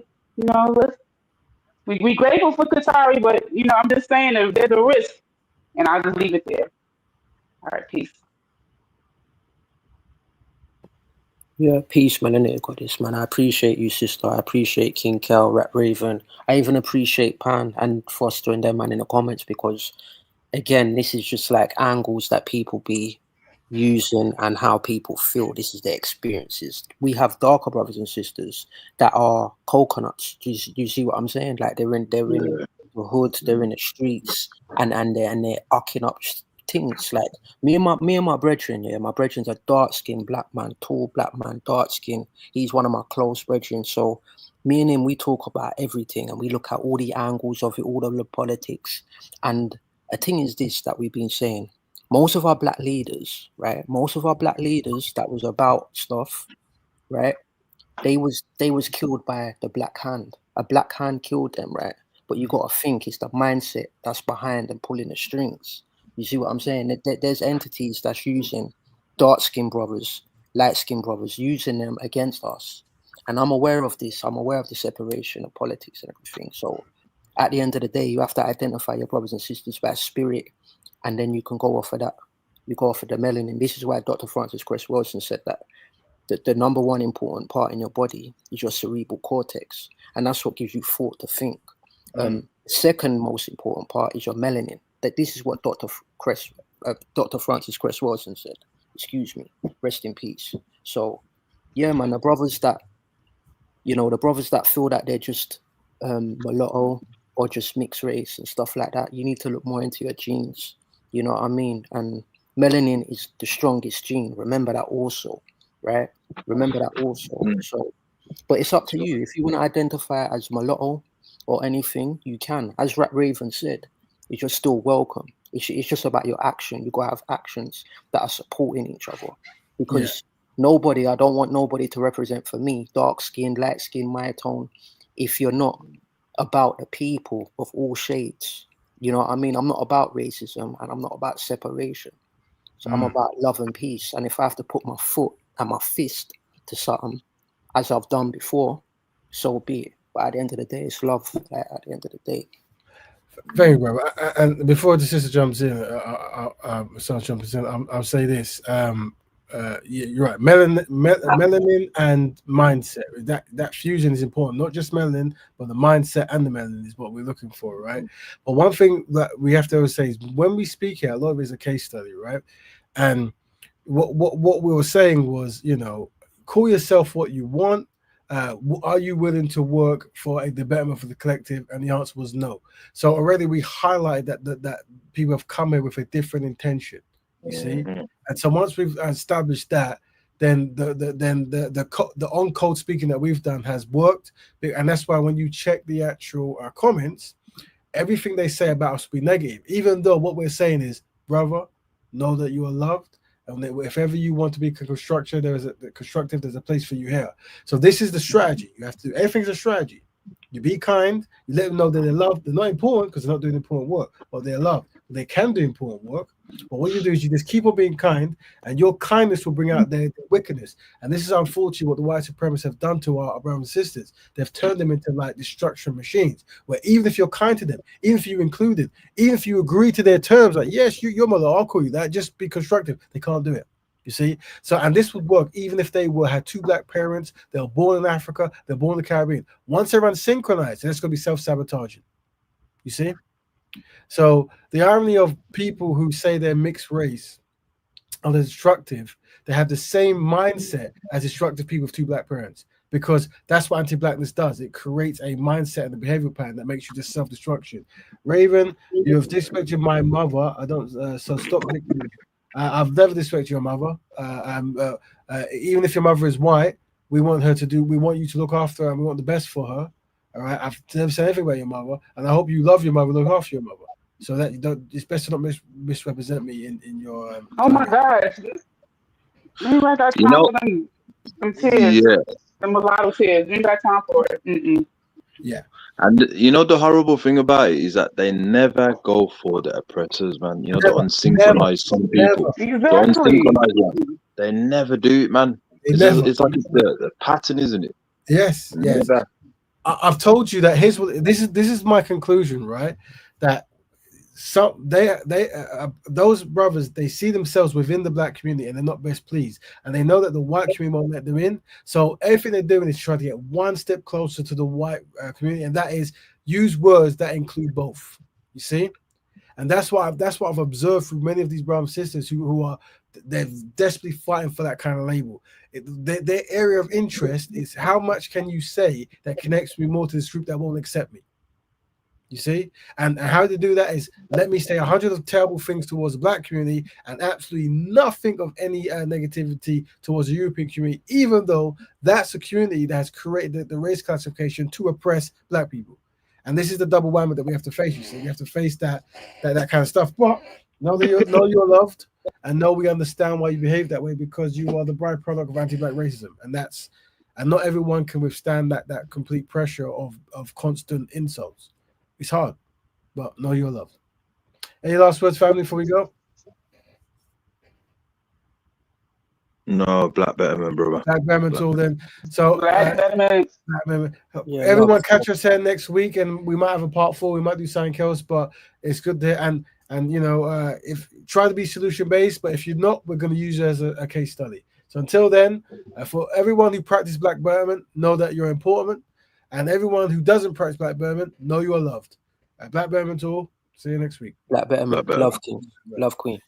we grateful for Qatari, but I'm just saying that there's a risk, and I'll just leave it there. All right, peace. Yeah, peace, man, innit, goddess, man. I appreciate you, sister. I appreciate King Kel, Rap Raven. I even appreciate Pan and Foster and them, man, in the comments, because, again, this is just like angles that people be using and how people feel. This is their experiences. We have darker brothers and sisters that are coconuts. Do you see what I'm saying? Like they're in the hood, they're in the streets, and they're ucking up things. Like me and my brethren, my brethren's a dark-skinned black man, tall black man, dark skin. He's one of my close brethren. So me and him, we talk about everything, and we look at all the angles of it, all of the politics. And a thing is this that we've been saying. Most of our black leaders, right? Most of our black leaders that was about stuff, right? They was killed by the black hand. A black hand killed them, right? But you got to think it's the mindset that's behind and pulling the strings. You see what I'm saying? There's entities that's using dark-skinned brothers, light-skinned brothers, using them against us. And I'm aware of this. I'm aware of the separation of politics and everything. So at the end of the day, you have to identify your brothers and sisters by spirit, and then you can go off of that. You go off of the melanin. This is why Dr. Francis Cress Wilson said that the number one important part in your body is your cerebral cortex, and that's what gives you thought to think. Second most important part is your melanin. that this is what Dr. Francis Cress Wilson said. Excuse me, rest in peace. So, yeah, man, the brothers that feel that they're just mulatto or just mixed race and stuff like that, you need to look more into your genes. You know what I mean? And melanin is the strongest gene. Remember that also, right? Remember that also. So, but it's up to you. If you want to identify as mulatto or anything, you can. As Raven said, you're still welcome. It's just about your action. You gotta have actions that are supporting each other. Because I don't want nobody to represent for me, dark skin, light skin, my tone, if you're not about the people of all shades. You know what I mean? I'm not about racism and I'm not about separation. So I'm about love and peace. And if I have to put my foot and my fist to something, as I've done before, so be it. But at the end of the day, it's love. At the end of the day. Very well. And before the sister jumps in, I'll say this. You're right. Melanin and mindset. That fusion is important. Not just melanin, but the mindset and the melanin is what we're looking for, right? But one thing that we have to always say is when we speak here, a lot of it is a case study, right? And what we were saying was, call yourself what you want. Are you willing to work for the betterment for the collective? And the answer was no. So already we highlighted that people have come here with a different intention. You see, and so once we've established that, then the on code speaking that we've done has worked, and that's why when you check the actual comments, everything they say about us will be negative, even though what we're saying is, brother, know that you are loved. And if ever you want to be constructive, there's a place for you here. So this is the strategy. You have to do everything's a strategy. You be kind. You let them know that they're loved. They're not important because they're not doing important work, but they're loved. They can do important work. But what you do is you just keep on being kind, and your kindness will bring out their wickedness. And this is unfortunately what the white supremacists have done to our brothers and sisters. They've turned them into like destruction machines, where even if you're kind to them, even if you include it, even if you agree to their terms, like, yes, you're mother, I'll call you that, just be constructive. They can't do it. You see? So, and this would work even if they had two black parents, they were born in Africa, they're born in the Caribbean. Once they're unsynchronized, that's going to be self-sabotaging. You see? So the irony of people who say they're mixed race are destructive, they have the same mindset as destructive people with two black parents, because that's what anti-blackness does. It creates a mindset and a behavioral pattern that makes you just self-destruction. Raven, you have disrespected my mother. I don't. So stop. I've never disrespected your mother. Even if your mother is white, we want you to look after her, and we want the best for her. All right. I've never said anything about your mother, and I hope you love your mother, look after your mother. So that it's best to not misrepresent me in your. Oh my gosh! We ain't got time for them tears, the mulatto tears. We ain't got time for it. Yeah. And the horrible thing about it is that they never go for the oppressors, man. The unsynchronized some people. Exactly. The unsynchronized ones. They never do it, man. It's like the pattern, isn't it? Yes. Yes. I've told you that this is my conclusion, right? That those brothers, they see themselves within the black community and they're not best pleased, and they know that the white community won't let them in. So everything they're doing is trying to get one step closer to the white community, and that is use words that include both. You see, and that's what I've observed through many of these brothers and sisters they're desperately fighting for that kind of label. Their area of interest is how much can you say that connects me more to this group that won't accept me. You see, and how to do that is let me say 100 of terrible things towards the black community and absolutely nothing of any negativity towards the European community, even though that's a community that has created the race classification to oppress black people. And this is the double whammy that we have to face. You see, we have to face that kind of stuff. But know that you're loved, and know we understand why you behave that way, because you are the byproduct of anti-black racism, and not everyone can withstand that complete pressure of constant insults. It's hard, but know you're loved. Any last words, family, before we go? No, Black Betterment, brother. Black Betterment all then. So Black Betterment. Everyone catch us here next week, and we might have a part 4. We might do something else, but it's good to and if try to be solution based, but if you're not, we're going to use it as a case study. So until then, for everyone who practice Black Betterment, know that you're important. And everyone who doesn't practice Black Betterment, know you are loved. Black Betterment all. See you next week. Black Betterment. Love King. Love Queen.